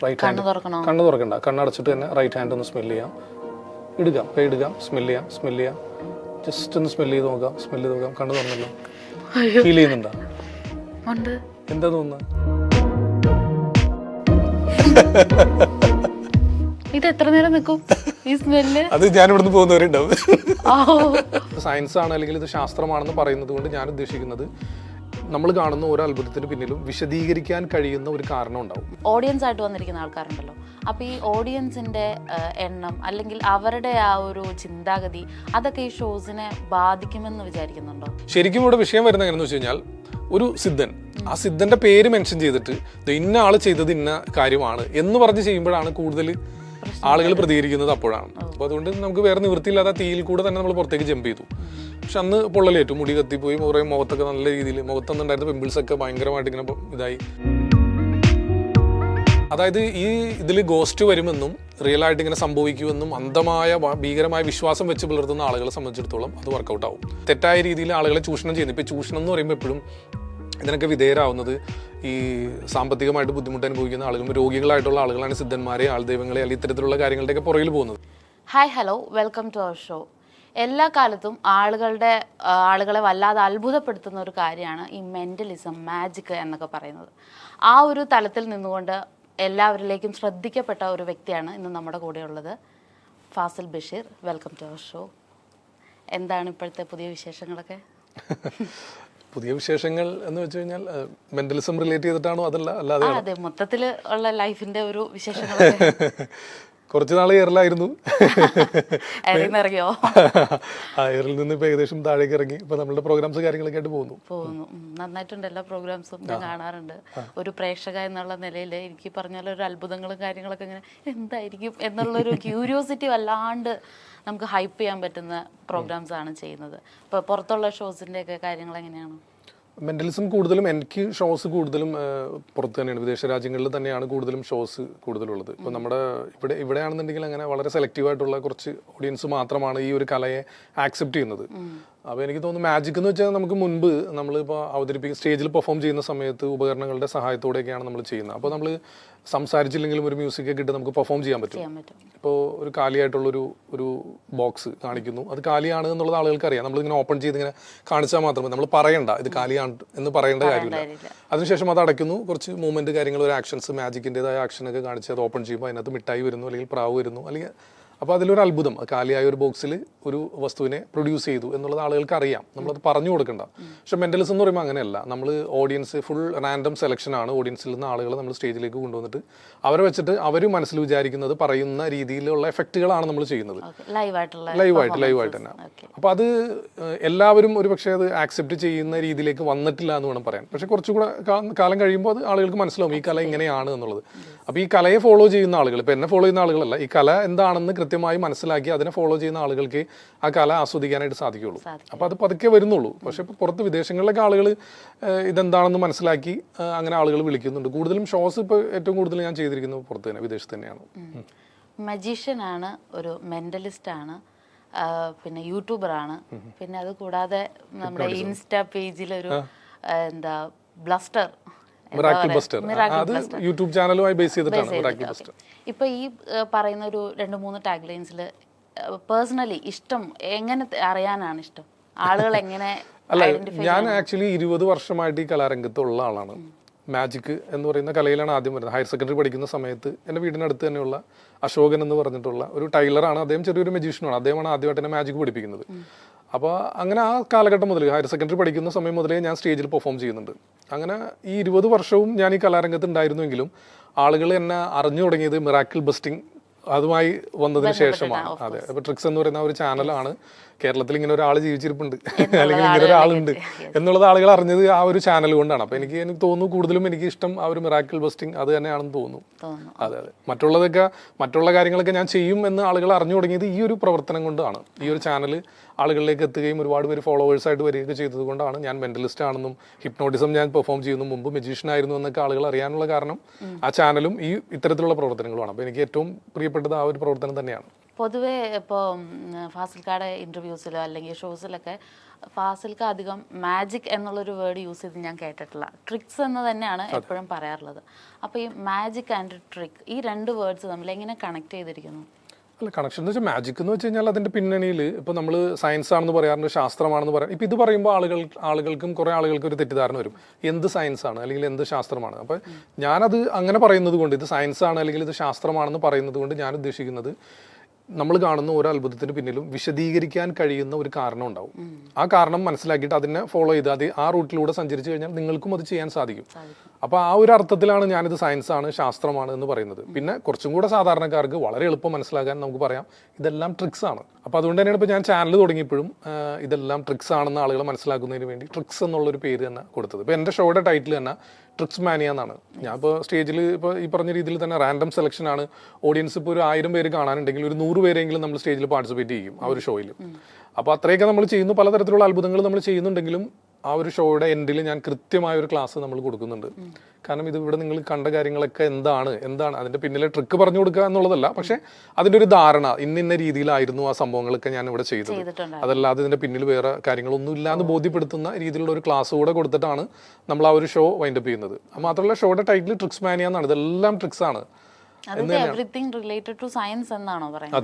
Right hand കണ്ണ് തുറക്കണ്ട, കണ്ണടച്ചിട്ട് തന്നെ right hand ഒന്ന് സ്മെല് ചെയ്യാം. ഇടുക, കൈ ഇടുക, സ്മെല് ചെയ്യാം. ജസ്റ്റ് ഒന്ന് സ്മെല് ചെയ്ത് നോക്കാം. കണ്ണ് തുറന്നല്ലോ, ഫീൽ ചെയ്യുന്നുണ്ടോ? എന്താ തോന്നുന്നത്? ഇത് എത്ര നേരം നിൽക്കും ഈ സ്മെല്ല്? അത് ഞാൻ ഇവിടുന്ന് പോകുന്നവരുണ്ടാവും. സയൻസ് ആണ് അല്ലെങ്കിൽ ഇത് ശാസ്ത്രമാണെന്ന് പറയുന്നത് കൊണ്ട് ഞാൻ ഉദ്ദേശിക്കുന്നത് നമ്മൾ കാണുന്ന ഓരോ അത്ഭുതത്തിന് പിന്നിലും വിശദീകരിക്കാൻ കഴിയുന്ന ഒരു കാരണം ഉണ്ടാവും. ഓഡിയൻസ് ആയിട്ട് വന്നിരിക്കുന്ന ആൾക്കാരുണ്ടല്ലോ, അപ്പോൾ ഈ ഓഡിയൻസിന്റെ എണ്ണം അല്ലെങ്കിൽ അവരുടെ ആ ഒരു ചിന്താഗതി അതൊക്കെ ഈ ഷോസിനെ ബാധിക്കുമെന്ന് വിചാരിക്കുന്നുണ്ടോ? ശരിക്കും ഇവിടെ വിഷയം വരുന്നത് എങ്ങനെയെന്ന് വെച്ച് കഴിഞ്ഞാൽ, ഒരു സിദ്ധൻ, ആ സിദ്ധന്റെ പേര് മെൻഷൻ ചെയ്തിട്ട് ഇന്ന ആള് ചെയ്തത് ഇന്ന കാര്യമാണ് എന്ന് പറഞ്ഞ് ചെയ്യുമ്പോഴാണ് കൂടുതൽ ആളുകൾ പ്രതികരിക്കുന്നത്. അപ്പോഴാണ്. അപ്പൊ അതുകൊണ്ട് നമുക്ക് വേറെ നിവൃത്തിയില്ലാതെ തീയിൽ കൂടെ തന്നെ നമ്മൾ പുറത്തേക്ക് ജമ്പ് ചെയ്തു. പക്ഷെ അന്ന് പൊള്ളലേറ്റു, മുടി കത്തിപ്പോയി, കുറേ മുഖത്തൊക്കെ നല്ല രീതിയിൽ, മുഖത്തൊന്നുണ്ടായിരുന്ന പിമ്പിൾസ് ഒക്കെ ഭയങ്കരമായിട്ട് ഇങ്ങനെ ഇതായി. അതായത് ഈ ഇതിൽ ഗോസ്റ്റ് വരുമെന്നും റിയൽ ആയിട്ട് ഇങ്ങനെ സംഭവിക്കുമെന്നും അന്ധമായ ഭീകരമായ വിശ്വാസം വെച്ച് പുലർത്തുന്ന ആളുകളെ സംബന്ധിച്ചിടത്തോളം അത് വർക്കൗട്ട് ആവും. തെറ്റായ രീതിയിൽ ആളുകളെ ചൂഷണം ചെയ്യുന്നു. ഇപ്പൊ ചൂഷണം എന്ന് പറയുമ്പോൾ എപ്പോഴും ഇതിനൊക്കെ വിധേയരാവുന്നത് ഈ സാമ്പത്തികമായിട്ട് ബുദ്ധിമുട്ട് അനുഭവിക്കുന്ന ആളുകളും രോഗികളായിട്ടുള്ള ആളുകളാണ് സിദ്ധന്മാരെ, ആൾദൈവങ്ങളെ അല്ലെങ്കിൽ ഇത്തരത്തിലുള്ള കാര്യങ്ങളുടെയൊക്കെ പുറകിൽ പോകുന്നത്. Hi, hello, welcome to our show. എല്ലാ കാലത്തും ആളുകളെ വല്ലാതെ അത്ഭുതപ്പെടുത്തുന്ന ഒരു കാര്യമാണ് ഈ മെൻ്റലിസം, മാജിക് എന്നൊക്കെ പറയുന്നത്. ആ ഒരു തലത്തിൽ നിന്നുകൊണ്ട് എല്ലാവരിലേക്കും ശ്രദ്ധിക്കപ്പെട്ട ഒരു വ്യക്തിയാണ് ഇന്ന് നമ്മുടെ കൂടെയുള്ളത്, Fazil Basheer. Welcome to our show. എന്താണ് ഇപ്പോഴത്തെ പുതിയ വിശേഷങ്ങളൊക്കെ? പുതിയ വിശേഷങ്ങൾ എന്ന് വെച്ച് കഴിഞ്ഞാൽ മെന്റലിസം റിലേറ്റ് ചെയ്തിട്ടാണോ? അല്ലാതെ അതെ, മൊത്തത്തിൽ ഉള്ള ലൈഫിന്റെ ഒരു വിശേഷങ്ങളൊക്കെ. കുറച്ച് നാൾ എയറിലായിരുന്നു. ഇറങ്ങിയോ? എയറിൽ നിന്ന് ഇപ്പൊ ഏകദേശം താഴേക്ക് ഇറങ്ങി. ഇപ്പൊ നമ്മുടെ പ്രോഗ്രാംസ് കാര്യങ്ങളൊക്കെ ആയിട്ട് പോകുന്നു. നന്നായിട്ടുണ്ട്. എല്ലാ പ്രോഗ്രാംസും ഞാൻ കാണാറുണ്ട്. ഒരു പ്രേക്ഷക എന്നുള്ള നിലയിൽ എനിക്ക് പറഞ്ഞാൽ ഒരു അത്ഭുതങ്ങളും കാര്യങ്ങളൊക്കെ ഇങ്ങനെ എന്തായിരിക്കും എന്നുള്ളൊരു ക്യൂരിയോസിറ്റി വല്ലാണ്ട് നമുക്ക് ഹൈപ്പ് ചെയ്യാൻ പറ്റുന്ന പ്രോഗ്രാംസ് ആണ് ചെയ്യുന്നത്. ഇപ്പോൾ പുറത്തുള്ള ഷോസിൻ്റെ ഒക്കെ കാര്യങ്ങൾ എങ്ങനെയാണ്? മെന്റലിസം കൂടുതലും എനിക്ക് ഷോസ് കൂടുതലും പുറത്ത് തന്നെയാണ്, വിദേശ രാജ്യങ്ങളിൽ തന്നെയാണ് കൂടുതലും ഷോസ് കൂടുതലുള്ളത്. ഇപ്പോൾ നമ്മുടെ ഇവിടെയാണെന്നുണ്ടെങ്കിൽ അങ്ങനെ വളരെ സെലക്റ്റീവായിട്ടുള്ള കുറച്ച് ഓഡിയൻസ് മാത്രമാണ് ഈ ഒരു കലയെ ആക്സെപ്റ്റ് ചെയ്യുന്നത്. അപ്പോൾ എനിക്ക് തോന്നുന്നു മാജിക് എന്ന് വെച്ചാൽ നമുക്ക് മുൻപ് നമ്മളിപ്പോൾ അവതരിപ്പിക്കുന്ന സ്റ്റേജിൽ പെർഫോം ചെയ്യുന്ന സമയത്ത് ഉപകരണങ്ങളുടെ സഹായത്തോടെയൊക്കെയാണ് നമ്മൾ ചെയ്യുന്നത്. അപ്പോൾ നമ്മൾ സംസാരിച്ചില്ലെങ്കിലും ഒരു മ്യൂസിക് ഒക്കെ ഇട്ട് നമുക്ക് പെർഫോം ചെയ്യാൻ പറ്റും. ഇപ്പോൾ ഒരു കാലിയായിട്ടുള്ളൊരു ബോക്സ് കാണിക്കുന്നു, അത് കാലിയാണ് എന്നുള്ളത് ആളുകൾക്ക് അറിയാം. നമ്മളിങ്ങനെ ഓപ്പൺ ചെയ്ത് ഇങ്ങനെ കാണിച്ചാൽ മാത്രമേ, നമ്മൾ പറയണ്ട ഇത് കാലിയാണ് എന്ന് പറയേണ്ട കാര്യമില്ല. അതിനുശേഷം അത് അടയ്ക്കുന്നു, കുറച്ച് മൂവ്മെന്റ് കാര്യങ്ങൾ, ഒരു ആക്ഷൻസ്, മാജിക്കിൻ്റെതായ ആക്ഷനൊക്കെ കാണിച്ച് അത് ഓപ്പൺ ചെയ്യുമ്പോൾ അതിനകത്ത് മിഠായി വരുന്നു, അല്ലെങ്കിൽ പ്രാവ് വരുന്നു, അല്ലെങ്കിൽ അപ്പോൾ അതിലൊരു അത്ഭുതം, കാലിയായ ഒരു ബോക്സിൽ ഒരു വസ്തുവിനെ പ്രൊഡ്യൂസ് ചെയ്തു എന്നുള്ളത് ആളുകൾക്ക് അറിയാം. നമ്മളത് പറഞ്ഞു കൊടുക്കണ്ട. പക്ഷെ മെന്റലിസം എന്ന് പറയുമ്പോൾ അങ്ങനെയല്ല. നമ്മൾ ഓഡിയൻസ് ഫുൾ റാൻഡം സെലക്ഷൻ ആണ്. ഓഡിയൻസിൽ നിന്ന് ആളുകളെ നമ്മൾ സ്റ്റേജിലേക്ക് കൊണ്ടുവന്നിട്ട് അവരെ വെച്ചിട്ട് അവർ മനസ്സിൽ വിചാരിക്കുന്നത് പറയുന്ന രീതിയിലുള്ള എഫക്റ്റുകളാണ് നമ്മൾ ചെയ്യുന്നത്. ലൈവായിട്ട് തന്നെ. അപ്പോൾ അത് എല്ലാവരും ഒരു പക്ഷേ അത് ആക്സെപ്റ്റ് ചെയ്യുന്ന രീതിയിലേക്ക് വന്നിട്ടില്ല എന്ന് വേണം പറയാൻ. പക്ഷെ കുറച്ചുകൂടെ കാലം കഴിയുമ്പോൾ അത് ആളുകൾക്ക് മനസ്സിലാവും ഈ കല ഇങ്ങനെയാണ് എന്നുള്ളത്. അപ്പോൾ ഈ കലയെ ഫോളോ ചെയ്യുന്ന ആളുകൾ, ഇപ്പം എന്നെ ഫോളോ ചെയ്യുന്ന ആളുകളല്ല, ഈ കല എന്താണെന്ന് കൃത്യമായി മനസ്സിലാക്കി അതിനെ ഫോളോ ചെയ്യുന്ന ആളുകൾക്ക് ആ കല ആസ്വദിക്കാനായിട്ട് സാധിക്കുള്ളൂ. അപ്പോൾ അത് പതുക്കെ വരുന്നുള്ളൂ. പക്ഷെ ഇപ്പോൾ പുറത്ത് വിദേശങ്ങളിലൊക്കെ ആളുകൾ ഇതെന്താണെന്ന് മനസ്സിലാക്കി അങ്ങനെ ആളുകൾ വിളിക്കുന്നുണ്ട്. കൂടുതലും ഷോസ് ഇപ്പോൾ ഏറ്റവും കൂടുതൽ ഞാൻ ചെയ്തിരിക്കുന്നത് പുറത്ത് തന്നെ, വിദേശത്ത് തന്നെയാണ്. മജീഷ്യനാണ്, ഒരു മെന്റലിസ്റ്റ് ആണ്, പിന്നെ യൂട്യൂബറാണ്, പിന്നെ അത് കൂടാതെ നമ്മുടെ ഇൻസ്റ്റാ പേജിലൊരു എന്താ ബ്ലസ്റ്റർ, യൂട്യൂബ് ചാനലുമായി ബേസ് ചെയ്തിട്ടാണ്. ഇപ്പൊ ഈ പറയുന്ന ഒരു 2-3 ടാഗ് ലൈൻസിൽ പേഴ്സണലി ഇഷ്ടം എങ്ങനെ അറിയാനാണ് ഇഷ്ടം? ആളുകൾ എങ്ങനെ? അല്ല, ഞാൻ ആക്ച്വലി 20 വർഷമായിട്ട് ഈ കലാരംഗത്തുള്ള ആളാണ്. മാജിക് എന്ന് പറയുന്ന കലയിലാണ് ആദ്യം വരുന്നത്. ഹയർ സെക്കൻഡറി പഠിക്കുന്ന സമയത്ത് എൻ്റെ വീടിനടുത്ത് തന്നെയുള്ള അശോകൻ എന്ന് പറഞ്ഞിട്ടുള്ള ഒരു ടൈലറാണ്. അദ്ദേഹം ചെറിയൊരു മജീഷ്യനാണ്. അദ്ദേഹമാണ് ആദ്യമായിട്ട് എന്നെ മാജിക് പഠിപ്പിക്കുന്നത്. അപ്പോൾ അങ്ങനെ ആ കാലഘട്ടം മുതൽ, ഹയർ സെക്കൻഡറി പഠിക്കുന്ന സമയം മുതലേ ഞാൻ സ്റ്റേജിൽ പെർഫോം ചെയ്യുന്നുണ്ട്. അങ്ങനെ ഈ 20 വർഷവും ഞാൻ ഈ കലാരംഗത്ത് ഉണ്ടായിരുന്നുവെങ്കിലും ആളുകൾ എന്നെ അറിഞ്ഞു തുടങ്ങിയത് മിറാക്കിൾ ബസ്റ്റിംഗ് അതുമായി വന്നതിന് ശേഷമാണ്. അതെ, അപ്പോൾ ട്രിക്സ് എന്ന് പറയുന്ന ഒരു ചാനലാണ് കേരളത്തിൽ ഇങ്ങനെ ഒരാൾ ജീവിച്ചിരിപ്പുണ്ട് അല്ലെങ്കിൽ ഇങ്ങനെ ഒരാളുണ്ട് എന്നുള്ളത് ആളുകൾ അറിഞ്ഞത് ആ ഒരു ചാനൽ കൊണ്ടാണ്. അപ്പോൾ എനിക്ക് തോന്നുന്നു കൂടുതലും എനിക്ക് ഇഷ്ടം ആ ഒരു മിറാക്കിൾ ബസ്റ്റിംഗ് അത് തന്നെയാണെന്ന് തോന്നുന്നു. അതെ, മറ്റുള്ള കാര്യങ്ങളൊക്കെ ഞാൻ ചെയ്യും എന്ന് ആളുകൾ അറിഞ്ഞു തുടങ്ങിയത് ഈ ഒരു പ്രവർത്തനം കൊണ്ടാണ്. ഈ ഒരു ചാനൽ ആളുകളിലേക്ക് എത്തുകയും ഒരുപാട് പേര് ഫോളോവേഴ്സായിട്ട് വരികയൊക്കെ ചെയ്തത് കൊണ്ടാണ്. ഞാൻ മെന്റലിസ്റ്റ് ആണെന്നും ഹിപ്നോട്ടിസം ഞാൻ പെർഫോം ചെയ്യുന്നു, മുമ്പ് മജീഷ്യൻ ആയിരുന്നു എന്നൊക്കെ ആളുകൾ അറിയാനുള്ള കാരണം ആ ചാനലും ഈ ഇത്തരത്തിലുള്ള പ്രവർത്തനങ്ങളുമാണ്. അപ്പോൾ എനിക്ക് ഏറ്റവും പ്രിയപ്പെട്ടത് ആ ഒരു പ്രവർത്തനം തന്നെയാണ്. പൊതുവേ ഇപ്പോൾ ഫാസിൽക്കാടെ ഇൻ്റർവ്യൂസിലോ അല്ലെങ്കിൽ ഷോസിലൊക്കെ ഫാസിൽക്ക് അധികം മാജിക് എന്നുള്ളൊരു വേർഡ് യൂസ് ചെയ്ത് ഞാൻ കേട്ടിട്ടില്ല. ട്രിക്സ് എന്ന് തന്നെയാണ് എപ്പോഴും പറയാറുള്ളത്. അപ്പോൾ ഈ മാജിക് ആൻഡ് ട്രിക്ക്, ഈ രണ്ട് വേർഡ്സ് തമ്മിൽ എങ്ങനെ കണക്ട് ചെയ്തിരിക്കുന്നു? അല്ല, കണക്ഷൻ എന്ന് വെച്ചാൽ മാജിക് എന്ന് വെച്ച് കഴിഞ്ഞാൽ അതിൻ്റെ പിന്നണിയിൽ ഇപ്പോൾ നമ്മൾ സയൻസ് ആണെന്ന് പറയാറുണ്ട്, ശാസ്ത്രമാണെന്ന് പറയാം. ഇപ്പോൾ ഇത് പറയുമ്പോൾ ആളുകൾക്കും കുറേ ആളുകൾക്ക് ഒരു തെറ്റിദ്ധാരണ വരും, എന്ത് സയൻസ് ആണ് അല്ലെങ്കിൽ എന്ത് ശാസ്ത്രമാണ്. അപ്പോൾ ഞാനത് അങ്ങനെ പറയുന്നത് കൊണ്ട്, ഇത് സയൻസ് ആണ് അല്ലെങ്കിൽ ഇത് ശാസ്ത്രമാണെന്ന് പറയുന്നത് കൊണ്ട് ഞാൻ ഉദ്ദേശിക്കുന്നത്, നമ്മൾ കാണുന്ന ഓരോ അത്ഭുതത്തിന് പിന്നിലും വിശദീകരിക്കാൻ കഴിയുന്ന ഒരു കാരണം ഉണ്ടാവും. ആ കാരണം മനസ്സിലാക്കിയിട്ട് അതിനെ ഫോളോ ചെയ്ത് അത് ആ റൂട്ടിലൂടെ സഞ്ചരിച്ചു കഴിഞ്ഞാൽ നിങ്ങൾക്കും അത് ചെയ്യാൻ സാധിക്കും. അപ്പോൾ ആ ഒരു അർത്ഥത്തിലാണ് ഞാനിത് സയൻസ് ആണ്, ശാസ്ത്രമാണ് എന്ന് പറയുന്നത്. പിന്നെ കുറച്ചും കൂടെ സാധാരണക്കാർക്ക് വളരെ എളുപ്പം മനസ്സിലാക്കാൻ നമുക്ക് പറയാം ഇതെല്ലാം ട്രിക്സ് ആണ്. അപ്പോൾ അതുകൊണ്ട് തന്നെയാണ് ഇപ്പോൾ ഞാൻ ചാനൽ തുടങ്ങിയപ്പോഴും ഇതെല്ലാം ട്രിക്സ് ആണെന്ന് ആളുകൾ മനസ്സിലാക്കുന്നതിന് വേണ്ടി ട്രിക്സ് എന്നുള്ളൊരു പേര് തന്നെ കൊടുത്തത്. ഇപ്പോൾ എൻ്റെ ഷോയുടെ ടൈറ്റിൽ തന്നെ ട്രിക്സ് മാനിയ എന്നാണ്. ഞാൻ ഇപ്പോൾ സ്റ്റേജിൽ ഇപ്പോൾ ഈ പറഞ്ഞ രീതിയിൽ തന്നെ റാൻഡം സെലക്ഷൻ ആണ്. ഓഡിയൻസ് ഇപ്പോൾ ഒരു 1000 പേര് കാണാനുണ്ടെങ്കിൽ ഒരു 100 പേരെങ്കിലും നമ്മൾ സ്റ്റേജിൽ പാർട്ടിസിപ്പേറ്റ് ചെയ്യും ആ ഒരു ഷോയിൽ. അപ്പോൾ അത്രയൊക്കെ നമ്മൾ ചെയ്യുന്നു, പലതരത്തിലുള്ള അത്ഭുതങ്ങൾ നമ്മൾ ചെയ്യുന്നുണ്ടെങ്കിലും ആ ഒരു ഷോയുടെ എൻഡിൽ ഞാൻ കൃത്യമായ ഒരു ക്ലാസ് നമ്മൾ കൊടുക്കുന്നുണ്ട്. കാരണം ഇത് ഇവിടെ നിങ്ങൾ കണ്ട കാര്യങ്ങളൊക്കെ എന്താണ് അതിൻ്റെ പിന്നിലെ ട്രിക്ക് പറഞ്ഞു കൊടുക്കുക എന്നുള്ളതല്ല, പക്ഷേ അതിൻ്റെ ഒരു ധാരണ ഇന്ന രീതിയിലായിരുന്നു ആ സംഭവങ്ങളൊക്കെ ഞാൻ ഇവിടെ ചെയ്തത്. അതല്ലാതെ ഇതിൻ്റെ പിന്നിൽ വേറെ കാര്യങ്ങളൊന്നും ഇല്ലാന്ന് ബോധ്യപ്പെടുത്തുന്ന രീതിയിലുള്ള ഒരു ക്ലാസ് കൂടെ കൊടുത്തിട്ടാണ് നമ്മൾ ആ ഒരു ഷോ വൈൻഡപ്പ് ചെയ്യുന്നത്. മാത്രമല്ല ഷോയുടെ ടൈറ്റിൽ ട്രിക്സ് മാനിയ എന്നാണ്. ഇതെല്ലാം ട്രിക്സ് ആണ്. അതെ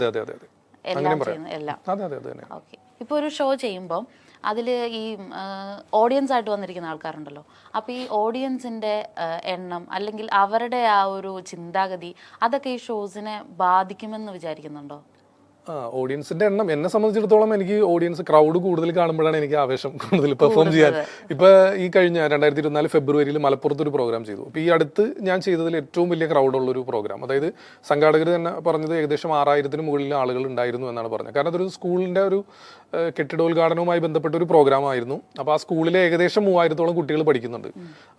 അതെ അതെ അതെ അങ്ങനെ പറയാം. അതെ അതെ അതെ. ഇപ്പോൾ ഒരു ഷോ ചെയ്യുമ്പോൾ അതിൽ ഈ ഓഡിയൻസ് ആയിട്ട് വന്നിരിക്കുന്ന ആൾക്കാരുണ്ടല്ലോ, അപ്പോൾ ഈ ഓഡിയൻസിൻ്റെ എണ്ണം അല്ലെങ്കിൽ അവരുടെ ആ ഒരു ചിന്താഗതി അതൊക്കെ ഈ ഷോസിനെ ബാധിക്കുമെന്ന് വിചാരിക്കുന്നുണ്ടോ? ഓഡിയൻസിന്റെ എണ്ണം എന്നെ സംബന്ധിച്ചിടത്തോളം എനിക്ക് ഓഡിയൻസ് ക്രൗഡ് കൂടുതൽ കാണുമ്പോഴാണ് എനിക്ക് ആവേശം കൂടുതൽ പെർഫോം ചെയ്യാൻ. ഇപ്പൊ ഈ കഴിഞ്ഞ 2024 ഫെബ്രുവരിയിൽ മലപ്പുറത്ത് ഒരു പ്രോഗ്രാം ചെയ്തു. ഇപ്പൊ ഈ അടുത്ത് ഞാൻ ചെയ്തതിൽ ഏറ്റവും വലിയ ക്രൗഡുള്ള ഒരു പ്രോഗ്രാം, അതായത് സംഘാടകർ തന്നെ പറഞ്ഞത് ഏകദേശം 6000-ന് മുകളിൽ ആളുകൾ ഉണ്ടായിരുന്നു എന്നാണ് പറഞ്ഞത്. കാരണം അതൊരു സ്കൂളിന്റെ ഒരു കെട്ടിടോദ്ഘാടനവുമായി ബന്ധപ്പെട്ട ഒരു പ്രോഗ്രാം ആയിരുന്നു. അപ്പോൾ ആ സ്കൂളിലെ ഏകദേശം 3000-ഓളം കുട്ടികൾ പഠിക്കുന്നുണ്ട്.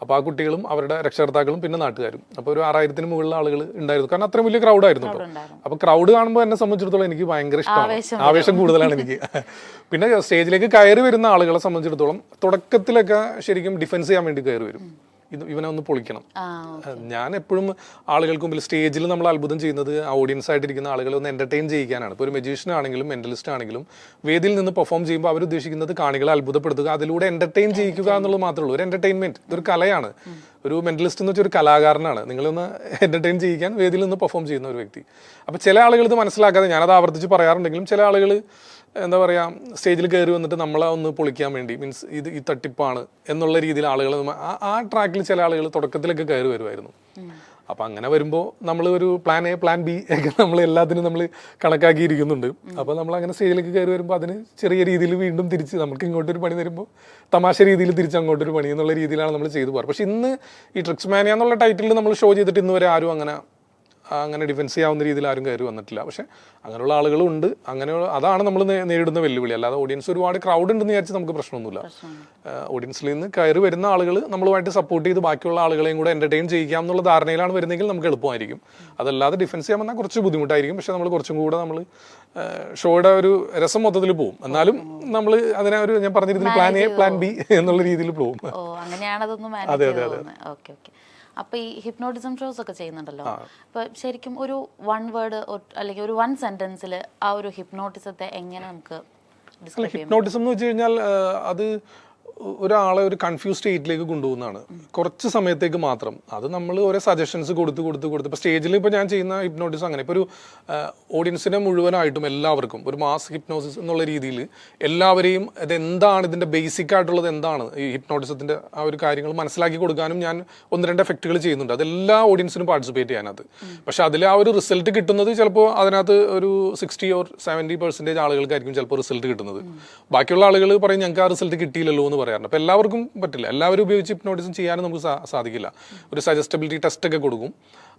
അപ്പോൾ ആ കുട്ടികളും അവരുടെ രക്ഷകർത്താക്കളും പിന്നെ നാട്ടുകാരും, അപ്പോൾ ഒരു 6000-ന് മുകളിൽ ആളുകൾ ഉണ്ടായിരുന്നു. കാരണം അത്രയും വലിയ ക്രൗഡായിരുന്നു. അപ്പോൾ ക്രൗഡ് കാണുമ്പോൾ എന്നെ സംബന്ധിച്ചിടത്തോളം എനിക്ക് ഭയങ്കര ഇഷ്ടമാണ്, ആവേശം കൂടുതലാണ് എനിക്ക്. പിന്നെ സ്റ്റേജിലേക്ക് കയറി വരുന്ന ആളുകളെ സംബന്ധിച്ചിടത്തോളം തുടക്കത്തിലൊക്കെ ശരിക്കും ഡിഫെൻസ് ചെയ്യാൻ വേണ്ടി കയറി വരും, ഇവനെ ഒന്ന് പൊളിക്കണം. ഞാൻ എപ്പോഴും ആളുകൾക്ക് മുമ്പിൽ സ്റ്റേജിൽ നമ്മൾ അത്ഭുതം ചെയ്യുന്നത് ഓഡിയൻസ് ആയിട്ടിരിക്കുന്ന ആളുകളെ ഒന്ന് എന്റർടൈൻ ചെയ്യിക്കാനാണ്. ഇപ്പോൾ ഒരു മജീഷ്യൻ ആണെങ്കിലും മെന്റലിസ്റ്റ് ആണെങ്കിലും വേദിയിൽ നിന്ന് പെർഫോം ചെയ്യുമ്പോൾ അവർ ഉദ്ദേശിക്കുന്നത് കാണികളെ അത്ഭുതപ്പെടുത്തുക, അതിലൂടെ എന്റർടൈൻ ചെയ്യിക്കുക എന്നുള്ളത് മാത്രമേ ഉള്ളൂ. ഒരു എന്റർടൈൻമെന്റ്, ഇതൊരു കലയാണ്. ഒരു മെന്റലിസ്റ്റ് എന്ന് വെച്ചാൽ ഒരു കലാകാരനാണ്. നിങ്ങളൊന്ന് എന്റർടൈൻ ചെയ്യിക്കാൻ വേദിയിൽ നിന്ന് പെർഫോം ചെയ്യുന്ന ഒരു വ്യക്തി. അപ്പോൾ ചില ആളുകൾ ഇത് മനസ്സിലാക്കാതെ, ഞാനത് ആവർത്തിച്ച് പറയാറുണ്ടെങ്കിലും ചില ആളുകൾ എന്താ പറയുക, സ്റ്റേജിൽ കയറി വന്നിട്ട് നമ്മളെ ഒന്ന് പൊളിക്കാൻ വേണ്ടി, മീൻസ് ഇത് ഈ തട്ടിപ്പാണ് എന്നുള്ള രീതിയിൽ ആളുകൾ ആ ട്രാക്കിൽ ചില ആളുകൾ തുടക്കത്തിലൊക്കെ കയറി വരുമായിരുന്നു. അപ്പം അങ്ങനെ വരുമ്പോൾ നമ്മൾ ഒരു പ്ലാൻ എ പ്ലാൻ ബി ഒക്കെ നമ്മൾ എല്ലാത്തിനും നമ്മൾ കണക്കാക്കിയിരിക്കുന്നുണ്ട്. അപ്പോൾ നമ്മൾ അങ്ങനെ സ്റ്റേജിലേക്ക് കയറി വരുമ്പോൾ അതിന് ചെറിയ രീതിയിൽ വീണ്ടും തിരിച്ച് നമുക്ക് ഇങ്ങോട്ടൊരു പണി തരുമ്പോൾ തമാശ രീതിയിൽ തിരിച്ച് അങ്ങോട്ടൊരു പണി എന്നുള്ള രീതിയിലാണ് നമ്മൾ ചെയ്തു പോകാറ്. പക്ഷെ ഇന്ന് ഈ ട്രിക്സ് മാനിയ എന്നുള്ള ടൈറ്റിൽ നമ്മൾ ഷോ ചെയ്തിട്ട് ഇന്ന് വരെ ആരും അങ്ങനെ ഡിഫെൻസ് ചെയ്യാവുന്ന രീതിയിൽ ആരും കയറി വന്നിട്ടില്ല. പക്ഷെ അങ്ങനെയുള്ള ആളുകളും ഉണ്ട്. അതാണ് നമ്മൾ നേരിടുന്ന വെല്ലുവിളി. അല്ലാതെ ഓഡിയൻസ് ഒരുപാട് ക്രൗഡ് ഉണ്ടെന്ന് വിചാരിച്ച് നമുക്ക് പ്രശ്നമൊന്നുമില്ല. ഓഡിയൻസിൽ നിന്ന് കയറി വരുന്ന ആളുകൾ നമ്മളുമായിട്ട് സപ്പോർട്ട് ചെയ്ത് ബാക്കിയുള്ള ആളുകളെയും കൂടെ എന്റർടൈൻ ചെയ്യിക്കാം എന്നുള്ള ധാരണയിലാണ് വരുന്നതെങ്കിൽ നമുക്ക് എളുപ്പമായിരിക്കും. അതല്ലാതെ ഡിഫെൻസ് ചെയ്യാൻ വന്നാൽ കുറച്ച് ബുദ്ധിമുട്ടായിരിക്കും. പക്ഷെ നമ്മൾ കുറച്ചും കൂടെ നമ്മൾ ഷോയുടെ ഒരു രസം മൊത്തത്തിൽ പോകും. എന്നാലും നമ്മൾ അതിനെ ഒരു ഞാൻ പറഞ്ഞിരുന്ന പ്ലാൻ എ പ്ലാൻ ബി എന്നുള്ള രീതിയിൽ പോകും. അതെ അതെ അതെ. അപ്പോൾ ഈ ഹിപ്നോട്ടിസം ഷോസ് ഒക്കെ ചെയ്യുന്നുണ്ടല്ലോ, അപ്പോൾ ശരിക്കും ഒരു 1 വേർഡ് അല്ലെങ്കിൽ ഒരു 1 സെന്റൻസിൽ ആ ഒരു ഹിപ്നോട്ടിസത്തെ എങ്ങനെ നമുക്ക് ഡിസ്ക്രൈബ് ചെയ്യാം? ഹിപ്നോട്ടിസം എന്ന് വെച്ച് കഴിഞ്ഞാൽ അത് ഒരാളെ ഒരു കൺഫ്യൂസ് സ്റ്റേറ്റിലേക്ക് കൊണ്ടുപോകുന്നതാണ്, കുറച്ച് സമയത്തേക്ക് മാത്രം. അത് നമ്മൾ ഓരോ സജഷൻസ് കൊടുത്ത് ഇപ്പോൾ സ്റ്റേജിൽ ഇപ്പോൾ ഞാൻ ചെയ്യുന്ന ഹിപ്നോട്ടിസം അങ്ങനെ ഇപ്പോൾ ഒരു ഓഡിയൻസിനെ മുഴുവനായിട്ടും എല്ലാവർക്കും ഒരു മാസ് ഹിപ്നോസിസ് എന്നുള്ള രീതിയിൽ എല്ലാവരെയും ഇതെന്താണ്, ഇതിൻ്റെ ബേസിക് ആയിട്ടുള്ളത് എന്താണ്, ഈ ഹിപ്നോട്ടിസത്തിൻ്റെ ആ ഒരു കാര്യങ്ങൾ മനസ്സിലാക്കി കൊടുക്കാനും ഞാൻ 1-2 എഫക്റ്റുകൾ ചെയ്യുന്നുണ്ട്. അതെല്ലാ ഓഡിയൻസിനും പാർട്ടിസിപ്പേറ്റ് ചെയ്യാനകത്ത്. പക്ഷെ അതിൽ ആ ഒരു റിസൾട്ട് കിട്ടുന്നത് ചിലപ്പോൾ അതിനകത്ത് ഒരു 60 or 70% ആളുകൾക്കായിരിക്കും ചിലപ്പോൾ റിസൾട്ട് കിട്ടുന്നത്. ബാക്കിയുള്ള ആളുകൾ പറയും ഞങ്ങൾക്ക് ആ റിസൾട്ട് കിട്ടിയില്ലല്ലോ എന്ന് പറയാറുണ്ട്. അപ്പോൾ എല്ലാവർക്കും പറ്റില്ല, എല്ലാവരും ഉപയോഗിച്ച് ഹിപ്നോട്ടിസം ചെയ്യാനും നമുക്ക് സാധിക്കില്ല. ഒരു സജസ്റ്റബിലിറ്റി ടെസ്റ്റ് ഒക്കെ കൊടുക്കും.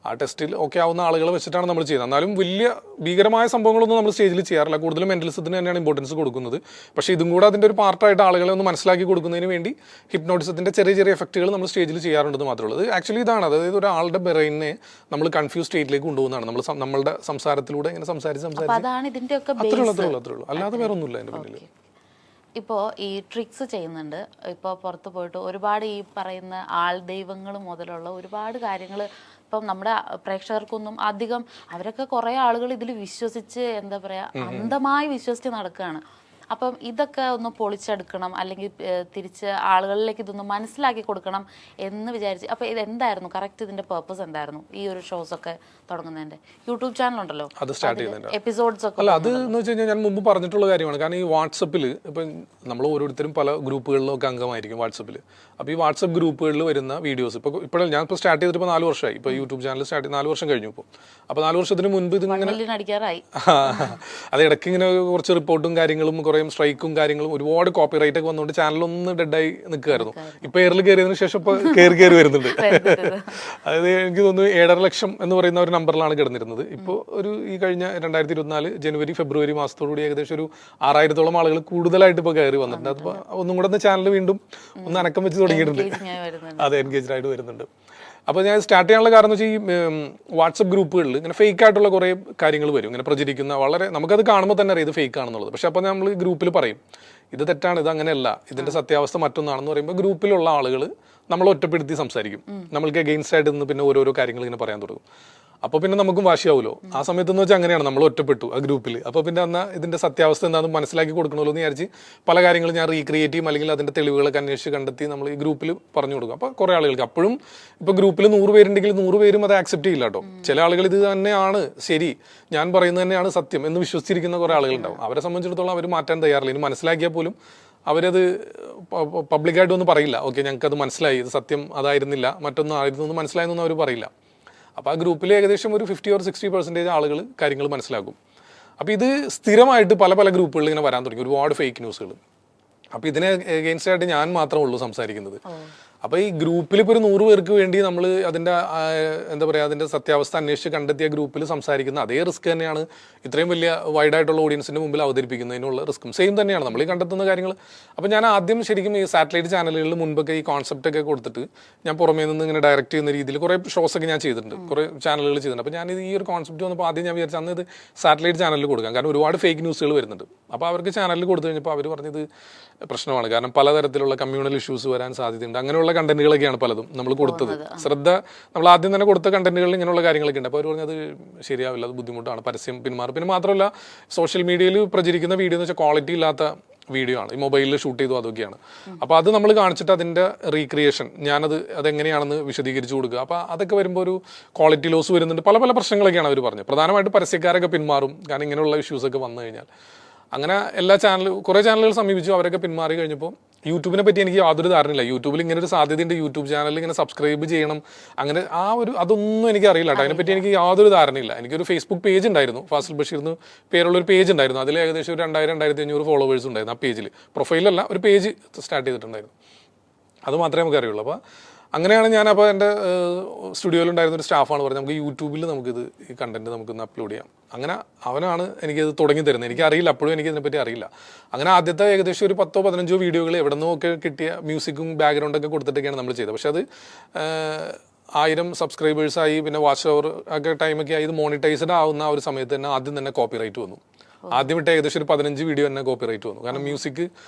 ആ ടെസ്റ്റിൽ ഓക്കെ ആവുന്ന ആളുകളെ വെച്ചിട്ടാണ് നമ്മൾ ചെയ്യുന്നത്. എന്നാലും വലിയ ഭീകരമായ സംഭവങ്ങളൊന്നും നമ്മൾ സ്റ്റേജിൽ ചെയ്യാറില്ല. കൂടുതലും മെന്റലിസത്തിന് തന്നെയാണ് ഇമ്പോർട്ടൻസ് കൊടുക്കുന്നത്. പക്ഷേ ഇതും കൂടെ അതിൻ്റെ ഒരു പാർട്ടായിട്ട് ആളുകളെ ഒന്ന് മനസ്സിലാക്കി കൊടുക്കുന്നതിന് വേണ്ടി ഹിപ്നോട്ടിസത്തിൻ്റെ ചെറിയ എഫക്റ്റുകൾ നമ്മൾ സ്റ്റേജിൽ ചെയ്യാറുണ്ടെന്ന് മാത്രമേ ഉള്ളൂ. ആക്ച്വലി ഇതാണ്, അതായത് ഒരാളുടെ ബ്രെയിനെ നമ്മൾ കൺഫ്യൂസ് സ്റ്റേറ്റിലേക്ക് കൊണ്ടുപോകുന്നതാണ്. നമ്മളുടെ സംസാരത്തിലൂടെ ഇങ്ങനെ സംസാരിച്ച് അത്രേ ഉള്ളൂ, അല്ലാതെ വേറെ ഒന്നുമില്ല അതിൻ്റെ പിന്നിൽ. ഇപ്പോൾ ഈ ട്രിക്സ് ചെയ്യുന്നുണ്ട്, ഇപ്പോൾ പുറത്ത് പോയിട്ട് ഒരുപാട് ഈ പറയുന്ന ആൾ ദൈവങ്ങൾ മുതലുള്ള ഒരുപാട് കാര്യങ്ങൾ ഇപ്പം നമ്മുടെ പ്രേക്ഷകർക്കൊന്നും അധികം, അവരൊക്കെ കുറേ ആളുകൾ ഇതിൽ വിശ്വസിച്ച് എന്താ പറയുക അന്ധമായി വിശ്വസിച്ച് നടക്കുകയാണ്. അപ്പം ഇതൊക്കെ ഒന്ന് പൊളിച്ചെടുക്കണം, അല്ലെങ്കിൽ തിരിച്ച് ആളുകളിലേക്ക് ഇതൊന്ന് മനസ്സിലാക്കി കൊടുക്കണം എന്ന് വിചാരിച്ച്. അപ്പോൾ ഇത് എന്തായിരുന്നു കറക്റ്റ്, ഇതിന്റെ പേർപ്പസ് എന്തായിരുന്നു ഈ ഒരു ഷോസ് ഒക്കെ തുടങ്ങുന്നതിന്റെ? യൂട്യൂബ് ചാനൽ ഉണ്ടല്ലോ, അത് സ്റ്റാർട്ട് ചെയ്യുന്നുണ്ട്. എപ്പിസോഡ്സ് ഒക്കെ. അല്ല, അത് എന്ന് വെച്ച് കഴിഞ്ഞാൽ ഞാൻ മുമ്പ് പറഞ്ഞിട്ടുള്ള കാര്യമാണ്. കാരണം ഈ വാട്സപ്പിൽ ഇപ്പം നമ്മൾ ഓരോരുത്തരും പല ഗ്രൂപ്പുകളിലൊക്കെ അംഗമായിരിക്കും വാട്സപ്പിൽ. അപ്പോൾ ഈ വാട്സപ്പ് ഗ്രൂപ്പുകളിൽ വരുന്ന വീഡിയോസ് ഇപ്പോഴും ഞാൻ ഇപ്പോൾ സ്റ്റാർട്ട് ചെയ്തിട്ട് ഇപ്പോൾ 4 വർഷമായി. ഇപ്പോൾ യൂട്യൂബ് ചാനൽ സ്റ്റാർട്ട് 4 വർഷം കഴിഞ്ഞു. അപ്പോൾ 4 വർഷത്തിന് മുൻപ് ഇതിങ്ങനെ അടിക്കാറായി. അത് ഇടയ്ക്ക് ഇങ്ങനെ കുറച്ച് റിപ്പോർട്ടും കാര്യങ്ങളും കുറേ സ്ട്രൈക്കും കാര്യങ്ങളും ഒരുപാട് കോപ്പിറൈറ്റ് ഒക്കെ വന്നുകൊണ്ട് ചാനലൊന്ന് ഡെഡായി നിൽക്കുമായിരുന്നു. ഇപ്പോൾ എയറിൽ കയറിയതിനു ശേഷം ഇപ്പോൾ കയറി വരുന്നുണ്ട്. അതായത് എനിക്ക് തോന്നുന്നു 7.5 ലക്ഷം എന്ന് പറയുന്ന ഒരു നമ്പറിലാണ് കിടന്നിരുന്നത്. ഇപ്പോൾ ഒരു ഈ കഴിഞ്ഞ 2024 ജനുവരി ഫെബ്രുവരി മാസത്തോടുകൂടി ഏകദേശം ഒരു 6000-ഓളം ആളുകൾ കൂടുതലായിട്ട് ഇപ്പോൾ കയറി വന്നിട്ടുണ്ട്. അതിപ്പോൾ ഒന്നും കൂടെ ചാനൽ വീണ്ടും ഒന്ന് അനക്കം വെച്ച് തുടങ്ങിയിട്ടുണ്ട്. അതെ, എൻഗേജ്ഡ് ആയിട്ട് വരുന്നുണ്ട്. അപ്പോൾ ഞാൻ സ്റ്റാർട്ട് ചെയ്യാനുള്ള കാരണം എന്ന് വെച്ചാൽ ഈ വാട്സപ്പ് ഗ്രൂപ്പുകളിൽ ഇങ്ങനെ ഫേക്ക് ആയിട്ടുള്ള കുറേ കാര്യങ്ങൾ വരും, ഇങ്ങനെ പ്രചരിക്കുന്ന വളരെ നമുക്കത് കാണുമ്പോൾ തന്നെ അറിയാം ഇത് ഫേക്ക് ആണെന്നുള്ളത്. പക്ഷെ അപ്പോൾ നമ്മൾ ഗ്രൂപ്പിൽ പറയും ഇത് തെറ്റാണ്, ഇത് അങ്ങനെയല്ല, ഇതിൻ്റെ സത്യാവസ്ഥ മറ്റൊന്നാണെന്ന് പറയുമ്പോൾ ഗ്രൂപ്പിലുള്ള ആളുകൾ നമ്മൾ ഒറ്റപ്പെടുത്തി സംസാരിക്കും. നമ്മൾക്ക് എഗെയിൻസ്റ്റ് ആയിട്ട് നിന്ന് പിന്നെ ഓരോരോ കാര്യങ്ങൾ ഇങ്ങനെ പറയാൻ തുടങ്ങും. അപ്പോൾ പിന്നെ നമുക്കും വാശിയാവുമല്ലോ. ആ സമയത്തെന്ന് വെച്ചാൽ അങ്ങനെയാണ്, നമ്മൾ ഒറ്റപ്പെട്ടു ആ ഗ്രൂപ്പിൽ. അപ്പോൾ പിന്നെ എന്നാൽ ഇതിൻ്റെ സത്യാവസ്ഥ എന്താണെന്ന് മനസ്സിലാക്കി കൊടുക്കണമല്ലോ എന്ന് വിചാരിച്ച് പല കാര്യങ്ങളും ഞാൻ റീക്രിയേറ്റ് ചെയ്യും, അല്ലെങ്കിൽ അതിൻ്റെ തെളിവുകളൊക്കെ അന്വേഷിച്ച് കണ്ടെത്തി നമ്മൾ ഈ ഗ്രൂപ്പിൽ പറഞ്ഞു കൊടുക്കും. അപ്പോൾ കുറേ ആളുകൾക്ക് അപ്പോഴും ഇപ്പോൾ ഗ്രൂപ്പിൽ 100 പേരുണ്ടെങ്കിൽ 100 പേരും അത് ആക്സെപ്റ്റ് ചെയ്യില്ല കേട്ടോ. ചില ആളുകൾ ഇത് തന്നെയാണ് ശരി, ഞാൻ പറയുന്നത് തന്നെയാണ് സത്യം എന്ന് വിശ്വസിച്ചിരിക്കുന്ന കുറേ ആളുകളുണ്ടാവും. അവരെ സംബന്ധിച്ചിടത്തോളം അവർ മാറ്റാൻ തയ്യാറില്ല. ഇനി മനസ്സിലാക്കിയാൽ പോലും അവരത് പബ്ലിക്കായിട്ടൊന്നും പറയില്ല. ഓക്കെ, ഞങ്ങൾക്കത് മനസ്സിലായി, ഇത് സത്യം അതായിരുന്നില്ല, മറ്റൊന്നും ആയിരുന്നു എന്ന് മനസ്സിലായെന്നൊന്നും അവർ പറയില്ല. അപ്പോൾ ആ ഗ്രൂപ്പിൽ ഏകദേശം ഒരു 50 or 60% ആളുകൾ കാര്യങ്ങൾ മനസ്സിലാക്കും. അപ്പോൾ ഇത് സ്ഥിരമായിട്ട് പല പല ഗ്രൂപ്പുകളിൽ ഇങ്ങനെ വരാൻ തുടങ്ങി, ഒരുപാട് ഫേക്ക് ന്യൂസുകൾ. അപ്പോൾ ഇതിനെ എഗെയിൻസ്റ്റ് ആയിട്ട് ഞാൻ മാത്രമേ ഉള്ളൂ സംസാരിക്കുന്നത്. അപ്പോൾ ഈ ഗ്രൂപ്പിൽ ഇപ്പോൾ ഒരു 100 പേർക്ക് വേണ്ടി നമ്മൾ അതിൻ്റെ എന്താ പറയുക, അതിൻ്റെ സത്യാവസ്ഥ അന്വേഷിച്ച് കണ്ടെത്തിയ ഗ്രൂപ്പിൽ സംസാരിക്കുന്ന അതേ റിസ്ക് തന്നെയാണ് ഇത്രയും വലിയ വൈഡായിട്ടുള്ള ഓഡിയൻസിൻ്റെ മുമ്പിൽ അവതരിപ്പിക്കുന്നതിനുള്ള റിസ്ക്കും സെയിം തന്നെയാണ് നമ്മൾ ഈ കണ്ടെത്തുന്ന കാര്യങ്ങൾ. അപ്പോൾ ഞാൻ ആദ്യം ശരിക്കും ഈ സാറ്റലൈറ്റ് ചാനലുകളിൽ മുൻപൊക്കെ ഈ കോൺസെപ്റ്റ് ഒക്കെ കൊടുത്തിട്ട് ഞാൻ പുറമേ നിന്ന് ഇങ്ങനെ ഡയറക്റ്റ് ചെയ്യുന്ന രീതിയിൽ കുറേ ഷോസൊക്കെ ഞാൻ ചെയ്തിട്ടുണ്ട്, കുറേ ചാനലുകൾ ചെയ്തിട്ടുണ്ട്. അപ്പോൾ ഞാനിത് ഈ ഒരു കോൺസെപ്റ്റ് വന്നപ്പോൾ ആദ്യം ഞാൻ വിചാരിച്ചു അന്ന് ഇത് സാറ്റലൈറ്റ് ചാനലിൽ കൊടുക്കാം, കാരണം ഒരുപാട് ഫേക്ക് ന്യൂസുകൾ വരുന്നുണ്ട്. അപ്പോൾ അവർക്ക് ചാനലിൽ കൊടുത്തു കഴിഞ്ഞപ്പോൾ അവർ പറഞ്ഞത് പ്രശ്നമാണ്, കാരണം പലതരത്തിലുള്ള കമ്മ്യൂണൽ ഇഷ്യൂസ് വരാൻ സാധ്യതയുണ്ട്. അങ്ങനെയുള്ള കണ്ടന്റുകളൊക്കെയാണ് പലതും നമ്മൾ കൊടുത്തത്. നമ്മൾ ആദ്യം തന്നെ കൊടുത്ത കണ്ടന്റുകളിൽ ഇങ്ങനെയുള്ള കാര്യങ്ങളൊക്കെ ഉണ്ട്. അപ്പോൾ അവർ പറഞ്ഞത് ശരിയാവില്ല, അത് ബുദ്ധിമുട്ടാണ്, പരസ്യം പിന്മാറും. പിന്നെ മാത്രമല്ല സോഷ്യൽ മീഡിയയിൽ പ്രചരിക്കുന്ന വീഡിയോ എന്ന് വെച്ചാൽ ക്വാളിറ്റി ഇല്ലാത്ത വീഡിയോ ആണ്, ഈ മൊബൈലിൽ ഷൂട്ട് ചെയ്തു അതൊക്കെയാണ്. അപ്പോൾ അത് നമ്മൾ കാണിച്ചിട്ട് അതിൻ്റെ റീക്രിയേഷൻ അതെങ്ങനെയാണെന്ന് വിശദീകരിച്ചു കൊടുക്കുക. അപ്പോൾ അതൊക്കെ വരുമ്പോൾ ഒരു ക്വാളിറ്റി ലോസ് വരുന്നുണ്ട്, പല പല പ്രശ്നങ്ങളൊക്കെയാണ് അവർ പറഞ്ഞത്. പ്രധാനമായിട്ട് പരസ്യക്കാരൊക്കെ പിന്മാറും, കാരണം ഇങ്ങനെയുള്ള ഇഷ്യൂസൊക്കെ വന്നു കഴിഞ്ഞാൽ. അങ്ങനെ കുറേ ചാനലുകൾ സമീപിച്ചു, അവരൊക്കെ പിന്മാറി കഴിഞ്ഞപ്പോൾ യൂട്യൂബിനെ പറ്റി എനിക്ക് യാതൊരു ധാരണയില്ല. യൂട്യൂബിൽ ഇങ്ങനെ ഒരു സാധ്യതയുണ്ട്, യൂട്യൂബ് ചാനലിൽ ഇങ്ങനെ സബ്സ്ക്രൈബ് ചെയ്യണം, അങ്ങനെ അതൊന്നും എനിക്ക് അറിയില്ല കേട്ടോ. അതിനെപ്പറ്റി എനിക്ക് യാതൊരു ധാരണയില്ല. എനിക്കൊരു ഫേസ്ബുക്ക് പേജ് ഉണ്ടായിരുന്നു, ഫാസിൽ ബഷീർ എന്ന് പേരുള്ളൊരു പേജ് ഉണ്ടായിരുന്നു. അതിൽ ഏകദേശം ഒരു 2000-2500 ഫോളോവേഴ്സ് ഉണ്ടായിരുന്നു ആ പേജിൽ. പ്രൊഫൈലല്ല, ഒരു പേജ് സ്റ്റാർട്ട് ചെയ്തിട്ടുണ്ടായിരുന്നു. അത് മാത്രമേ നമുക്ക് അറിയുള്ളൂ. അപ്പോൾ അങ്ങനെയാണ് ഞാൻ അപ്പോൾ എൻ്റെ സ്റ്റുഡിയോയിലുണ്ടായിരുന്ന ഒരു സ്റ്റാഫാണ് പറഞ്ഞത് നമുക്ക് യൂട്യൂബിൽ നമുക്കിത് ഈ കണ്ടന്റ് നമുക്കൊന്ന് അപ്ലോഡ് ചെയ്യാം. അങ്ങനെ അവനാണ് എനിക്കിത് തുടങ്ങി തരുന്നത്. എനിക്കറിയില്ല, അപ്പോഴും എനിക്ക് ഇതിനെപ്പറ്റി അറിയില്ല. അങ്ങനെ ആദ്യത്തെ ഏകദേശം ഒരു 10-15 വീഡിയോകൾ എവിടെ നിന്നൊക്കെ കിട്ടിയ മ്യൂസിക്കും ബാക്ക്ഗ്രൗണ്ടൊക്കെ കൊടുത്തിട്ടൊക്കെയാണ് നമ്മൾ ചെയ്തത്. പക്ഷെ അത് 1000 സബ്സ്ക്രൈബേഴ്സായി, പിന്നെ വാച്ച് അവർ ഒക്കെ ടൈമൊക്കെ ആയി ഇത് മോണിറ്റൈസ്ഡ് ആവുന്ന ആ ഒരു സമയത്ത് തന്നെ ആദ്യം തന്നെ കോപ്പിറൈറ്റ് വന്നു. ആദ്യം വിട്ട് ഏകദേശം ഒരു 15 വീഡിയോ തന്നെ കോപ്പിറൈറ്റ് വന്നു, കാരണം മ്യൂസിക്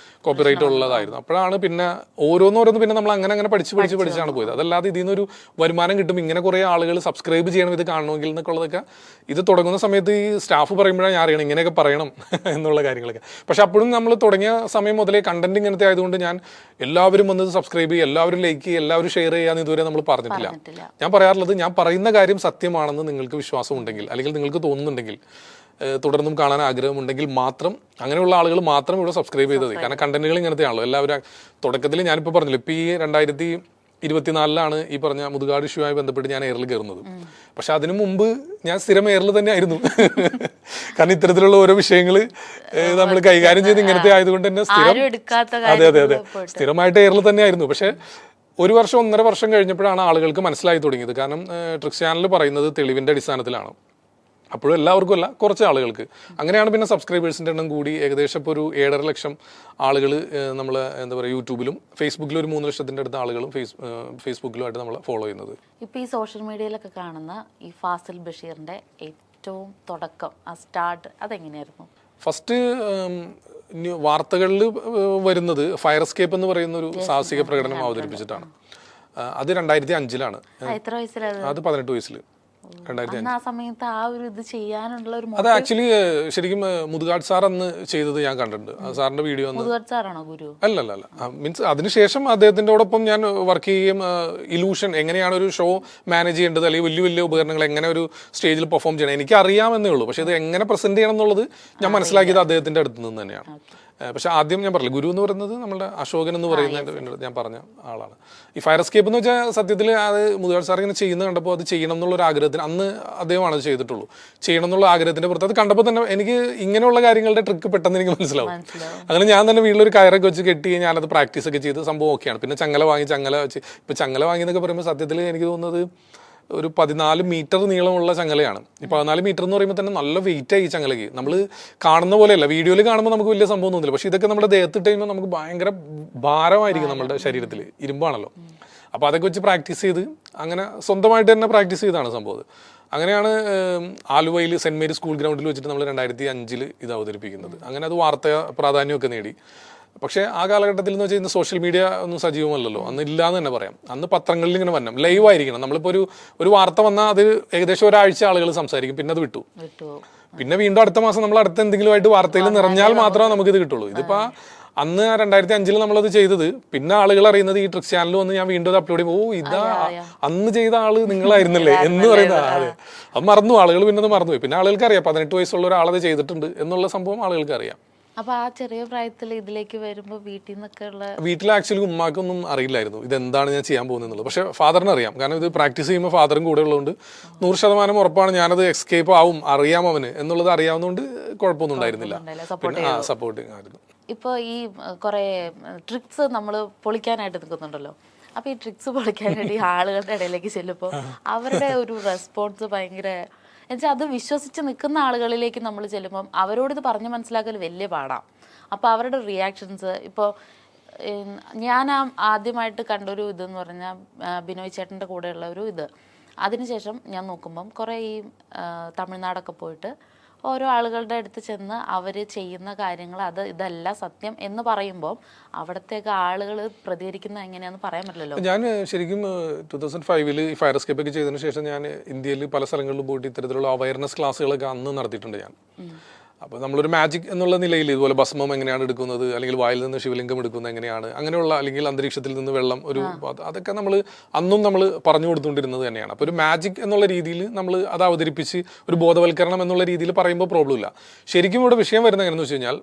കോപ്പിറൈറ്റ് ഉള്ളതായിരുന്നു. അപ്പോഴാണ് പിന്നെ ഓരോന്നോരോന്ന് പിന്നെ നമ്മൾ അങ്ങനെ പഠിച്ചാണ് പോയത്. അതല്ലാതെ ഇതിൽ നിന്നൊരു വരുമാനം കിട്ടും, ഇങ്ങനെ കുറേ ആളുകൾ സബ്സ്ക്രൈബ് ചെയ്യണം ഇത് കാണണമെങ്കിൽ എന്നൊക്കെ ഉള്ളതൊക്കെ ഇത് തുടങ്ങുന്ന സമയത്ത് ഈ സ്റ്റാഫ് പറയുമ്പോഴാണ് ഞാൻ അറിയണം ഇങ്ങനെയൊക്കെ പറയണം എന്നുള്ള കാര്യങ്ങളൊക്കെ. പക്ഷെ അപ്പോഴും നമ്മൾ തുടങ്ങിയ സമയം മുതലേ കണ്ടന്റ് ഇങ്ങനത്തെ ആയതുകൊണ്ട് ഞാൻ എല്ലാവരും വന്നത് സബ്സ്ക്രൈബ് ചെയ്യുക, എല്ലാവരും ലൈക്ക് ചെയ്യുക, എല്ലാവരും ഷെയർ ചെയ്യാന്ന് ഇതുവരെ നമ്മൾ പറഞ്ഞിട്ടില്ല. ഞാൻ പറയാറുള്ളത്, ഞാൻ പറയുന്ന കാര്യം സത്യമാണെന്ന് നിങ്ങൾക്ക് വിശ്വാസം ഉണ്ടെങ്കിൽ, അല്ലെങ്കിൽ നിങ്ങൾക്ക് തോന്നുന്നുണ്ടെങ്കിൽ, തുടർന്നും കാണാൻ ആഗ്രഹമുണ്ടെങ്കിൽ മാത്രം, അങ്ങനെയുള്ള ആളുകൾ മാത്രം ഇവിടെ സബ്സ്ക്രൈബ് ചെയ്തത്. കാരണം കണ്ടന്റുകൾ ഇങ്ങനത്തെയാണല്ലോ. എല്ലാവരും തുടക്കത്തിൽ ഞാനിപ്പോൾ പറഞ്ഞില്ല, ഇപ്പോൾ ഈ 2024 ഈ പറഞ്ഞ മുതുകാട് ഇഷ്യൂമായി ബന്ധപ്പെട്ട് ഞാൻ എയറിൽ കയറുന്നത്. പക്ഷെ അതിനു മുമ്പ് ഞാൻ സ്ഥിരം എയറിൽ തന്നെ ആയിരുന്നു. കാരണം ഇത്തരത്തിലുള്ള ഓരോ വിഷയങ്ങൾ നമ്മൾ കൈകാര്യം ചെയ്ത് ഇങ്ങനത്തെ ആയതുകൊണ്ട് തന്നെ അതെ സ്ഥിരമായിട്ട് എയറിൽ തന്നെ ആയിരുന്നു. പക്ഷെ 1 വർഷം 1.5 വർഷം കഴിഞ്ഞപ്പോഴാണ് ആളുകൾക്ക് മനസ്സിലായി തുടങ്ങിയത്. കാരണം ട്രിക്സ് ചാനൽ പറയുന്നത് തെളിവിൻ്റെ അടിസ്ഥാനത്തിലാണ്. അപ്പോഴും എല്ലാവർക്കും അല്ല, കുറച്ച് ആളുകൾക്ക്. അങ്ങനെയാണ് പിന്നെ സബ്സ്ക്രൈബേഴ്സിൻ്റെ എണ്ണം കൂടി ഏകദേശം ഇപ്പോൾ ഒരു 7.5 ലക്ഷം ആളുകൾ നമ്മൾ എന്താ പറയുക യൂട്യൂബിലും ഫേസ്ബുക്കിലും ഒരു 3 ലക്ഷത്തിൻ്റെ അടുത്ത ആളുകളും ഫേസ്ബുക്കിലുമായിട്ട് നമ്മൾ ഫോളോ ചെയ്യുന്നത്. ഇപ്പോൾ ഈ സോഷ്യൽ മീഡിയയിലൊക്കെ കാണുന്ന ഈ ഫാസിൽ ബഷീറിൻ്റെ ഏറ്റവും തുടക്കം, ആ സ്റ്റാർട്ട് അതെങ്ങനെയായിരുന്നു? ഫസ്റ്റ് വാർത്തകളിൽ വരുന്നത് ഫയർ എസ്കേപ്പ് എന്ന് പറയുന്ന ഒരു സാഹസിക പ്രകടനം അവതരിപ്പിച്ചിട്ടാണ്. അത് 2005-ലാണ്. എത്ര വയസ്സിലാണ്? അത് 18 വയസ്സിൽ. അന്ന് ആ സമയത്ത് ആ ഒരു ഇത് ചെയ്യാനുള്ള ഒരു അത് ആക്ച്വലി ശരിക്കും മുതുകാട് സാർ അന്ന് ചെയ്തത് ഞാൻ കണ്ടിട്ടുണ്ട്. സാറിന്റെ വീഡിയോ മുതുകാട് സാറാണോ ഗുരു? അല്ലല്ല, മീൻസ് അതിനുശേഷം അദ്ദേഹത്തിൻ്റെയോടൊപ്പം ഞാൻ വർക്ക് ചെയ്യുകയും ഇലൂഷൻ എങ്ങനെയാണ് ഒരു ഷോ മാനേജ് ചെയ്യേണ്ടത്, അല്ലെങ്കിൽ വലിയ വലിയ ഉപകരണങ്ങൾ എങ്ങനെ ഒരു സ്റ്റേജിൽ പെർഫോം ചെയ്യണം എനിക്ക് അറിയാമെന്നേ ഉള്ളൂ. പക്ഷെ ഇത് എങ്ങനെ പ്രസന്റ് ചെയ്യണം എന്നുള്ളത് ഞാൻ മനസ്സിലാക്കിയത് അദ്ദേഹത്തിന്റെ അടുത്ത് നിന്ന് തന്നെയാണ്. പക്ഷെ ആദ്യം ഞാൻ പറഞ്ഞില്ല, ഗുരു എന്ന് പറയുന്നത് നമ്മുടെ അശോകൻ എന്ന് പറയുന്ന ഞാൻ പറഞ്ഞ ആളാണ്. ഈ ഫയർ എസ്കേപ്പ് എന്ന് വെച്ചാൽ സത്യത്തിൽ അത് മുതുകാട് സാർ ഇങ്ങനെ ചെയ്യുന്നത് കണ്ടപ്പോൾ അത് ചെയ്യണം എന്നുള്ളൊരു ആഗ്രഹത്തിന്, അന്ന് അദ്ദേഹമാണ് അത് ചെയ്തിട്ടുള്ളൂ, ചെയ്യണം എന്നുള്ള ആഗ്രഹത്തിന്റെ പുറത്ത് അത് കണ്ടപ്പോൾ തന്നെ എനിക്ക് ഇങ്ങനെയുള്ള കാര്യങ്ങളുടെ ട്രിക്ക് പെട്ടെന്ന് എനിക്ക് മനസ്സിലാവും. അങ്ങനെ ഞാൻ തന്നെ വീട്ടിലൊരു കയറൊക്കെ വെച്ച് കെട്ടി ഞാനത് പ്രാക്ടീസ് ഒക്കെ ചെയ്ത് സംഭവം ഓക്കെയാണ്. പിന്നെ ചങ്ങല വെച്ച് ഇപ്പൊ ചങ്ങല വാങ്ങി എന്നൊക്കെ പറയുമ്പോൾ സത്യത്തിൽ എനിക്ക് തോന്നുന്നത് ഒരു 14 മീറ്റർ നീളമുള്ള ചങ്ങലയാണ്. ഈ 14 മീറ്റർ എന്ന് പറയുമ്പോൾ തന്നെ നല്ല വെയിറ്റ് ആയി ഈ ചങ്ങലയ്ക്ക്. നമ്മൾ കാണുന്ന പോലെയല്ല, വീഡിയോയിൽ കാണുമ്പോൾ നമുക്ക് വലിയ സംഭവം തോന്നില്ല, പക്ഷെ ഇതൊക്കെ നമ്മുടെ ദേഹത്തിട്ട് കഴിയുമ്പോൾ നമുക്ക് ഭയങ്കര ഭാരമായിരിക്കും നമ്മുടെ ശരീരത്തിൽ, ഇരുമ്പാണല്ലോ. അപ്പോൾ അതൊക്കെ വെച്ച് പ്രാക്ടീസ് ചെയ്ത് അങ്ങനെ സ്വന്തമായിട്ട് തന്നെ പ്രാക്ടീസ് ചെയ്താണ് സംഭവം. അങ്ങനെയാണ് ആലുവയിൽ സെന്റ് മേരി സ്കൂൾ ഗ്രൗണ്ടിൽ വെച്ചിട്ട് നമ്മൾ 2005 ഇത് അവതരിപ്പിക്കുന്നത്. അങ്ങനെ അത് വാർത്താ പ്രാധാന്യമൊക്കെ നേടി. പക്ഷേ ആ കാലഘട്ടത്തിൽ എന്ന് വെച്ചാൽ ഇന്ന് സോഷ്യൽ മീഡിയ ഒന്നും സജീവമല്ലല്ലോ, അന്ന് ഇല്ലാന്ന് തന്നെ പറയാം. അന്ന് പത്രങ്ങളിൽ ഇങ്ങനെ വരണം, ലൈവ് ആയിരിക്കണം. നമ്മളിപ്പോൾ ഒരു വാർത്ത വന്നാൽ അത് ഏകദേശം ഒരാഴ്ച ആളുകൾ സംസാരിക്കും, പിന്നെ അത് വിട്ടു. പിന്നെ വീണ്ടും അടുത്ത മാസം നമ്മൾ അടുത്ത എന്തെങ്കിലും ആയിട്ട് വാർത്തയിൽ നിറഞ്ഞാൽ മാത്രമേ നമുക്കിത് കിട്ടുള്ളൂ. ഇതിപ്പോൾ അന്ന് 2005 നമ്മളത് ചെയ്തത്, പിന്നെ ആളുകൾ അറിയുന്നത് ഈ ട്രിക്സ് ചാനൽ വന്ന് ഞാൻ വീണ്ടും അത് അപ്ലോഡ് ചെയ്യുമ്പോൾ ഇതാ അന്ന് ചെയ്ത ആള് നിങ്ങളായിരുന്നല്ലേ എന്ന് പറയുന്നത്. അതെ, അത് മറന്നു, ആളുകൾ പിന്നെ അത് മറന്നുപോയി. പിന്നെ ആളുകൾക്ക് അറിയാം 18 വയസ്സുള്ള ഒരാളത് ചെയ്തിട്ടുണ്ട് എന്നുള്ള സംഭവം ആളുകൾക്ക് അറിയാം. അപ്പൊ ആ ചെറിയ പ്രായത്തിൽ ഇതിലേക്ക് വരുമ്പോ വീട്ടിൽ നിന്നൊക്കെ വീട്ടിൽ ആക്ച്വലി ഉമ്മാക്കൊന്നും അറിയില്ലായിരുന്നു ഇതെന്താണ് ഞാൻ ചെയ്യാൻ പോകുന്നത്. പക്ഷെ ഫാദറിന് അറിയാം, കാരണം ഇത് പ്രാക്ടീസ് ചെയ്യുമ്പോൾ ഫാദറും കൂടെ ഉള്ളതുകൊണ്ട് 100% ഉറപ്പാണ് ഞാനത് എസ്കേപ്പ് ആവും, അറിയാം അവന് എന്നുള്ളത് അറിയാവുന്നതുകൊണ്ട് കുഴപ്പമൊന്നും ഉണ്ടായിരുന്നില്ല. സപ്പോർട്ടിങ് ആയിരുന്നു. ഇപ്പോൾ ഈ കുറെ ട്രിക്സ് നമ്മൾ പൊളിക്കാനായിട്ട് നിൽക്കുന്നുണ്ടല്ലോ, അപ്പൊ ഈ ട്രിക്സ് പൊളിക്കാനായിട്ട് ഈ ആളുകളുടെ ഇടയിലേക്ക് ചെല്ലുമ്പോൾ അവരുടെ ഒരു റെസ്പോൺസ് ഭയങ്കര എന്നുവെച്ചാൽ അത് വിശ്വസിച്ച് നിൽക്കുന്ന ആളുകളിലേക്ക് നമ്മൾ ചെല്ലുമ്പം അവരോട് ഇത് പറഞ്ഞ് മനസ്സിലാക്കൽ വലിയ പാടാണ്. അപ്പോൾ അവരുടെ റിയാക്ഷൻസ് ഇപ്പോൾ ഞാൻ ആദ്യമായിട്ട് കണ്ടൊരു ഇതെന്ന് പറഞ്ഞാൽ ബിനോയ് ചേട്ടൻ്റെ കൂടെയുള്ള ഒരു ഇത്. അതിനുശേഷം ഞാൻ നോക്കുമ്പം കുറേ ഈ തമിഴ്നാടൊക്കെ പോയിട്ട് ഓരോ ആളുകളുടെ അടുത്ത് ചെന്ന് അവർ ചെയ്യുന്ന കാര്യങ്ങൾ ഇതല്ല സത്യം എന്ന് പറയുമ്പോൾ അവിടത്തേക്ക് ആളുകൾ പ്രതികരിക്കുന്നത് എങ്ങനെയാണെന്ന് പറയാൻ പറ്റില്ലല്ലോ. ഞാൻ ശരിക്കും 2005 ഈ ഫയർ എസ്കേപ്പ് ഒക്കെ ചെയ്തതിനു ശേഷം ഞാൻ ഇന്ത്യയിൽ പല സ്ഥലങ്ങളിലും പോയിട്ട് ഇത്തരത്തിലുള്ള അവയർനെസ് ക്ലാസ്സുകളൊക്കെ അന്ന് നടത്തിയിട്ടുണ്ട് ഞാൻ. അപ്പോൾ നമ്മളൊരു മാജിക് എന്നുള്ള നിലയിൽ ഇതുപോലെ ഭസ്മം എങ്ങനെയാണ് എടുക്കുന്നത്, അല്ലെങ്കിൽ വായിൽ നിന്ന് ശിവലിംഗം എടുക്കുന്നത് എങ്ങനെയാണ്, അങ്ങനെയുള്ള അല്ലെങ്കിൽ അന്തരീക്ഷത്തിൽ നിന്ന് വെള്ളം അതൊക്കെ അന്നും നമ്മൾ പറഞ്ഞു കൊടുത്തുകൊണ്ടിരുന്നത് തന്നെയാണ്. അപ്പോൾ ഒരു മാജിക് എന്നുള്ള രീതിയിൽ നമ്മൾ അത് അവതരിപ്പിച്ച് ഒരു ബോധവൽക്കരണം എന്നുള്ള രീതിയിൽ പറയുമ്പോൾ പ്രോബ്ലം ഇല്ല. ശരിക്കും ഇവിടെ വിഷയം വരുന്നത് എങ്ങനെയെന്ന് വെച്ച് കഴിഞ്ഞാൽ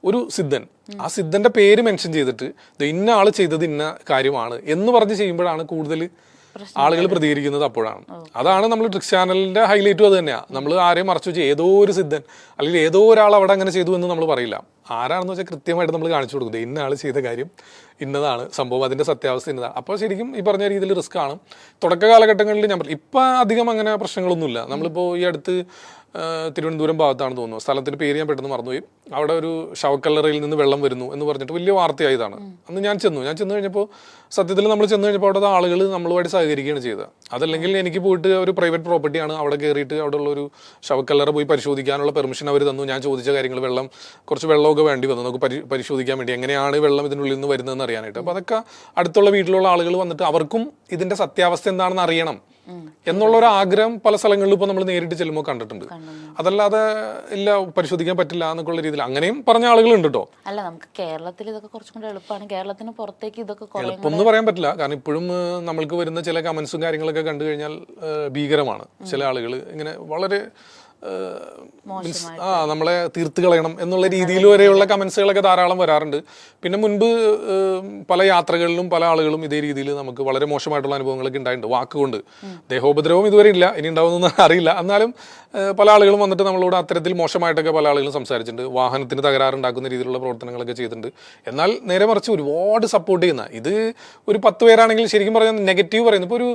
ഒരു സിദ്ധൻ, ആ സിദ്ധന്റെ പേര് മെൻഷൻ ചെയ്തിട്ട് ഇന്ന ആൾ ചെയ്തത് ഇന്ന കാര്യമാണ് എന്ന് പറഞ്ഞ് ചെയ്യുമ്പോഴാണ് കൂടുതൽ ആളുകൾ പ്രതികരിക്കുന്നത്. അപ്പോഴാണ് അതാണ് നമ്മൾ ട്രിക്സ് ചാനലിന്റെ ഹൈലൈറ്റും അത് തന്നെയാണ്. നമ്മൾ ആരെയും മറച്ചു വെച്ച് ഏതോ ഒരു സിദ്ധൻ അല്ലെങ്കിൽ ഏതോ ഒരാൾ അവിടെ അങ്ങനെ ചെയ്തു എന്ന് നമ്മൾ പറയില്ല. ആരാണെന്ന് വെച്ചാൽ കൃത്യമായിട്ട് നമ്മൾ കാണിച്ചു കൊടുക്കുന്നത് ഇന്ന ആൾ ചെയ്ത കാര്യം ഇന്നതാണ് സംഭവം, അതിന്റെ സത്യാവസ്ഥ ഇന്നതാണ്. അപ്പോൾ ശരിക്കും ഈ പറഞ്ഞ രീതിയിൽ റിസ്ക് ആണ്. തുടക്ക കാലഘട്ടങ്ങളിൽ ഞാൻ പറയും, ഇപ്പം അധികം അങ്ങനെ പ്രശ്നങ്ങളൊന്നുമില്ല. നമ്മളിപ്പോൾ ഈ അടുത്ത് തിരുവനന്തപുരം ഭാഗത്താണ് തോന്നുന്നു, സ്ഥലത്തിന്റെ പേര് ഞാൻ പെട്ടെന്ന് മറന്നുപോയി, അവിടെ ഒരു ശവക്കല്ലറയിൽ നിന്ന് വെള്ളം വരുന്നു എന്ന് പറഞ്ഞിട്ട് വലിയ വാർത്തയായതാണ്. അന്ന് ഞാൻ ചെന്ന് കഴിഞ്ഞപ്പോൾ സത്യത്തിൽ നമ്മൾ ചെന്ന് കഴിഞ്ഞപ്പോൾ അവിടെ ആളുകൾ നമ്മളുമായിട്ട് സഹകരിക്കുകയാണ് ചെയ്തത്. അതല്ലെങ്കിൽ എനിക്ക് പോയിട്ട് ഒരു പ്രൈവറ്റ് പ്രോപ്പർട്ടിയാണ്, അവിടെ കയറിയിട്ട് അവിടെ ഉള്ള ഒരു ശവക്കല്ലറ പോയി പരിശോധിക്കാനുള്ള പെർമിഷൻ അവർ തന്നു. ഞാൻ ചോദിച്ച കാര്യങ്ങൾ കുറച്ച് വെള്ളമൊക്കെ വേണ്ടി വന്നു നമുക്ക് പരിശോധിക്കാൻ വേണ്ടി, എങ്ങനെയാണ് വെള്ളം ഇതിനുള്ളിൽ നിന്ന് വരുന്നതെന്ന് അറിയാനായിട്ട്. അപ്പോൾ അതൊക്കെ അടുത്തുള്ള വീട്ടിലുള്ള ആളുകൾ വന്നിട്ട് അവർക്കും ഇതിന്റെ സത്യാവസ്ഥ എന്താണെന്ന് അറിയണം എന്നുള്ള ഒരു ആഗ്രഹം പല സ്ഥലങ്ങളിലും ഇപ്പോൾ നമ്മൾ നേരിട്ട് ചെല്ലുമ്പോൾ കണ്ടിട്ടുണ്ട്. അതല്ലാതെ ഇല്ല പരിശോധിക്കാൻ പറ്റില്ല എന്നൊക്കെയുള്ള രീതിയിൽ അങ്ങനെയും പറഞ്ഞ ആളുകളുണ്ട് കേട്ടോ. അല്ല, നമുക്ക് കേരളത്തിൽ ഇതൊക്കെ കുറച്ചും കൂടെ എളുപ്പമാണ്, കേരളത്തിന് പുറത്തേക്ക് ഇതൊക്കെ എളുപ്പമൊന്നും പറയാൻ പറ്റില്ല. കാരണം ഇപ്പോഴും നമ്മൾക്ക് വരുന്ന ചില കമന്റ്സും കാര്യങ്ങളൊക്കെ കണ്ടു കഴിഞ്ഞാൽ ഭീകരമാണ്. ചില ആളുകൾ ഇങ്ങനെ വളരെ നമ്മളെ തീർത്ത് കളയണം എന്നുള്ള രീതിയിൽ വരെയുള്ള കമന്റ്സുകളൊക്കെ ധാരാളം വരാറുണ്ട്. പിന്നെ മുൻപ് പല യാത്രകളിലും പല ആളുകളും ഇതേ രീതിയിൽ നമുക്ക് വളരെ മോശമായിട്ടുള്ള അനുഭവങ്ങളൊക്കെ ഉണ്ടായിട്ടുണ്ട്. വാക്കുകൊണ്ട് ദേഹോപദ്രവം ഇതുവരെ ഇല്ല, ഇനി ഉണ്ടാവുമെന്നൊന്നും അറിയില്ല. എന്നാലും പല ആളുകളും വന്നിട്ട് നമ്മളോട് അത്തരത്തിൽ മോശമായിട്ടൊക്കെ പല ആളുകളും സംസാരിച്ചിട്ടുണ്ട്. വാഹനത്തിന് തകരാറുണ്ടാക്കുന്ന രീതിയിലുള്ള പ്രവർത്തനങ്ങളൊക്കെ ചെയ്തിട്ടുണ്ട്. എന്നാൽ നേരെ മറിച്ച് ഒരുപാട് സപ്പോർട്ട് ചെയ്യുന്ന, ഇത് ഒരു 10 പേരാണെങ്കിൽ ശരിക്കും പറഞ്ഞാൽ നെഗറ്റീവ് പറയുന്നത്, ഇപ്പോൾ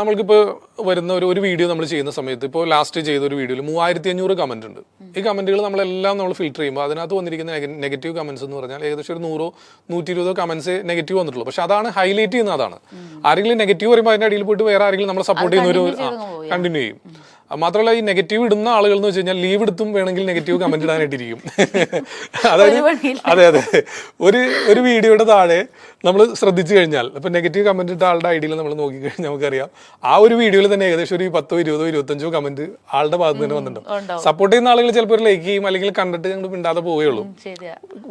നമ്മൾക്കിപ്പോൾ വരുന്ന ഒരു വീഡിയോ നമ്മൾ ചെയ്യുന്ന സമയത്ത്, ഇപ്പോൾ ലാസ്റ്റ് ചെയ്ത ഒരു വീഡിയോയിൽ 3500 കമന്റ് ഉണ്ട്. ഈ കമന്റുകൾ നമ്മളെല്ലാം നമ്മൾ ഫിൽറ്റർ ചെയ്യുമ്പോൾ അതിനകത്ത് വന്നിരിക്കുന്ന നെഗറ്റീവ് കമന്റ്സ് എന്ന് പറഞ്ഞാൽ ഏകദേശം ഒരു 100-120 കമന്റ്സ് നെഗറ്റീവ് വന്നിട്ടുള്ളൂ. പക്ഷെ അതാണ് ഹൈലൈറ്റ് ചെയ്യുന്നത്. അതാണ് ആരെങ്കിലും നെഗറ്റീവ് പറയുമ്പോൾ അതിന്റെ അടിയിൽ പോയിട്ട് വേറെ ആരെങ്കിലും നമ്മളെ സപ്പോർട്ട് ചെയ്യുന്ന ഒരു കണ്ടിന്യൂ ചെയ്യും. മാത്രമല്ല ഈ നെഗറ്റീവ് ഇടുന്ന ആളുകൾ എന്ന് വെച്ച് കഴിഞ്ഞാൽ ലീവ് എടുത്തും വേണമെങ്കിൽ നെഗറ്റീവ് കമന്റ് ഇടാനായിട്ടിരിക്കും. അതായത് അതെ അതെ, ഒരു വീഡിയോയുടെ താഴെ നമ്മൾ ശ്രദ്ധിച്ചു കഴിഞ്ഞാൽ ഇപ്പൊ നെഗറ്റീവ് കമന്റ് ഇട്ട ആളുടെ ഐഡിയയിൽ നമ്മൾ നോക്കിക്കഴിഞ്ഞാൽ നമുക്കറിയാം ആ ഒരു വീഡിയോയിൽ തന്നെ ഏകദേശം ഒരു 10, 20, 25 കമന്റ് ആളുടെ ഭാഗത്ത് തന്നെ വന്നിട്ടുണ്ടാവും. സപ്പോർട്ട് ചെയ്യുന്ന ആളുകൾ ചിലപ്പോൾ ലൈക്ക് ചെയ്യും, അല്ലെങ്കിൽ കണ്ടിട്ട് ഞങ്ങൾ മിണ്ടാതെ പോവുകയുള്ളൂ.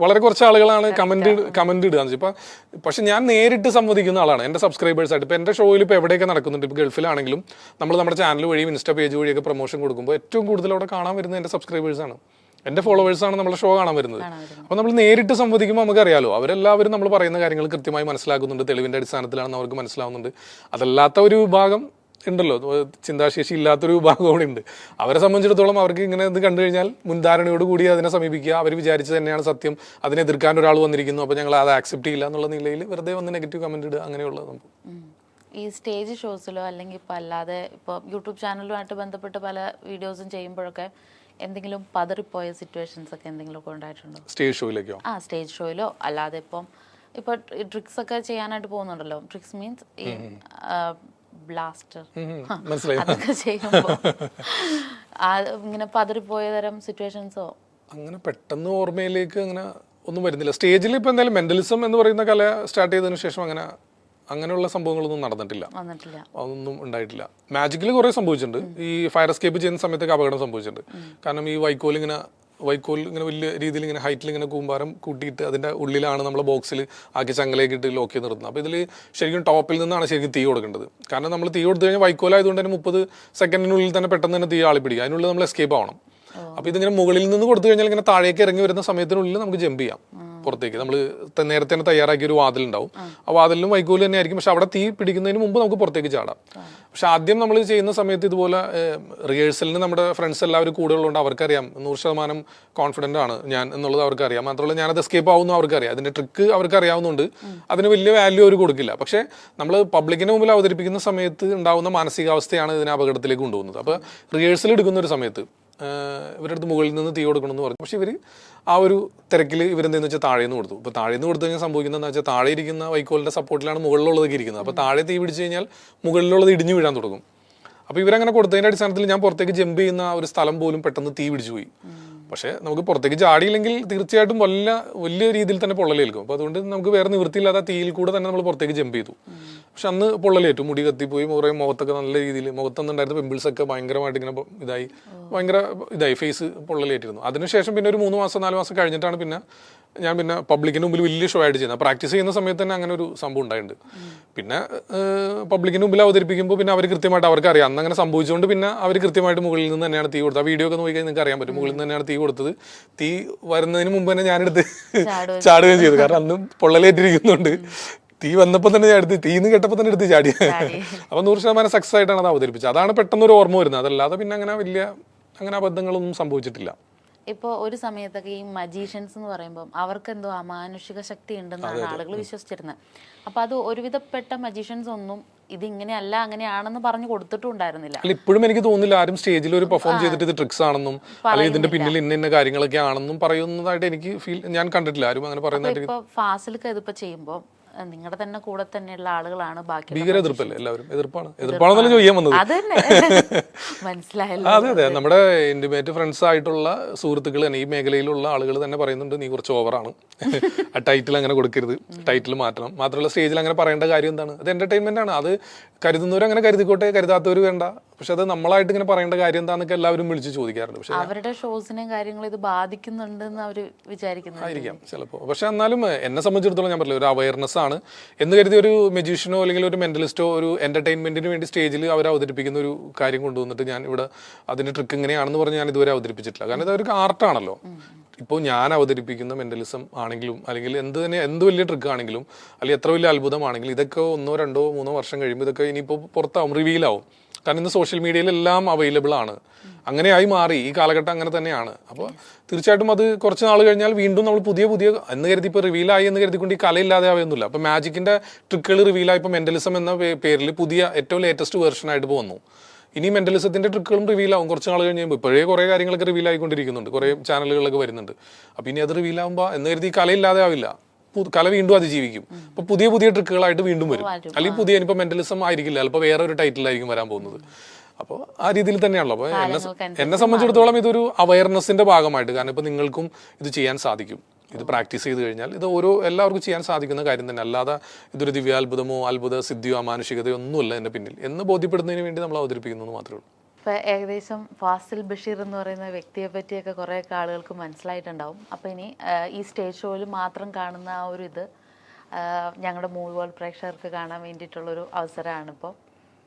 വളരെ കുറച്ച് ആളുകളാണ് കമന്റ് ഇടുക. ഇപ്പൊ പക്ഷെ ഞാൻ നേരിട്ട് സംവദിക്കുന്ന ആളാണ് എന്റെ സബ്സ്ക്രൈബേഴ്സ് ആയിട്ട്. ഇപ്പൊ എന്റെ ഷോയിൽ ഇപ്പൊ എവിടെയൊക്കെ നടക്കുന്നുണ്ട്, ഇപ്പൊ ഗൾഫിലാണെങ്കിലും നമ്മൾ നമ്മുടെ ചാനൽ വഴിയും ഇൻസ്റ്റാ പേജ് വഴിയൊക്കെ പ്രൊമോഷൻ കൊടുക്കുമ്പോൾ ഏറ്റവും കൂടുതൽ അവിടെ കാണാൻ വരുന്നത് എന്റെ സബ്സ്ക്രൈബേഴ്സ് ആണ്, എന്റെ ഫോളോവേഴ്സ് ആണ് നമ്മുടെ ഷോ കാണാൻ വരുന്നത്. അപ്പൊ നമ്മൾ നേരിട്ട് സംവദിക്കുമ്പോൾ നമുക്കറിയാലോ അവരെല്ലാവരും നമ്മൾ പറയുന്ന കാര്യങ്ങൾ കൃത്യമായി മനസ്സിലാക്കുന്നുണ്ട്, തെളിവിന്റെ അടിസ്ഥാനത്തിലാണെന്ന് അവർക്ക് മനസ്സിലാവുന്നുണ്ട്. അതല്ലാത്ത ഒരു വിഭാഗം ഉണ്ടല്ലോ, ചിന്താശേഷി ഇല്ലാത്തൊരു വിഭാഗം കൂടി ഉണ്ട്. അവരെ സംബന്ധിച്ചിടത്തോളം അവർക്ക് ഇങ്ങനെ ഇത് കണ്ടു കഴിഞ്ഞാൽ മുൻധാരണയോട് കൂടി അതിനെ സമീപിക്കുക, അവർ വിചാരിച്ചത് തന്നെയാണ് സത്യം, അതിനെ എതിർക്കാൻ ഒരാൾ വന്നിരിക്കുന്നു, അപ്പോൾ ഞങ്ങൾ അത് ആക്സെപ്റ്റ് ചെയ്യില്ല എന്നുള്ള നിലയിൽ വെറുതെ വന്ന് നെഗറ്റീവ് കമന്റ് ഇടുക, അങ്ങനെയുള്ളത് നമുക്ക്. ഈ സ്റ്റേജ് ഷോസിലോ അല്ലെങ്കിൽ ഇപ്പോൾ അല്ലാതെ ഇപ്പോൾ യൂട്യൂബ് ചാനലുമായിട്ട് ബന്ധപ്പെട്ട് പല വീഡിയോസും ചെയ്യുമ്പോഴൊക്കെ എന്തെങ്കിലും പതറിപ്പോയ സിറ്റുവേഷൻസ് ഒക്കെ എന്തെങ്കിലുമൊക്കെ ഉണ്ടായിട്ടുണ്ടോ? സ്റ്റേജ് ഷോയിലേക്കോ? സ്റ്റേജ് ഷോയിലോ അല്ലാതെ ഇപ്പോൾ ട്രിക്സ് ഒക്കെ ചെയ്യാനായിട്ട് പോകുന്നുണ്ടല്ലോ. ട്രിക്സ് മീൻസ് ഈ ബ്ലാസ്റ്റർ അതൊക്കെ ചെയ്യുമ്പോൾ ഇങ്ങനെ പതറിപ്പോയ തരം സിറ്റുവേഷൻസോ അങ്ങനെ പെട്ടെന്ന് ഓർമ്മയിലേക്ക് അങ്ങനെ ഒന്നും വരുന്നില്ല. സ്റ്റേജിൽ ഇപ്പൊ എന്തായാലും മെന്റലിസം എന്ന് പറയുന്ന കല സ്റ്റാർട്ട് ചെയ്തതിനു ശേഷം അങ്ങനെയുള്ള സംഭവങ്ങളൊന്നും നടന്നിട്ടില്ല, അതൊന്നും ഉണ്ടായിട്ടില്ല. മാജിക്കിൽ കുറെ സംഭവിച്ചിട്ടുണ്ട്. ഈ ഫയർ എസ്കേപ്പ് ചെയ്യുന്ന സമയത്തൊക്കെ അപകടം സംഭവിച്ചിട്ടുണ്ട്. കാരണം ഈ വൈക്കോൽ ഇങ്ങനെ വലിയ രീതിയിൽ ഇങ്ങനെ ഹൈറ്റിൽ ഇങ്ങനെ കൂമ്പാരം കൂട്ടിയിട്ട് അതിന്റെ ഉള്ളിലാണ് നമ്മൾ ബോക്സിൽ ആക്കി ചങ്ങലേക്ക് ഇട്ട് ലോക്ക് ചെയ്ത് നിർത്തുന്നത്. അപ്പോൾ ഇതിൽ ശരിക്കും ടോപ്പിൽ നിന്നാണ് ശരിക്കും തീ കൊടുക്കേണ്ടത്. കാരണം നമ്മൾ തീ കൊടുത്തു കഴിഞ്ഞാൽ വൈക്കോലായതുകൊണ്ട് തന്നെ 30 സെക്കൻഡിനുള്ളിൽ തന്നെ പെട്ടെന്ന് തന്നെ തീ ആളിപ്പിടിക്കുക, അതിനുള്ളിൽ നമ്മൾ എസ്കേപ്പ് ആവണം. അപ്പോൾ ഇതിങ്ങനെ മുകളിൽ നിന്ന് കൊടുത്തു കഴിഞ്ഞാൽ ഇങ്ങനെ താഴേക്ക് ഇറങ്ങി വരുന്ന സമയത്തിനുള്ളിൽ നമുക്ക് ജമ്പ് ചെയ്യാം പുറത്തേക്ക്. നമ്മൾ നേരത്തെ തന്നെ തയ്യാറാക്കിയ ഒരു വാതിലുണ്ടാവും, ആ വാതിലിനും വൈക്കോല് തന്നെ ആയിരിക്കും, പക്ഷെ അവിടെ തീ പിടിക്കുന്നതിന് മുമ്പ് നമുക്ക് പുറത്തേക്ക് ചാടാം. പക്ഷെ ആദ്യം നമ്മൾ ചെയ്യുന്ന സമയത്ത് ഇതുപോലെ റിഹേഴ്സലിന് നമ്മുടെ ഫ്രണ്ട്സ് എല്ലാവരും കൂടെ ഉള്ളതുകൊണ്ട് അവർക്കറിയാം 100% കോൺഫിഡൻ്റ് ആണ് ഞാൻ എന്നുള്ളത് അവർക്കറിയാം. മാത്രമല്ല ഞാനത് എസ്കേപ്പ് ആവുമെന്ന് അവർക്കറിയാം. അതിന്റെ ട്രിക്ക് അവർക്ക് അറിയാവുന്നതുകൊണ്ട് അതിന് വലിയ വാല്യൂ അവർ കൊടുക്കില്ല. പക്ഷെ നമ്മൾ പബ്ലിക്കിന് മുമ്പിൽ അവതരിപ്പിക്കുന്ന സമയത്ത് ഉണ്ടാവുന്ന മാനസികാവസ്ഥയാണ് ഇതിനെ അപകടത്തിലേക്ക് കൊണ്ടുപോകുന്നത്. അപ്പോൾ റിഹേഴ്സൽ എടുക്കുന്ന ഒരു സമയത്ത് ഇവരുടെ അടുത്ത് മുകളിൽ നിന്ന് തീ കൊടുക്കണമെന്ന് പറഞ്ഞു. പക്ഷെ ഇവർ ആ ഒരു തിരക്കിൽ ഇവരെന്തെന്ന് വെച്ചാൽ താഴേന്ന് കൊടുത്തു. ഇപ്പോൾ താഴേന്ന് കൊടുത്തു കഴിഞ്ഞാൽ സംഭവിക്കുന്നതെന്ന് വെച്ചാൽ താഴെ ഇരിക്കുന്ന വൈക്കോലിന്റെ സപ്പോർട്ടിലാണ് മുകളിലുള്ളതൊക്കെ ഇരിക്കുന്നത്. അപ്പോൾ താഴെ തീ പിടിച്ചു കഴിഞ്ഞാൽ മുകളിലുള്ളത് ഇടിഞ്ഞു വീഴാൻ തുടങ്ങും. അപ്പോൾ ഇവരങ്ങനെ കൊടുത്തതിൻ്റെ അടിസ്ഥാനത്തിൽ ഞാൻ പുറത്തേക്ക് ജമ്പ് ചെയ്യുന്ന ഒരു സ്ഥലം പോലും പെട്ടെന്ന് തീ പിടിച്ചു പോയി. പക്ഷേ നമുക്ക് പുറത്തേക്ക് ചാടിയില്ലെങ്കിൽ തീർച്ചയായിട്ടും വലിയ രീതിയിൽ തന്നെ പൊള്ളലേൽക്കും. അപ്പോൾ അതുകൊണ്ട് നമുക്ക് വേറെ നിവൃത്തിയില്ലാതെ തീയിൽ കൂടെ തന്നെ നമ്മൾ പുറത്തേക്ക് ജമ്പ് ചെയ്തു. പക്ഷെ അന്ന് പൊള്ളലേറ്റു, മുടി കത്തിപ്പോയി, കുറേ മുഖത്തൊക്കെ നല്ല രീതിയിൽ, മുഖത്തൊന്നുണ്ടായിരുന്ന പിമ്പിൾസൊക്കെ ഭയങ്കരമായിട്ട് ഇങ്ങനെ ഭയങ്കര ഫേസ് പൊള്ളലേറ്റിരുന്നു. അതിനുശേഷം പിന്നെ ഒരു 3 മാസം 4 മാസം കഴിഞ്ഞിട്ടാണ് ഞാൻ പബ്ലിക്കിന് മുമ്പിൽ വലിയ ഷോ ആയിട്ട് ചെയ്യുന്നത്. പ്രാക്ടീസ് ചെയ്യുന്ന സമയത്ത് തന്നെ അങ്ങനെ ഒരു സംഭവം ഉണ്ടായിട്ടുണ്ട്. പിന്നെ പബ്ലിക്കിന് മുമ്പിൽ അവതരിപ്പിക്കുമ്പോൾ പിന്നെ അവർ കൃത്യമായിട്ട് അവർക്ക് അറിയാം അന്ന് അങ്ങനെ സംഭവിച്ചുകൊണ്ട് പിന്നെ അവർ കൃത്യമായിട്ട് മുകളിൽ നിന്ന് തന്നെയാണ് തീ കൊടുത്തത്. ആ വീഡിയോ ഒക്കെ നോക്കിയാൽ നിങ്ങൾക്ക് അറിയാൻ പറ്റും, മുകളിൽ നിന്ന് തന്നെയാണ് തീ കൊടുത്തത്. തീ വരുന്നതിന് മുമ്പ് തന്നെ ഞാനെടുത്ത് ചാടുകയും ചെയ്തു. കാരണം അന്ന് പൊള്ളലേറ്റിരിക്കുന്നുണ്ട്. തീ വന്നപ്പോൾ തന്നെ ഞാൻ എടുത്ത്, തീന്ന് കേട്ടപ്പോൾ തന്നെ എടുത്ത് ചാടി. അപ്പൊ 100% സക്സസ് ആയിട്ടാണ് അത് അവതരിപ്പിച്ചത്. അതാണ് പെട്ടെന്നൊരു ഓർമ്മ വരുന്നത്. അതല്ലാതെ പിന്നെ അങ്ങനെ അബദ്ധങ്ങളൊന്നും സംഭവിച്ചിട്ടില്ല. ഇപ്പോൾ ഒരു സമയത്തൊക്കെ ഈ മജീഷ്യൻസ് എന്ന് പറയുമ്പോൾ അവർക്ക് എന്തോ അമാനുഷിക ശക്തി ഉണ്ടെന്നാണ് ആളുകൾ വിശ്വസിച്ചിരുന്നത്. അപ്പൊ അത് ഒരുവിധപ്പെട്ട മജീഷ്യൻസ് ഒന്നും ഇതിങ്ങനെയല്ല അങ്ങനെയാണെന്ന് പറഞ്ഞു കൊടുത്തിട്ടും ഉണ്ടായിരുന്നില്ല. ഇപ്പോഴും എനിക്ക് തോന്നുന്നില്ല ആരും സ്റ്റേജിൽ ഒരു പെർഫോം ചെയ്തിട്ട് ഇത് ട്രിക്സ് ആണെന്നും അല്ലെങ്കിൽ ഇതിന്റെ പിന്നിൽ ഇന്ന കാര്യങ്ങളൊക്കെ ആണെന്നും പറയുന്നതായിട്ട് എനിക്ക് ഞാൻ കണ്ടിട്ടില്ല. ആരും അങ്ങനെ പറയുന്നതായിട്ട്. ഇപ്പൊ ഫാസിലൊക്കെ ഇതിപ്പോ ചെയ്യുമ്പോൾ നിങ്ങളുടെ തന്നെ കൂടെ തന്നെയുള്ള ആളുകളാണ് ബാക്കി. ഭീകര എതിർപ്പല്ലേ? എല്ലാവരും എതിർപ്പാണെന്നല്ല ചോദിക്കാൻ വന്നത്. മനസ്സിലായല്ലോ. അതെ അതെ, നമ്മുടെ ഇന്റിമേറ്റ് ഫ്രണ്ട്സ് ആയിട്ടുള്ള സുഹൃത്തുക്കൾ തന്നെ ഈ മേഖലയിലുള്ള ആളുകൾ തന്നെ പറയുന്നുണ്ട്, നീ കുറച്ച് ഓവറാണ്, ആ ടൈറ്റിൽ അങ്ങനെ കൊടുക്കരുത്, ടൈറ്റിൽ മാറ്റണം. മാത്രമല്ല സ്റ്റേജിൽ അങ്ങനെ പറയേണ്ട കാര്യം എന്താണ്? അത് എന്റർടൈൻമെന്റ് ആണ്. അത് കരുതുന്നവർ അങ്ങനെ കരുതിക്കോട്ടെ, കരുതാത്തവർ വേണ്ട. പക്ഷെ അത് നമ്മളായിട്ട് ഇങ്ങനെ പറയേണ്ട കാര്യം എന്താണെന്നൊക്കെ എല്ലാവരും വിളിച്ച് ചോദിക്കാറുണ്ട്. പക്ഷെ അവരുടെ ഷോസിനെയും കാര്യങ്ങളും ഇത് ബാധിക്കുന്നുണ്ടെന്ന് അവർ വിചാരിക്കുന്നതായിരിക്കാം ചിലപ്പോൾ. പക്ഷെ എന്നാലും എന്നെ സംബന്ധിച്ചിടത്തോളം ഞാൻ പറഞ്ഞില്ല, ഒരു അവയർനെസ് ആണ് എന്ന് കരുതി ഒരു മെജീഷ്യനോ അല്ലെങ്കിൽ ഒരു മെന്റലിസ്റ്റോ ഒരു എന്റർടൈൻമെന്റിന് വേണ്ടി സ്റ്റേജിൽ അവർ അവതരിപ്പിക്കുന്ന ഒരു കാര്യം കൊണ്ടുവന്നിട്ട് ഞാൻ ഇവിടെ അതിന്റെ ട്രിക്ക് ഇങ്ങനെയാണെന്ന് പറഞ്ഞ് ഞാൻ ഇതുവരെ അവതരിപ്പിച്ചിട്ടില്ല. കാരണം ഇതൊരു ആർട്ടാണല്ലോ. ഇപ്പോൾ ഞാൻ അവതരിപ്പിക്കുന്ന മെന്റലിസം ആണെങ്കിലും അല്ലെങ്കിൽ എന്ത് വലിയ ട്രിക്ക് ആണെങ്കിലും അല്ലെങ്കിൽ എത്ര വലിയ അത്ഭുതമാണെങ്കിലും ഇതൊക്കെ 1, 2, 3 വർഷം കഴിയുമ്പോൾ ഇതൊക്കെ ഇനിയിപ്പോൾ പുറത്താവും, റിവീലാവും. കാരണം ഇന്ന് സോഷ്യൽ മീഡിയയിലെല്ലാം അവൈലബിൾ ആണ്. അങ്ങനെയായി മാറി, ഈ കാലഘട്ടം അങ്ങനെ തന്നെയാണ്. അപ്പോൾ തീർച്ചയായിട്ടും അത് കുറച്ച് നാൾ കഴിഞ്ഞാൽ വീണ്ടും നമ്മൾ പുതിയ എന്ന് കരുതി ഇപ്പോൾ റിവീലായി എന്ന് കരുതിക്കൊണ്ട് ഈ കലയില്ലാതെ ആവുന്നില്ല. അപ്പോൾ മാജിക്കിന്റെ ട്രിക്കുകൾ റിവീലായി ഇപ്പോൾ മെന്റലിസം എന്ന പേരിൽ പുതിയ ഏറ്റവും ലേറ്റസ്റ്റ് വേർഷൻ ആയിട്ട് വന്നു. ഇനി മെന്റലിസത്തിന്റെ ട്രിക്കുകളും റിവീലാവും കുറച്ച് നാൾ കഴിയുമ്പോൾ. ഇപ്പോഴേ കുറേ കാര്യങ്ങളൊക്കെ റിവീലായിക്കൊണ്ടിരിക്കുന്നുണ്ട്, കുറേ ചാനലുകളിലൊക്കെ വരുന്നുണ്ട്. അപ്പോൾ ഇനി അത് റിവീലാവുമ്പോൾ എന്ന് കരുതി കലയില്ലാതെ ആവില്ല, കല വീണ്ടും അതിജീവിക്കും. അപ്പൊ പുതിയ ട്രിക്കുകളായിട്ട് വീണ്ടും വരും. അല്ലെങ്കിൽ ഇനിയിപ്പോൾ മെന്റലിസം ആയിരിക്കില്ല, ചിലപ്പോൾ വേറെ ഒരു ടൈറ്റിലായിരിക്കും വരാൻ പോകുന്നത്. അപ്പോൾ ആ രീതിയിൽ തന്നെയാണല്ലോ. അപ്പോൾ എന്നെ സംബന്ധിച്ചിടത്തോളം ഇതൊരു അവയർനെസ്സിന്റെ ഭാഗമായിട്ട്, കാരണം ഇപ്പൊ നിങ്ങൾക്കും ഇത് ചെയ്യാൻ സാധിക്കും. ഇത് പ്രാക്ടീസ് ചെയ്ത് കഴിഞ്ഞാൽ ഇത് എല്ലാവർക്കും ചെയ്യാൻ സാധിക്കുന്ന കാര്യം തന്നെ, അല്ലാതെ ഇതൊരു ദിവ്യാത്ഭുതമോ അത്ഭുത സിദ്ധിയോ അമാനുഷികതയോ ഒന്നുമല്ല എൻ്റെ പിന്നിൽ എന്ന് ബോധ്യപ്പെടുന്നതിന് വേണ്ടി നമ്മൾ അവതരിപ്പിക്കുന്നു മാത്രമേ ഉള്ളൂ. ഇപ്പോൾ ഏകദേശം ഫാസിൽ ബഷീർ എന്ന് പറയുന്ന വ്യക്തിയെ പറ്റിയൊക്കെ കുറേ ആളുകൾക്ക് മനസ്സിലായിട്ടുണ്ടാവും. അപ്പോൾ ഇനി ഈ സ്റ്റേജ് ഷോയിൽ മാത്രം കാണുന്ന ആ ഒരു ഇത് ഞങ്ങളുടെ മൂവി വേൾഡ് പ്രേക്ഷകർക്ക് കാണാൻ വേണ്ടിയിട്ടുള്ളൊരു അവസരമാണ് ഇപ്പോൾ.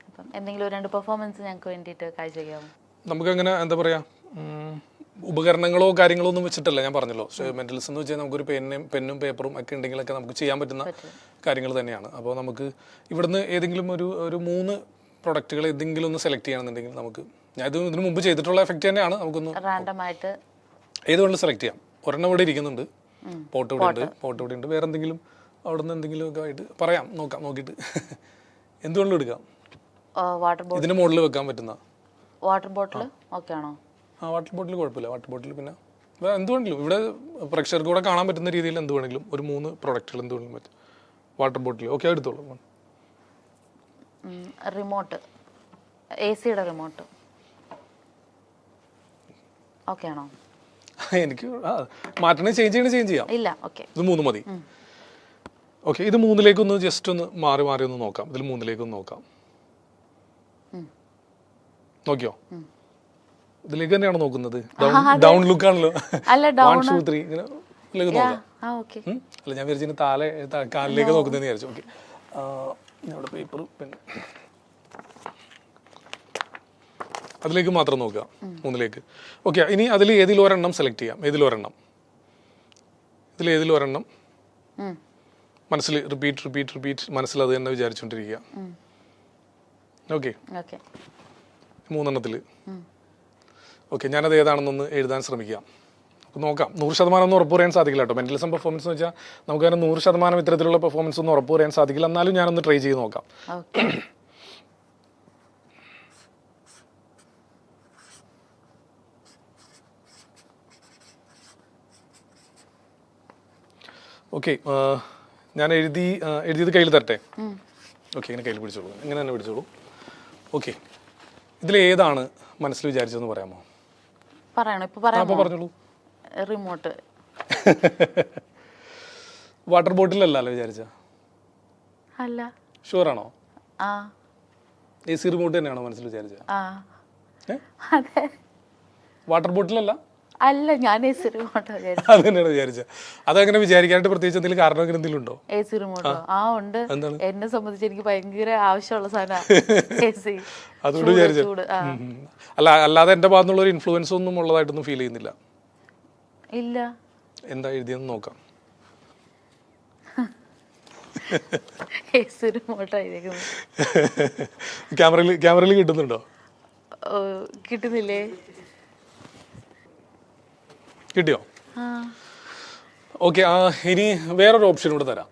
അപ്പം എന്തെങ്കിലും 2 പെർഫോമൻസ് ഞങ്ങൾക്ക് വേണ്ടിയിട്ട് കാഴ്ചവെക്കാമോ? നമുക്കങ്ങനെ എന്താ പറയുക, ഉപകരണങ്ങളോ കാര്യങ്ങളോ ഒന്നും വെച്ചിട്ടല്ല, ഞാൻ പറഞ്ഞല്ലോ മെന്റലിസം എന്ന് വെച്ചാൽ നമുക്കൊരു പെന്നും പേപ്പറും ഒക്കെ ഉണ്ടെങ്കിലൊക്കെ നമുക്ക് ചെയ്യാൻ പറ്റുന്ന കാര്യങ്ങൾ തന്നെയാണ്. അപ്പോൾ നമുക്ക് ഇവിടുന്ന് ഏതെങ്കിലും ഒരു 3 പ്രൊഡക്റ്റുകൾ ഏതെങ്കിലും ഒന്ന് സെലക്ട് ചെയ്യണമെന്നുണ്ടെങ്കിൽ നമുക്ക്, ഞാൻ ഇതിന് മുമ്പ് ചെയ്തിട്ടുള്ള എഫക്റ്റ് തന്നെയാണ്, നമുക്കൊന്ന് റാൻഡമായിട്ട് ഏത് വേണമെങ്കിലും സെലക്ട് ചെയ്യാം. ഒരെണ്ണം ഇവിടെ ഇരിക്കുന്നുണ്ട്, പോട്ട് ഇവിടെ ഉണ്ട്, വേറെ എന്തെങ്കിലും അവിടെ നിന്ന് എന്തെങ്കിലും ഒക്കെ ആയിട്ട് പറയാം, നോക്കിയിട്ട് എന്തുകൊണ്ടും എടുക്കാം. വാട്ടർ ബോട്ടിൽ ഇതിന് മുകളിൽ വെക്കാൻ പറ്റുന്ന വാട്ടർ ബോട്ടിൽ ഓക്കെ ആണോ? വാട്ടർ ബോട്ടിൽ കുഴപ്പമില്ല. വാട്ടർ ബോട്ടിൽ പിന്നെ എന്തുവേണമെങ്കിലും ഇവിടെ പ്രേക്ഷകർക്ക് കൂടെ കാണാൻ പറ്റുന്ന രീതിയിൽ എന്ത് വേണമെങ്കിലും ഒരു 3 പ്രൊഡക്റ്റുകൾ എന്തുവേണമെങ്കിലും പറ്റും. വാട്ടർ ബോട്ടിൽ ഓക്കെ എടുത്തോളൂ. റിമോട്ട്, AC-യുടെ റിമോട്ട് ഓക്കെ ആണോ? എനിക്ക് മാറ്റണേ ചേഞ്ച് ചെയ്യാം. ഇല്ല, ഓക്കെ. ഇത് 3 മതി. ഓക്കെ, ഇത് 3ലേക്കൊന്ന് ജസ്റ്റ് ഒന്ന് മാറി ഒന്ന് നോക്കാം. ഇതിൽ 3ലേക്കൊന്ന് നോക്കാം. നോക്കിയോ? ഇതിലേക്ക് തന്നെയാണ് നോക്കുന്നത്. ഡൗൺ ലുക്ക് ആണല്ലോ. 1 2 3 ഇങ്ങനെ നോക്കാം. അല്ല, ഞാൻ വിചാരിച്ചു കാലിലേക്ക് നോക്കുന്നതെന്ന് വിചാരിച്ചു. ഓക്കെ, ഇവിടെ പേപ്പർ പെൻ അതിലേക്ക് മാത്രം നോക്കുക, 3ലേക്ക്. ഓക്കെ, ഇനി അതിൽ ഏതിലൊരെണ്ണം സെലക്ട് ചെയ്യാം. ഇതിലേതിലൊരെണ്ണം മനസ്സിൽ റിപ്പീറ്റ് മനസ്സിൽ അത് തന്നെ വിചാരിച്ചുകൊണ്ടിരിക്കുക. ഓക്കെ, 3 ഓക്കെ, ഞാനത് ഏതാണെന്നൊന്ന് എഴുതാൻ ശ്രമിക്കാം. നോക്കാം. 100% ഒന്നും ഉറപ്പ് പറയാൻ സാധിക്കില്ല കേട്ടോ. മെന്റലിസം പെർഫോമൻസ് എന്ന് വെച്ചാൽ നമുക്കതിന് 100% ഇത്തരത്തിലുള്ള പെർഫോമൻസ് ഒന്നും ഉറപ്പ് പറയാൻ സാധിക്കില്ല. എന്നാലും ഞാനൊന്ന് ട്രൈ ചെയ്ത് നോക്കാം. ഓക്കെ, ഞാൻ എഴുതിയത് കയ്യിൽ തരട്ടെ? ഓക്കെ, ഇങ്ങനെ കയ്യിൽ പിടിച്ചോളൂ, ഇങ്ങനെ തന്നെ പിടിച്ചോളൂ. ഓക്കെ, ഇതിലേതാണ് മനസ്സിൽ വിചാരിച്ചതെന്ന് പറയാമോ? പറഞ്ഞോളൂ. റിമോട്ട്. വാട്ടർ ബോട്ടിലല്ലോ വിചാരിച്ച? അല്ല. ഷുവറാണോ? AC റിമോട്ട് തന്നെയാണോ മനസ്സിൽ വിചാരിച്ച? വാട്ടർ ബോട്ടിലല്ല? അല്ല, ഞാൻ AC റിമോട്ട് അത് തന്നെയാണ് വിചാരിച്ചത്. അതങ്ങനെ വിചാരിക്കാനായിട്ട് പ്രത്യേകിച്ച് എന്തെങ്കിലും കാരണം എന്തെങ്കിലും ഉണ്ടോ? AC റിമോട്ടോ? ഉണ്ട്. എന്നെ സംബന്ധിച്ച് എനിക്ക് ഭയങ്കര ആവശ്യമുള്ള സാധനം AC. അതുകൊണ്ട് വിചാരിച്ചു. അല്ലാതെ എന്റെ ഭാഗത്തുള്ള ഒരു ഇൻഫ്ലുവൻസ് ഒന്നും ഉള്ളതായിട്ടൊന്നും ഫീൽ ചെയ്യുന്നില്ല. ഇല്ല. എന്താ എഴുതിയെന്ന് നോക്കാം. AC റിമോട്ടായിരിക്കുന്നു. ക്യാമറയിൽ കിട്ടുന്നുണ്ടോ? കിട്ടുന്നില്ലേ? കിട്ടിയോ? ഓക്കെ, ഇനി വേറൊരു ഓപ്ഷൻ കൂടെ തരാം.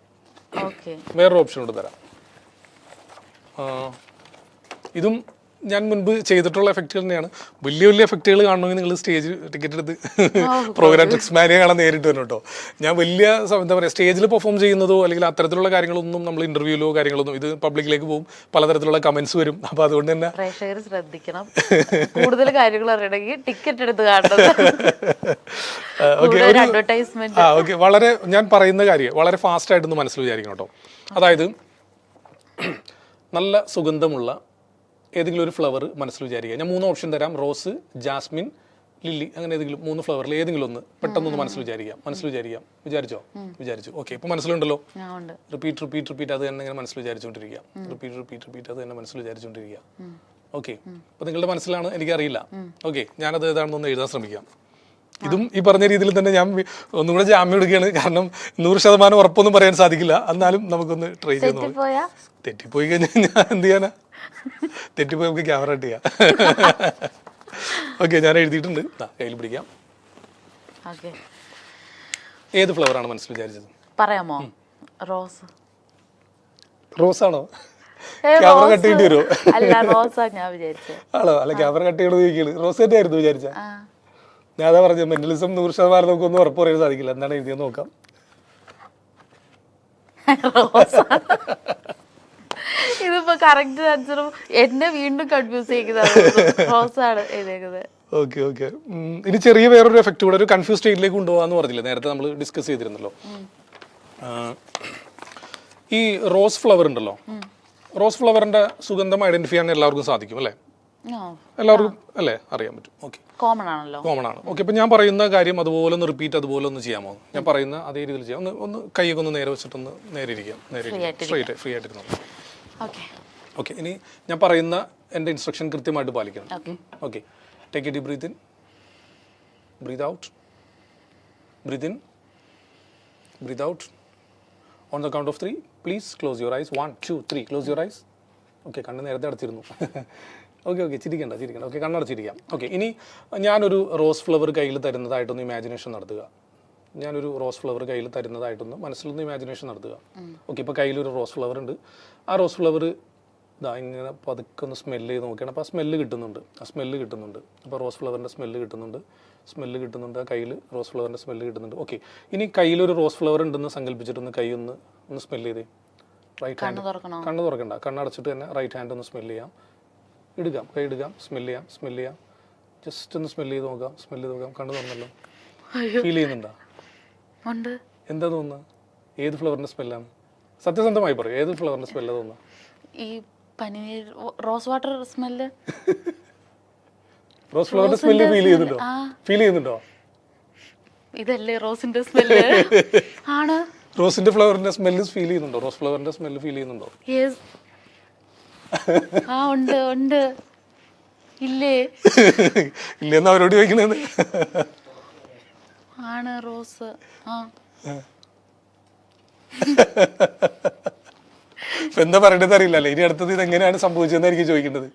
ഇതും ഞാൻ മുൻപ് ചെയ്തിട്ടുള്ള എഫക്റ്റുകൾ തന്നെയാണ്. വലിയ എഫക്റ്റുകൾ കാണണമെങ്കിൽ നിങ്ങൾ സ്റ്റേജ് ടിക്കറ്റ് എടുത്ത് പ്രോഗ്രാം ടെക്സ്മാനിയെ കാണാൻ നേരിട്ട് വരും കേട്ടോ. ഞാൻ വലിയ എന്താ പറയുക, സ്റ്റേജിൽ പെർഫോം ചെയ്യുന്നതോ അല്ലെങ്കിൽ അത്തരത്തിലുള്ള കാര്യങ്ങളൊന്നും നമ്മൾ ഇന്റർവ്യൂലോ കാര്യങ്ങളൊന്നും, ഇത് പബ്ലിക്കിലേക്ക് പോകും, പലതരത്തിലുള്ള കമന്റ്സ് വരും. അപ്പൊ അതുകൊണ്ട് തന്നെ പ്രേക്ഷകർ ശ്രദ്ധിക്കണം. കൂടുതൽ കാര്യങ്ങൾ അറിയണമെങ്കിൽ ടിക്കറ്റ് എടുത്ത് കാണണം. ഓക്കെ, വളരെ ഞാൻ പറയുന്ന കാര്യം വളരെ ഫാസ്റ്റ് ആയിട്ടൊന്ന് മനസ്സിൽ വിചാരിക്കണം കേട്ടോ. അതായത് നല്ല സുഗന്ധമുള്ള ഏതെങ്കിലും ഒരു ഫ്ലവർ മനസ്സിൽ വിചാരിക്കുക. ഞാൻ 3 ഓപ്ഷൻ തരാം: റോസ്, ജാസ്മിൻ, ലില്ലി. അങ്ങനെ ഏതെങ്കിലും 3 ഫ്ലവറിൽ ഏതെങ്കിലും ഒന്ന് പെട്ടെന്നൊന്ന് മനസ്സിൽ വിചാരിക്കാം. വിചാരിച്ചു. ഓക്കെ, ഇപ്പൊ മനസ്സിലുണ്ടല്ലോ. റിപ്പീറ്റ് അത് തന്നെ ഇങ്ങനെ മനസ്സിൽ വിചാരിച്ചുകൊണ്ടിരിക്കുക. റിപ്പീറ്റ് അത് തന്നെ മനസ്സിൽ വിചാരിച്ചുകൊണ്ടിരിക്കുക. ഓക്കെ, അപ്പൊ നിങ്ങളുടെ മനസ്സിലാണ്, എനിക്കറിയില്ല. ഓക്കെ, ഞാനത് ഏതാണെന്നൊന്ന് എഴുതാൻ ശ്രമിക്കാം. ഇതും ഈ പറഞ്ഞ രീതിയിൽ തന്നെ ഞാൻ ഒന്നുകൂടെ ജാമ്യം എടുക്കുകയാണ്. കാരണം 100% ഉറപ്പൊന്നും പറയാൻ സാധിക്കില്ല. എന്നാലും നമുക്കൊന്ന് ട്രൈ ചെയ്ത് നോക്കാം. തെറ്റിപ്പോയി കഴിഞ്ഞാൽ ഞാൻ എന്ത് ചെയ്യാനാ? തെറ്റിപ്പോയി നമുക്ക് ക്യാമറ ഇട്ട് ചെയ്യാം. ഓക്കെ, ഞാൻ എഴുതിയിട്ടുണ്ട്. കയ്യിൽ പിടിക്കാം. ഏത് ഫ്ലവർ ആണ് മനസ്സിൽ വിചാരിച്ചത്? പറയാമോ? റോസ് ആണോ? ക്യാമറ കട്ട് ചെയ്യേണ്ടി വരുമോ? ആണോ? അല്ല, ക്യാമറ കട്ട് ചെയ്യണമെന്ന് ചോദിക്കല്. റോസ് തന്നെ ആയിരുന്നു വിചാരിച്ച? ഞാൻ അതാ പറഞ്ഞത്, മെന്റലിസം 100% നമുക്കൊന്നും ഉറപ്പ് പറയാൻ സാധിക്കില്ല. എന്താണ് എഴുതിയെന്ന് നോക്കാം. ഇതിപ്പോ കറക്റ്റ് ആൻസറും എന്നെ വീണ്ടും കൺഫ്യൂസ് ചെയ്യിക്കുന്നത് റോസാണ് എഴുതിയേക്കുന്നത്. Okay okay. ഇനി ചെറിയ വേറൊരു എഫക്റ്റ് കൂടെ ഒരു കൺഫ്യൂസ് സ്റ്റേറ്റിലേക്ക് കൊണ്ടുപോകാന്ന് പറഞ്ഞില്ലേ, നേരത്തെ നമ്മൾ ഡിസ്കസ് ചെയ്തിരുന്നല്ലോ. ഈ റോസ് ഫ്ലവർ ഉണ്ടല്ലോ, റോസ് ഫ്ലവറിന്റെ സുഗന്ധം ഐഡന്റിഫൈ ചെയ്യാൻ എല്ലാവർക്കും സാധിക്കും അല്ലേ? എല്ലാവർക്കും അല്ലേ അറിയാൻ പറ്റും. ഓക്കെ, കോമൺ ആണല്ലോ. കോമൺ ആണ്. ഓക്കെ, ഇപ്പൊ ഞാൻ പറയുന്ന കാര്യം അതുപോലെ ഒന്ന് റിപ്പീറ്റ് അതുപോലെ ഒന്ന് ചെയ്യാമോ? ഞാൻ പറയുന്ന അതേ രീതിയിൽ ചെയ്യാം. ഒന്ന് കൈയൊക്കെ ഒന്ന് നേരെ വെച്ചിട്ടൊന്ന് നേരെ ഇരിക്കാം, സ്ട്രൈറ്റ് ഫ്രീ ആയിട്ടിരുന്നു. ഓക്കെ, ഇനി ഞാൻ പറയുന്ന എൻ്റെ ഇൻസ്ട്രക്ഷൻ കൃത്യമായിട്ട് പാലിക്കണം. Okay, take a deep breath in, breath out, breath in, breath out. On the count of 3 please close your eyes. 1 2 3 close your eyes. Okay, കണ്ണ് നേരത്തെ അടച്ചിരുന്നു. ഓക്കെ ഓക്കെ, ചിരിക്കണ്ട. ഓക്കെ, കണ്ണടച്ചിരിക്കാം. ഓക്കെ, ഇനി ഞാനൊരു റോസ് ഫ്ലവർ കയ്യിൽ തരുന്നതായിട്ടൊന്ന് ഇമാജിനേഷൻ നടത്തുക. ഞാനൊരു റോസ് ഫ്ലവർ കയ്യിൽ തരുന്നതായിട്ടൊന്ന് മനസ്സിലൊന്ന് ഇമാജിനേഷൻ നടത്തുക. ഓക്കെ, ഇപ്പോൾ കയ്യിലൊരു റോസ് ഫ്ലവർ ഉണ്ട്. ആ റോസ് ഫ്ലവർ ഇതാ ഇങ്ങനെ പതുക്കെ ഒന്ന് സ്മെല്ല് ചെയ്ത് നോക്കുകയാണ്. അപ്പോൾ ആ സ്മെല്ല് കിട്ടുന്നുണ്ട്. അപ്പോൾ റോസ് ഫ്ലവറിൻ്റെ സ്മെല്ല് കിട്ടുന്നുണ്ട്. ആ കയ്യിൽ റോസ് ഫ്ലവറിൻ്റെ സ്മെല്ല് കിട്ടുന്നുണ്ട്. ഓക്കെ, ഇനി കയ്യിലൊരു റോസ് ഫ്ലവർ ഉണ്ടെന്ന് സങ്കല്പിച്ചിട്ടൊന്ന് കൈ ഒന്ന് സ്മെല്ല് ചെയ്തേ. റൈറ്റ് ഹാൻഡ് കണ്ണ് തുറക്കണ്ട, കണ്ണടച്ചിട്ട് തന്നെ റൈറ്റ് ഹാൻഡ് ഒന്ന് സ്മെല്ല് ചെയ്യാം. കൈ എടുക്കാം, സ്മെല്ല് ചെയ്യാം. ജസ്റ്റ് ഒന്ന് സ്മെല്ല് ചെയ്ത് നോക്കാം. കണ്ണ് തുറന്നല്ലോ. ഫീൽ ചെയ്യുന്നുണ്ടോ? എന്താ തോന്നുന്നത്? ഏത് ഫ്ലവറിന്റെ സ്മെല്ലാണ്? സത്യസന്ധമായി പറയും, ഏത് ഫ്ലവറിന്റെ സ്മെല്ലാ തോന്നുന്നത്? ഈ പനീർ റോസ് വാട്ടർ സ്മെല്ല്. റോസ് ഫ്ലവറിന്റെ സ്മെല്ല് ഫീൽ ചെയ്യുന്നുണ്ടോ? ഇതല്ലേ റോസിന്റെ സ്മെല്ല്? ആണ്. റോസിന്റെ ഫ്ലവറിന്റെ സ്മെല്ല് ഫീൽ ചെയ്യുന്നുണ്ടോ? റോസ് ഫ്ലവറിന്റെ സ്മെല്ല് ഫീൽ ചെയ്യുന്നുണ്ടോ? യെസ്. ആ ഉണ്ട്. ഇല്ലെന്ന് അവരോട് ചോദിക്കുന്നത്. ആണ് റോസ്. എന്താ പറയേണ്ടത് അറിയില്ലല്ലേ. ഇനി അടുത്തത് ഇത് എങ്ങനെയാണ് സംഭവിച്ചതെന്നായിരിക്കും ചോദിക്കേണ്ടത്.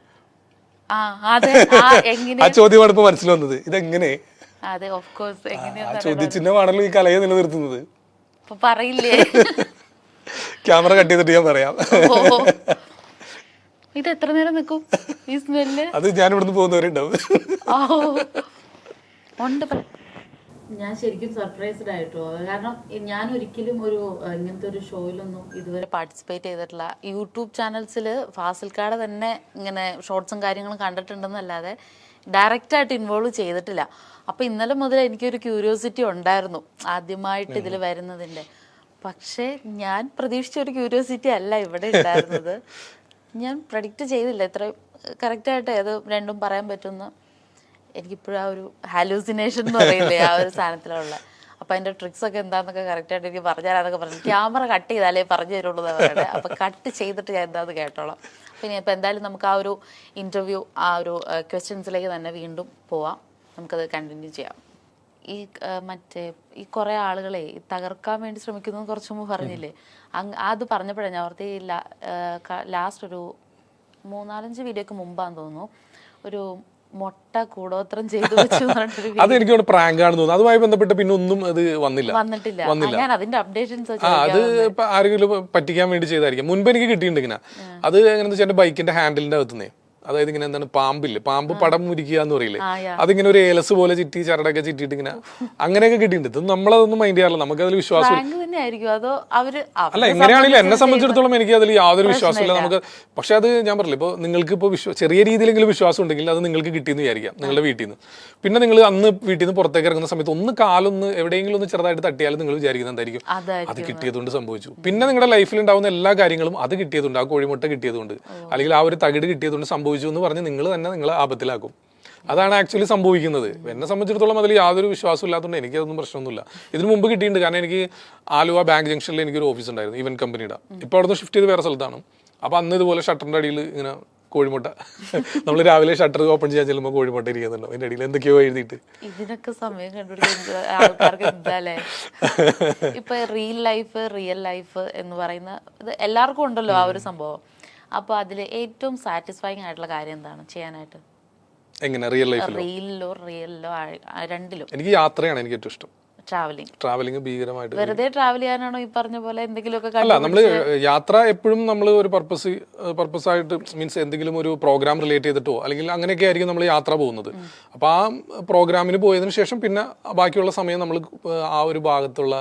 ആ ചോദ്യമാണ് ഇപ്പൊ മനസ്സിൽ വന്നത്. ഇതെങ്ങനെ? ആ ചോദ്യചിഹ്നമാണല്ലോ ഈ കലയെ നിലനിർത്തുന്നത്. പറയില്ലേ? ക്യാമറ കട്ട് ചെയ്തിട്ട് ഞാൻ പറയാം. ഇത് എത്ര നേരം നിൽക്കും ഈ സ്മെല്ല്? അത് ഞാൻ ഇവിടുന്ന് പോകുന്നവരുണ്ടാവും. ഞാൻ ശരിക്കും സർപ്രൈസ്ഡ് ആയിട്ടോ. കാരണം ഞാൻ ഒരിക്കലും ഇങ്ങനത്തെ ഒരു ഷോയിലൊന്നും ഇതുവരെ പാർട്ടിസിപ്പേറ്റ് ചെയ്തിട്ടില്ല. യൂട്യൂബ് ചാനൽസിൽ ഫാസിൽക്കാടെ തന്നെ ഇങ്ങനെ ഷോർട്സും കാര്യങ്ങളും കണ്ടിട്ടുണ്ടെന്നല്ലാതെ ഡയറക്റ്റായിട്ട് ഇൻവോൾവ് ചെയ്തിട്ടില്ല. അപ്പോൾ ഇന്നലെ മുതൽ എനിക്കൊരു ക്യൂരിയോസിറ്റി ഉണ്ടായിരുന്നു ആദ്യമായിട്ട് ഇതിൽ വരുന്നതിൻ്റെ. പക്ഷേ ഞാൻ പ്രതീക്ഷിച്ച ഒരു ക്യൂരിയോസിറ്റി അല്ല ഇവിടെ ഉണ്ടായിരുന്നത്. ഞാൻ പ്രഡിക്റ്റ് ചെയ്തില്ല ഇത്ര കറക്റ്റായിട്ട് ഏത് രണ്ടും പറയാൻ പറ്റുമെന്ന്. എനിക്കിപ്പോഴും ആ ഒരു ഹാലൂസിനേഷൻ എന്ന് പറയില്ലേ, ആ ഒരു സാധനത്തിലുള്ള. അപ്പം അതിൻ്റെ ട്രിക്സൊക്കെ എന്താണെന്നൊക്കെ കറക്റ്റായിട്ട് എനിക്ക് പറഞ്ഞുതരാന്നൊക്കെ പറഞ്ഞു. ക്യാമറ കട്ട് ചെയ്താലേ പറഞ്ഞു തരുള്ളൂ എന്നാണ് പറയുന്നത്. അപ്പം കട്ട് ചെയ്തിട്ട് ഞാൻ എന്താണെന്ന് കേട്ടോളാം. പിന്നെ ഇപ്പം എന്തായാലും നമുക്ക് ആ ഒരു ഇൻ്റർവ്യൂ, ആ ഒരു ക്വസ്റ്റ്യൻസിലേക്ക് തന്നെ വീണ്ടും പോവാം. നമുക്കത് കണ്ടിന്യൂ ചെയ്യാം. ഈ കുറേ ആളുകളെ തകർക്കാൻ വേണ്ടി ശ്രമിക്കുന്നത് കുറച്ച് മുമ്പ് പറഞ്ഞില്ലേ, അത് പറഞ്ഞപ്പോഴാണ് ഞാൻ ഓർത്ത്. ലാസ്റ്റ് ഒരു 3-4 വീഡിയോക്ക് മുമ്പാന്ന് തോന്നുന്നു, ഒരു മുട്ട കൂടോത്രം ചെയ്തു വെച്ചു. അതെനിക്ക് പ്രാങ്ക് ആണെന്ന് തോന്നുന്നു. അതുമായി ബന്ധപ്പെട്ട് പിന്നെ ഒന്നും അത് വന്നിട്ടില്ല. ഞാൻ അതിന്റെ അപ്ഡേഷൻസ് അത് ഇപ്പൊ ആരെങ്കിലും പറ്റിക്കാൻ വേണ്ടി ചെയ്തായിരിക്കും. മുൻപ് എനിക്ക് കിട്ടിയിട്ടുണ്ട് ഇങ്ങനെ. അത് എങ്ങനെയാന്ന് വെച്ചാൽ ബൈക്കിന്റെ ഹാൻഡിലിന്റെ അകത്തുനിന്നേ, അതായത് ഇങ്ങനെ എന്താണ് പാമ്പ് പടം മുരിക്കുക എന്ന് പറയില്ലേ, അതിങ്ങനെ ഒരു ഏലസ് പോലെ ചുറ്റി ചരടൊക്കെ ചുറ്റിട്ട് ഇങ്ങനെ അങ്ങനെയൊക്കെ കിട്ടിയിട്ടുണ്ട്. ഇത് നമ്മളതൊന്നും മൈൻഡ് ചെയ്യാറില്ല, നമുക്ക് അതിൽ വിശ്വാസം അല്ല. എങ്ങനെയാണെങ്കിലും എന്നെ സംബന്ധിച്ചിടത്തോളം എനിക്ക് അതിൽ യാതൊരു വിശ്വാസമില്ല നമുക്ക്. പക്ഷെ അത് ഞാൻ പറഞ്ഞില്ല, ഇപ്പോൾ നിങ്ങൾക്ക് ഇപ്പോൾ ചെറിയ രീതിയിലെങ്കിലും വിശ്വാസം ഉണ്ടെങ്കിൽ അത് നിങ്ങൾക്ക് കിട്ടിയെന്ന് വിചാരിക്കാം നിങ്ങളുടെ വീട്ടിൽ നിന്ന്. പിന്നെ നിങ്ങൾ അന്ന് വീട്ടിൽ നിന്ന് പുറത്തേക്ക് ഇറങ്ങുന്ന സമയത്ത് ഒന്ന് കാലൊന്ന് എവിടെയെങ്കിലും ഒന്ന് ചെറുതായിട്ട് തട്ടിയാലും നിങ്ങൾ വിചാരിക്കുന്നത് എന്തായിരിക്കും, അത് കിട്ടിയതുകൊണ്ട് സംഭവിച്ചു. പിന്നെ നിങ്ങളുടെ ലൈഫിൽ ഉണ്ടാവുന്ന എല്ലാ കാര്യങ്ങളും അത് കിട്ടിയതുകൊണ്ട്, ആ കോഴിമുട്ട കിട്ടിയതുകൊണ്ട്, അല്ലെങ്കിൽ ആ ഒരു തകിട് കിട്ടിയതുകൊണ്ട് സംഭവിച്ചു എന്ന് പറഞ്ഞ് നിങ്ങൾ തന്നെ നിങ്ങളെ ആപത്തിലാക്കും. അതാണ് ആക്ച്വലി സംഭവിക്കുന്നത്. എന്നെ സംബന്ധിച്ചിടത്തോളം അതിൽ യാതൊരു വിശ്വാസം ഇല്ലാത്തതുകൊണ്ട് എനിക്കതൊന്നും പ്രശ്നമൊന്നുമില്ല. ഇതിന് മുമ്പ് കിട്ടിയിട്ടുണ്ട്. കാരണം എനിക്ക് ആലുവ ബാങ്ക് ജംഗ്ഷനിൽ എനിക്കൊരു ഓഫീസ് ഉണ്ടായിരുന്നു, ഇവന്റ് കമ്പനിയുടെ. ഇപ്പോൾ അവിടെ നിന്ന് ഷിഫ്റ്റ് ചെയ്ത് വേറെ സ്ഥലത്താണ്. അപ്പോൾ അന്ന് ഇതുപോലെ ഷട്ടറിൻ്റെ അടിയിൽ ഇങ്ങനെ കോഴിമുട്ട, നമ്മൾ രാവിലെ ഷട്ടർ ഓപ്പൺ ചെയ്യാൻ ചെല്ലുമ്പോൾ കോഴിമുട്ട ഇരിക്കുന്നുണ്ടോ, അതിൻ്റെ അടിയിൽ എന്തൊക്കെയോ എഴുതിയിട്ട്. ഇതിനൊക്കെ സമയം കണ്ടുപിടിക്കുന്നത് ആൾക്കാർക്ക് എന്താല്ലേ. ഇപ്പൊ റിയൽ ലൈഫ് എന്ന് പറയുന്ന ഇത് എല്ലാവർക്കും ഉണ്ടല്ലോ ആ ഒരു സംഭവം. അപ്പോൾ അതിൽ ഏറ്റവും സാറ്റിസ്ഫൈങ് ആയിട്ടുള്ള കാര്യം എന്താണ് ചെയ്യാനായിട്ട്? എങ്ങനെ? റിയലിലോ റിയലിലോ രണ്ടിലും? എനിക്ക് യാത്രയാണ് എനിക്ക് ഏറ്റവും ഇഷ്ടം. ട്രാവലിംഗ് ഭീകരമായിട്ട്. വെറുതെ ട്രാവൽ ചെയ്യാനാണോ ഈ പറഞ്ഞ പോലെ എന്തെങ്കിലുമൊക്കെ? അല്ല, നമ്മള് യാത്ര എപ്പോഴും നമ്മൾ ഒരു പർപ്പസ് ആയിട്ട് മീൻസ് എന്തെങ്കിലും ഒരു പ്രോഗ്രാം റിലേറ്റ് ചെയ്തിട്ടോ അല്ലെങ്കിൽ അങ്ങനെയൊക്കെ ആയിരിക്കും നമ്മൾ യാത്ര പോകുന്നത്. അപ്പൊ ആ പ്രോഗ്രാമിന് പോയതിനു ശേഷം പിന്നെ ബാക്കിയുള്ള സമയം നമ്മൾ ആ ഒരു ഭാഗത്തുള്ള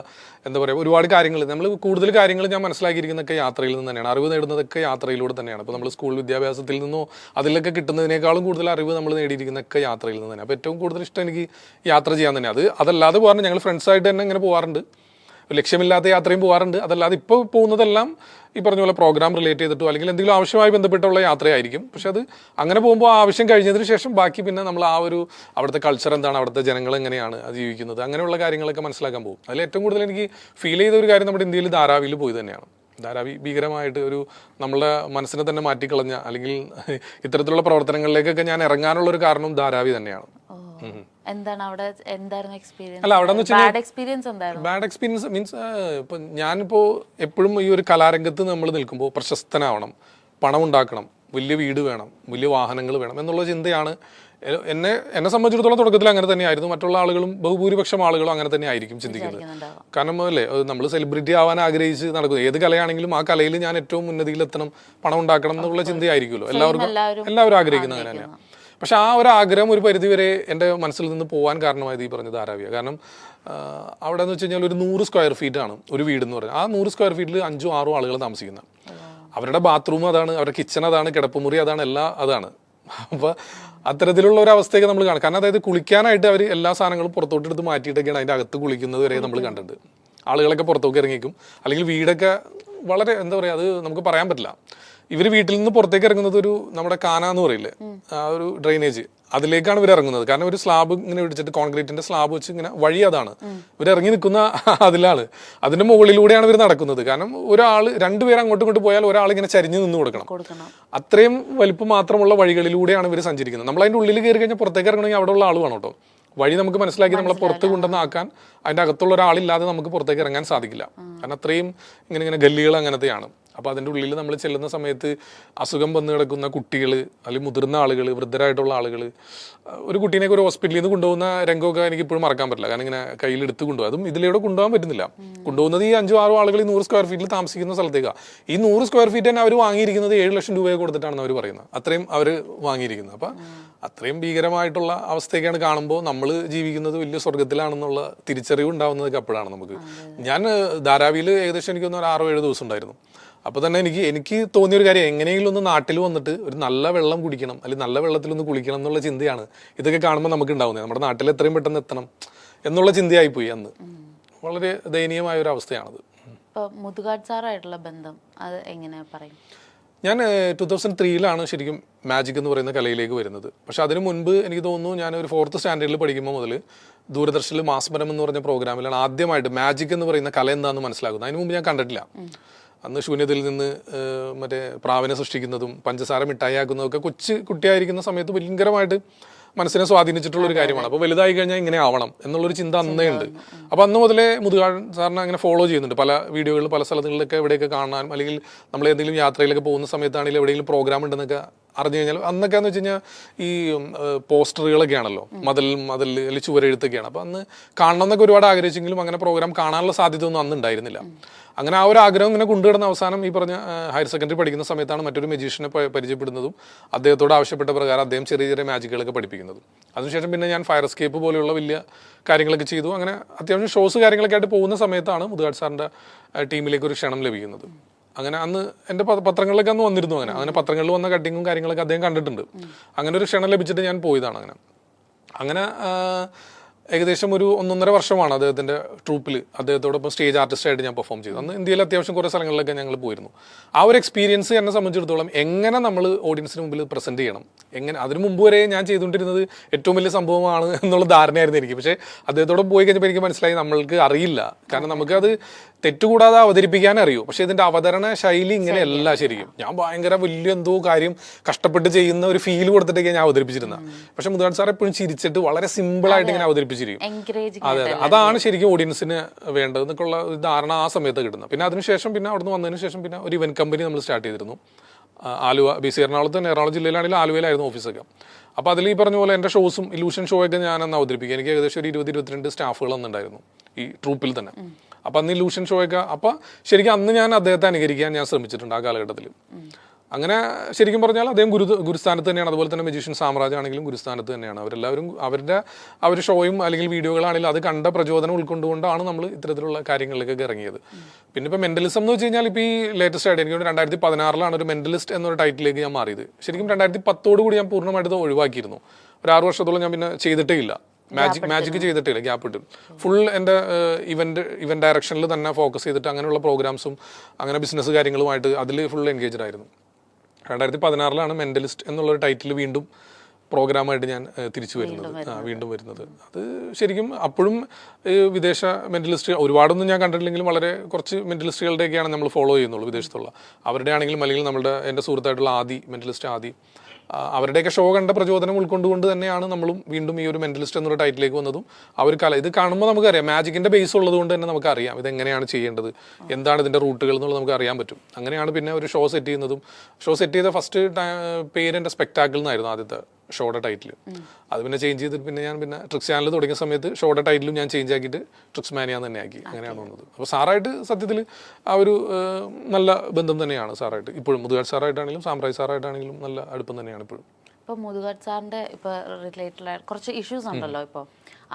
എന്താ പറയുക ഒരുപാട് കാര്യങ്ങൾ നമ്മൾ കൂടുതൽ കാര്യങ്ങൾ ഞാൻ മനസ്സിലാക്കിയിരിക്കുന്നതൊക്കെ യാത്രയിൽ നിന്ന് തന്നെയാണ്. അറിവ് നേടുന്നതൊക്കെ യാത്രയിലൂടെ തന്നെയാണ്. ഇപ്പോൾ നമ്മൾ സ്കൂൾ വിദ്യാഭ്യാസത്തിൽ നിന്നോ അതിലൊക്കെ കിട്ടുന്നതിനേക്കാളും കൂടുതൽ അറിവ് നമ്മൾ നേടിയിരിക്കുന്നതൊക്കെ യാത്രയിൽ നിന്ന് തന്നെ. അപ്പോൾ ഏറ്റവും കൂടുതൽ ഇഷ്ടം എനിക്ക് യാത്ര ചെയ്യാൻ തന്നെ. അതല്ലാതെ പോകാറുണ്ട്, ഞങ്ങൾ ഫ്രണ്ട്സായിട്ട് തന്നെ ഇങ്ങനെ പോകാറുണ്ട്, ലക്ഷ്യമില്ലാത്ത യാത്രയും പോകാറുണ്ട്. അതല്ലാതെ ഇപ്പോൾ പോകുന്നതെല്ലാം ഈ പറഞ്ഞ പോലെ പ്രോഗ്രാം റിലേറ്റ് ചെയ്തിട്ടോ അല്ലെങ്കിൽ എന്തെങ്കിലും ആവശ്യമായി ബന്ധപ്പെട്ടുള്ള യാത്രയായിരിക്കും. പക്ഷെ അത് അങ്ങനെ പോകുമ്പോൾ ആവശ്യം കഴിഞ്ഞതിന് ശേഷം ബാക്കി പിന്നെ നമ്മൾ ആ ഒരു അവിടുത്തെ കൾച്ചർ എന്താണ്, അവിടുത്തെ ജനങ്ങൾ എങ്ങനെയാണ് അത് ജീവിക്കുന്നത്, അങ്ങനെയുള്ള കാര്യങ്ങളൊക്കെ മനസ്സിലാക്കാൻ പോകും. അതിൽ ഏറ്റവും കൂടുതൽ എനിക്ക് ഫീൽ ചെയ്ത ഒരു കാര്യം നമ്മുടെ ഇന്ത്യയിൽ ധാരാവിയിൽ പോയി തന്നെയാണ്. ധാരാവി ഭീകരമായിട്ട് ഒരു നമ്മളുടെ മനസ്സിനെ തന്നെ മാറ്റിക്കളഞ്ഞ അല്ലെങ്കിൽ ഇത്തരത്തിലുള്ള പ്രവർത്തനങ്ങളിലേക്കൊക്കെ ഞാൻ ഇറങ്ങാനുള്ള ഒരു കാരണം ധാരാവി തന്നെയാണ്. എന്താണ് അവിടെ എന്തായിരുന്നു എക്സ്പീരിയൻസ്? അല്ല, അവിടെ ബാഡ് എക്സ്പീരിയൻസ് മീൻസ് ഇപ്പൊ ഞാനിപ്പോ എപ്പോഴും ഈ ഒരു കലാരംഗത്ത് നമ്മൾ നിൽക്കുമ്പോൾ പ്രശസ്തനാവണം, പണം ഉണ്ടാക്കണം, വലിയ വീട് വേണം, വലിയ വാഹനങ്ങൾ വേണം എന്നുള്ള ചിന്തയാണ് എന്നെ സംബന്ധിച്ചിടത്തോളം തുടക്കത്തിൽ അങ്ങനെ തന്നെയായിരുന്നു. മറ്റുള്ള ആളുകളും ബഹുഭൂരിപക്ഷം ആളുകളും അങ്ങനെ തന്നെ ആയിരിക്കും ചിന്തിക്കുന്നത്. കാരണം അല്ലേ, നമ്മൾ സെലിബ്രിറ്റി ആവാൻ ആഗ്രഹിച്ച് നടക്കുന്നത് ഏത് കലയാണെങ്കിലും ആ കലയിൽ ഞാൻ ഏറ്റവും ഉന്നതിയിലെത്തണം, പണം ഉണ്ടാക്കണം എന്നുള്ള ചിന്തയായിരിക്കുമല്ലോ എല്ലാവരും ആഗ്രഹിക്കുന്നത് അങ്ങനെ തന്നെയാണ്. പക്ഷെ ആ ഒരു ആഗ്രഹം ഒരു പരിധിവരെ എൻ്റെ മനസ്സിൽ നിന്ന് പോകാൻ കാരണമായത് ഈ പറഞ്ഞ ധാരാവിയാണ്. കാരണം അവിടെ എന്ന് വെച്ച് കഴിഞ്ഞാൽ ഒരു 100 സ്ക്വയർ ഫീറ്റ് ആണ് ഒരു വീട് എന്ന് പറയുന്നത്. ആ 100 സ്ക്വയർ ഫീറ്റിൽ 5-6 ആളുകൾ താമസിക്കുന്നത്. അവരുടെ ബാത്റൂം അതാണ്, അവരുടെ കിച്ചൺ അതാണ്, കിടപ്പുമുറി അതാണ്, എല്ലാം അതാണ്. അപ്പോൾ അത്തരത്തിലുള്ള ഒരു അവസ്ഥയൊക്കെ നമ്മൾ കാണും. കാരണം അതായത് കുളിക്കാനായിട്ട് അവർ എല്ലാ സാധനങ്ങളും പുറത്തോട്ടെടുത്ത് മാറ്റിയിട്ടൊക്കെയാണ് അതിൻ്റെ അകത്ത് കുളിക്കുന്നത് വരെ നമ്മൾ കണ്ടിട്ടുണ്ട്. ആളുകളൊക്കെ പുറത്തേക്ക് ഇറങ്ങിക്കും, അല്ലെങ്കിൽ വീടൊക്കെ വളരെ എന്താ പറയുക, അത് നമുക്ക് പറയാൻ പറ്റില്ല. ഇവർ വീട്ടിൽ നിന്ന് പുറത്തേക്ക് ഇറങ്ങുന്നത് ഒരു നമ്മുടെ കാന എന്ന് പറയില്ലേ, ആ ഒരു ഡ്രെയിനേജ്, അതിലേക്കാണ് ഇവർ ഇറങ്ങുന്നത്. കാരണം ഒരു സ്ലാബ് ഇങ്ങനെ പിടിച്ചിട്ട് കോൺക്രീറ്റിന്റെ സ്ലാബ് വെച്ച് ഇങ്ങനെ വഴി അതാണ് ഇവർ ഇറങ്ങി നിൽക്കുന്ന അതിലാണ്. അതിന്റെ മുകളിലൂടെയാണ് ഇവർ നടക്കുന്നത്. കാരണം രണ്ടുപേർ അങ്ങോട്ടും ഇങ്ങോട്ട് പോയാൽ ഒരാൾ ഇങ്ങനെ ചരിഞ്ഞ് നിന്ന് കൊടുക്കണം. അത്രയും വലിപ്പം മാത്രമുള്ള വഴികളിലൂടെയാണ് ഇവർ സഞ്ചരിക്കുന്നത്. നമ്മൾ അതിന്റെ ഉള്ളിൽ കയറി കഴിഞ്ഞാൽ പുറത്തേക്ക് ഇറങ്ങണമെങ്കിൽ അവിടെ ഉള്ള ആൾ വേണം കേട്ടോ. വഴി നമുക്ക് മനസ്സിലാക്കി നമ്മളെ പുറത്ത് കൊണ്ടുവന്നാക്കാൻ അതിന്റെ അകത്തുള്ള ഒരാളില്ലാതെ നമുക്ക് പുറത്തേക്ക് ഇറങ്ങാൻ സാധിക്കില്ല. കാരണം അത്രയും ഇങ്ങനെ ഗല്ലികൾ അങ്ങനത്തെയാണ്. അപ്പോൾ അതിൻ്റെ ഉള്ളിൽ നമ്മൾ ചെല്ലുന്ന സമയത്ത് അസുഖം വന്ന് കിടക്കുന്ന കുട്ടികൾ, അല്ലെങ്കിൽ മുതിർന്ന ആളുകൾ, വൃദ്ധരായിട്ടുള്ള ആളുകൾ, ഒരു കുട്ടീനെയൊക്കെ ഒരു ഹോസ്പിറ്റലിൽ നിന്ന് കൊണ്ടുപോകുന്ന രംഗമൊക്കെ എനിക്ക് ഇപ്പോഴും മറക്കാൻ പറ്റില്ല. കാരണം ഇങ്ങനെ കയ്യിലെടുത്ത് കൊണ്ടുപോകും. അതും ഇതിലൂടെ കൊണ്ടുപോകാൻ പറ്റുന്നില്ല. കൊണ്ടുപോകുന്നത് ഈ 5-6 ആളുകൾ ഈ 100 സ്ക്വയർ ഫീറ്റിൽ താമസിക്കുന്ന സ്ഥലത്തേക്കാണ്. ഈ 100 സ്ക്വയർ ഫീറ്റ് തന്നെ അവർ വാങ്ങിയിരിക്കുന്നത് 7 ലക്ഷം രൂപയെ കൊടുത്തിട്ടാണെന്ന് അവർ പറയുന്നത്. അത്രയും അവർ വാങ്ങിയിരിക്കുന്നത്. അപ്പം അത്രയും ഭീകരമായിട്ടുള്ള അവസ്ഥയൊക്കെയാണ് കാണുമ്പോൾ നമ്മൾ ജീവിക്കുന്നത് വലിയ സ്വർഗത്തിലാണെന്നുള്ള തിരിച്ചറിവ് ഉണ്ടാവുന്നതൊക്കെ അപ്പോഴാണ് നമുക്ക്. ഞാൻ ധാരാവിയിൽ ഏകദേശം എനിക്കൊന്ന് 6-7 ദിവസം ഉണ്ടായിരുന്നു. അപ്പോൾ തന്നെ എനിക്ക് തോന്നിയൊരു കാര്യം, എങ്ങനെയെങ്കിലും ഒന്ന് നാട്ടിൽ വന്നിട്ട് ഒരു നല്ല വെള്ളം കുടിക്കണം, അല്ലെങ്കിൽ നല്ല വെള്ളത്തിലൊന്ന് കുളിക്കണം എന്നുള്ള ചിന്തയാണ് ഇതൊക്കെ കാണുമ്പോൾ നമുക്ക് ഉണ്ടാവുന്നത്. നമ്മുടെ നാട്ടിൽ എത്രയും പെട്ടെന്ന് എത്തണം എന്നുള്ള ചിന്തയായിപ്പോയി അന്ന്. വളരെ ദയനീയമായ ഒരു അവസ്ഥയാണത്. മുതുകാട് സാറായിട്ടുള്ള ബന്ധം അത് എങ്ങനെ പറയും? ഞാൻ 2003 ശരിക്കും മാജിക് എന്ന് പറയുന്ന കലയിലേക്ക് വരുന്നത്. പക്ഷെ അതിന് മുൻപ് എനിക്ക് തോന്നുന്നു ഞാൻ ഒരു 4th സ്റ്റാൻഡേർഡിൽ പഠിക്കുമ്പോൾ മുതൽ ദൂരദർശനിൽ മാസ്മരം എന്ന് പറഞ്ഞ പ്രോഗ്രാമിലാണ് ആദ്യമായിട്ട് മാജിക് എന്ന് പറയുന്ന കല എന്താണെന്ന് മനസ്സിലാക്കുന്നത്. അതിന് മുമ്പ് ഞാൻ കണ്ടിട്ടില്ല. അന്ന് ശൂന്യതയിൽ നിന്ന് മറ്റേ പ്രാവിനെ സൃഷ്ടിക്കുന്നതും പഞ്ചസാര മിഠായിയാക്കുന്നതും ഒക്കെ കുട്ടിയായിരിക്കുന്ന സമയത്ത് ഭയങ്കരമായിട്ട് മനസ്സിനെ സ്വാധീനിച്ചിട്ടുള്ള ഒരു കാര്യമാണ്. അപ്പോൾ വലുതായി കഴിഞ്ഞാൽ ഇങ്ങനെ ആവണം എന്നുള്ളൊരു ചിന്ത അന്നേ ഉണ്ട്. അപ്പോൾ അന്ന് മുതലേ മുതുകാട് സാറിനെ അങ്ങനെ ഫോളോ ചെയ്യുന്നുണ്ട്. പല വീഡിയോകളിൽ പല സ്ഥലങ്ങളിലൊക്കെ എവിടെയൊക്കെ കാണാനും, അല്ലെങ്കിൽ നമ്മൾ എന്തെങ്കിലും യാത്രയിലൊക്കെ പോകുന്ന സമയത്താണെങ്കിലും എവിടെയെങ്കിലും പ്രോഗ്രാം ഉണ്ടെന്നൊക്കെ അറിഞ്ഞു കഴിഞ്ഞാൽ, അന്നൊക്കെ എന്ന് വെച്ച് കഴിഞ്ഞാൽ ഈ പോസ്റ്ററുകളൊക്കെ ആണല്ലോ, മതിൽ അല്ലെങ്കിൽ ചുവരെഴുത്തൊക്കെയാണ്. അപ്പോൾ അന്ന് കാണണം എന്നൊക്കെ ഒരുപാട് ആഗ്രഹിച്ചെങ്കിലും അങ്ങനെ പ്രോഗ്രാം കാണാനുള്ള സാധ്യത ഒന്നും അന്ന് ഉണ്ടായിരുന്നില്ല. അങ്ങനെ ആ ഒരു ആഗ്രഹം ഇങ്ങനെ കൊണ്ടുകിടന്ന അവസാനം ഈ പറഞ്ഞ ഹയർ സെക്കൻഡറി പഠിക്കുന്ന സമയത്താണ് മറ്റൊരു മജീഷ്യനെ പരിചയപ്പെടുന്നതും അദ്ദേഹത്തോട് ആവശ്യപ്പെട്ട പ്രകാരം അദ്ദേഹം ചെറിയ ചെറിയ മാജിക്കുകളൊക്കെ പഠിപ്പിക്കുന്നതും. അതിനുശേഷം പിന്നെ ഞാൻ ഫയർ എസ്കേപ്പ് പോലെയുള്ള വലിയ കാര്യങ്ങളൊക്കെ ചെയ്തു. അങ്ങനെ അത്യാവശ്യം ഷോസ് കാര്യങ്ങളൊക്കെ ആയിട്ട് പോകുന്ന സമയത്താണ് മുതുകാട് സാറിൻ്റെ ടീമിലേക്ക് ഒരു ക്ഷണം ലഭിക്കുന്നത്. അങ്ങനെ അന്ന് എൻ്റെ പത്രങ്ങളിലൊക്കെ അന്ന് വന്നിരുന്നു. അങ്ങനെ പത്രങ്ങളിൽ വന്ന കട്ടിങ്ങും കാര്യങ്ങളൊക്കെ അദ്ദേഹം കണ്ടിട്ടുണ്ട്. അങ്ങനെ ഒരു ക്ഷണം ലഭിച്ചിട്ട് ഞാൻ പോയതാണ്. അങ്ങനെ ഏകദേശം ഒരു 1.5 വർഷമാണ് അദ്ദേഹത്തിൻ്റെ ട്രൂപ്പിൽ അദ്ദേഹത്തോടൊപ്പം സ്റ്റേജ് ആർട്ടിസ്റ്റായിട്ട് ഞാൻ പെർഫോം ചെയ്തു. അന്ന് ഇന്ത്യയിൽ അത്യാവശ്യം കുറേ സ്ഥലങ്ങളിലൊക്കെ ഞങ്ങൾ പോയിരുന്നു. ആ ഒരു എക്സ്പീരിയൻസ് എന്നെ സംബന്ധിച്ചിടത്തോളം എങ്ങനെ നമ്മൾ ഓഡിയൻസിന് മുമ്പിൽ പ്രസൻറ്റ് ചെയ്യണം, അതിന് മുമ്പ് വരെ ഞാൻ ചെയ്തുകൊണ്ടിരുന്നത് ഏറ്റവും വലിയ സംഭവമാണ് എന്നുള്ള ധാരണയായിരുന്നു എനിക്ക്. പക്ഷേ അദ്ദേഹത്തോടെ പോയി കഴിഞ്ഞപ്പോൾ എനിക്ക് മനസ്സിലായി നമ്മൾക്ക് അറിയില്ല. കാരണം നമുക്കത് തെറ്റുകൂടാതെ അവതരിപ്പിക്കാൻ അറിയൂ, പക്ഷേ ഇതിൻ്റെ അവതരണ ശൈലി ഇങ്ങനെയല്ല. ശരിക്കും ഞാൻ ഭയങ്കര വലിയ എന്തോ കാര്യം കഷ്ടപ്പെട്ട് ചെയ്യുന്ന ഒരു ഫീൽ കൊടുത്തിട്ടൊക്കെ ഞാൻ അവതരിപ്പിച്ചിരുന്നത്. പക്ഷെ മുതുകാട് സാർ എപ്പോഴും ചിരിച്ചിട്ട് വളരെ സിമ്പിളായിട്ട് ഇങ്ങനെ അവതരിപ്പിച്ചിരിക്കും. അതെ, അതാണ് ശരിക്കും ഓഡിയൻസിന് വേണ്ടത് എന്നൊക്കെയുള്ള ഒരു ധാരണ ആ സമയത്ത് കിട്ടുന്നത്. പിന്നെ അതിനുശേഷം പിന്നെ അവിടുന്ന് വന്നതിന് ശേഷം പിന്നെ ഒരു ഇവന്റ് കമ്പനി നമ്മൾ സ്റ്റാർട്ട് ചെയ്തിരുന്നു. ആലുവ BC എറണാകുളത്ത് തന്നെ, എറണാകുളം ജില്ലയിലാണെങ്കിലും ആലുവയിലായിരുന്നു ഓഫീസൊക്കെ. അപ്പോൾ അതിൽ ഈ പറഞ്ഞ പോലെ എൻ്റെ ഷോസും ഇലൂഷൻ ഷോ ഒക്കെ ഞാൻ അന്ന് അവതരിപ്പിക്കുക. എനിക്ക് ഏകദേശം ഒരു 20-22 സ്റ്റാഫുകൾ അന്നുണ്ടായിരുന്നു. ഈ ട്രൂപ്പിൽ തന്നെ. അപ്പം അന്ന് ഇലൂഷൻ ഷോ ഒക്കെ അപ്പം ശരിക്കും അന്ന് ഞാൻ അദ്ദേഹത്തെ അനുകരിക്കാൻ ഞാൻ ശ്രമിച്ചിട്ടുണ്ട് ആ കാലഘട്ടത്തിൽ. അങ്ങനെ ശരിക്കും പറഞ്ഞാൽ അദ്ദേഹം ഗുരുസ്ഥാനത്ത് തന്നെയാണ്. അതുപോലെ തന്നെ മജീഷ്യൻ സാമ്രാജ്യം ആണെങ്കിലും ഗുരുസ്ഥാനത്ത് തന്നെയാണ്. അവരെല്ലാവരും അവരുടെ ഷോയും അല്ലെങ്കിൽ വീഡിയോകളാണെങ്കിലും അത് കണ്ട പ്രചോദനം ഉൾക്കൊണ്ടുകൊണ്ടാണ് നമ്മൾ ഇത്തരത്തിലുള്ള കാര്യങ്ങളിലേക്കൊക്കെ ഇറങ്ങിയത്. പിന്നെ ഇപ്പോൾ മെന്റലിസം എന്ന് വെച്ച് കഴിഞ്ഞാൽ ഇപ്പോൾ ഈ ലേറ്റസ്റ്റ് ആയിട്ട് എനിക്ക് 2016 ഒരു മെന്റലിസ്റ്റ് എന്നൊരു ടൈറ്റിലേക്ക് ഞാൻ മാറിയത്. ശരിക്കും 2010 കൂടി ഞാൻ പൂർണ്ണമായിട്ട് ഒഴിവാക്കിയിരുന്നു. ഒരു 6 വർഷത്തോളം ഞാൻ പിന്നെ ചെയ്തിട്ടേ ഇല്ല. മാജിക് ചെയ്തിട്ടില്ല, ഗ്യാപ്പ് ഇട്ടു. ഫുൾ എൻ്റെ ഇവന്റ് ഡയറക്ഷനിൽ തന്നെ ഫോക്കസ് ചെയ്തിട്ട് അങ്ങനെയുള്ള പ്രോഗ്രാംസും അങ്ങനെ ബിസിനസ് കാര്യങ്ങളുമായിട്ട് അതിൽ ഫുൾ എൻഗേജ്ഡ് ആയിരുന്നു. 2016 മെന്റലിസ്റ്റ് എന്നുള്ളൊരു ടൈറ്റിൽ വീണ്ടും പ്രോഗ്രാമായിട്ട് ഞാൻ വീണ്ടും വരുന്നത്. അത് ശരിക്കും അപ്പോഴും വിദേശ മെന്റലിസ്റ്റ് ഒരുപാടൊന്നും ഞാൻ കണ്ടിട്ടില്ലെങ്കിലും വളരെ കുറച്ച് മെന്റലിസ്റ്റുകളുടെയൊക്കെയാണ് നമ്മൾ ഫോളോ ചെയ്യുന്നുള്ളൂ വിദേശത്തുള്ള. അവരുടെ ആണെങ്കിലും അല്ലെങ്കിൽ എൻ്റെ സുഹൃത്തായിട്ടുള്ള മെന്റലിസ്റ്റ് ആദി, അവരുടെയൊക്കെ ഷോ കണ്ട പ്രചോദനം ഉൾക്കൊണ്ടുകൊണ്ട് തന്നെയാണ് നമ്മളും വീണ്ടും ഈ ഒരു മെന്റലിസ്റ്റ് എന്നുള്ള ടൈറ്റിലേക്ക് വന്നതും. ഇത് കാണുമ്പോൾ നമുക്കറിയാം മാജിക്കിന്റെ ബേസ് ഉള്ളത് കൊണ്ട് തന്നെ നമുക്കറിയാം ഇതെങ്ങനെയാണ് ചെയ്യേണ്ടത്, എന്താണ് ഇതിന്റെ റൂട്ടുകൾ എന്നുള്ളത് നമുക്ക് അറിയാൻ പറ്റും. അങ്ങനെയാണ് പിന്നെ ഒരു ഷോ സെറ്റ് ചെയ്യുന്നതും. ഷോ സെറ്റ് ചെയ്ത ഫസ്റ്റ് പേര് എൻ്റെ സ്പെക്ടാക്കിൾ എന്നായിരുന്നു ആദ്യത്തെ ഷോയുടെ ടൈറ്റിൽ. അത് പിന്നെ ചേഞ്ച് ചെയ്തിട്ട് പിന്നെ ഞാൻ ട്രിക്സ് ചാനൽ തുടങ്ങിയ സമയത്ത് ഷോയുടെ ടൈറ്റിലും ഞാൻ ചേഞ്ച് ആക്കിയിട്ട് ട്രിക്സ് മാനിയ തന്നെ ആക്കി. അങ്ങനെയാണ് വന്നത്. അപ്പോൾ സാറായിട്ട് സത്യത്തിൽ ആ ഒരു നല്ല ബന്ധം തന്നെയാണ് സാറായിട്ട് ഇപ്പോഴും. മുതുകാട് സാറായിട്ടാണെങ്കിലും സാമ്രാജ് സാറായിട്ടാണെങ്കിലും നല്ല അടുപ്പം തന്നെയാണ് ഇപ്പോഴും. ഇപ്പോൾ മുതുകാട് സാറിൻ്റെ ഇപ്പോൾ റിലേറ്റഡ് കുറച്ച് ഇഷ്യൂസ് ഉണ്ടല്ലോ. ഇപ്പോൾ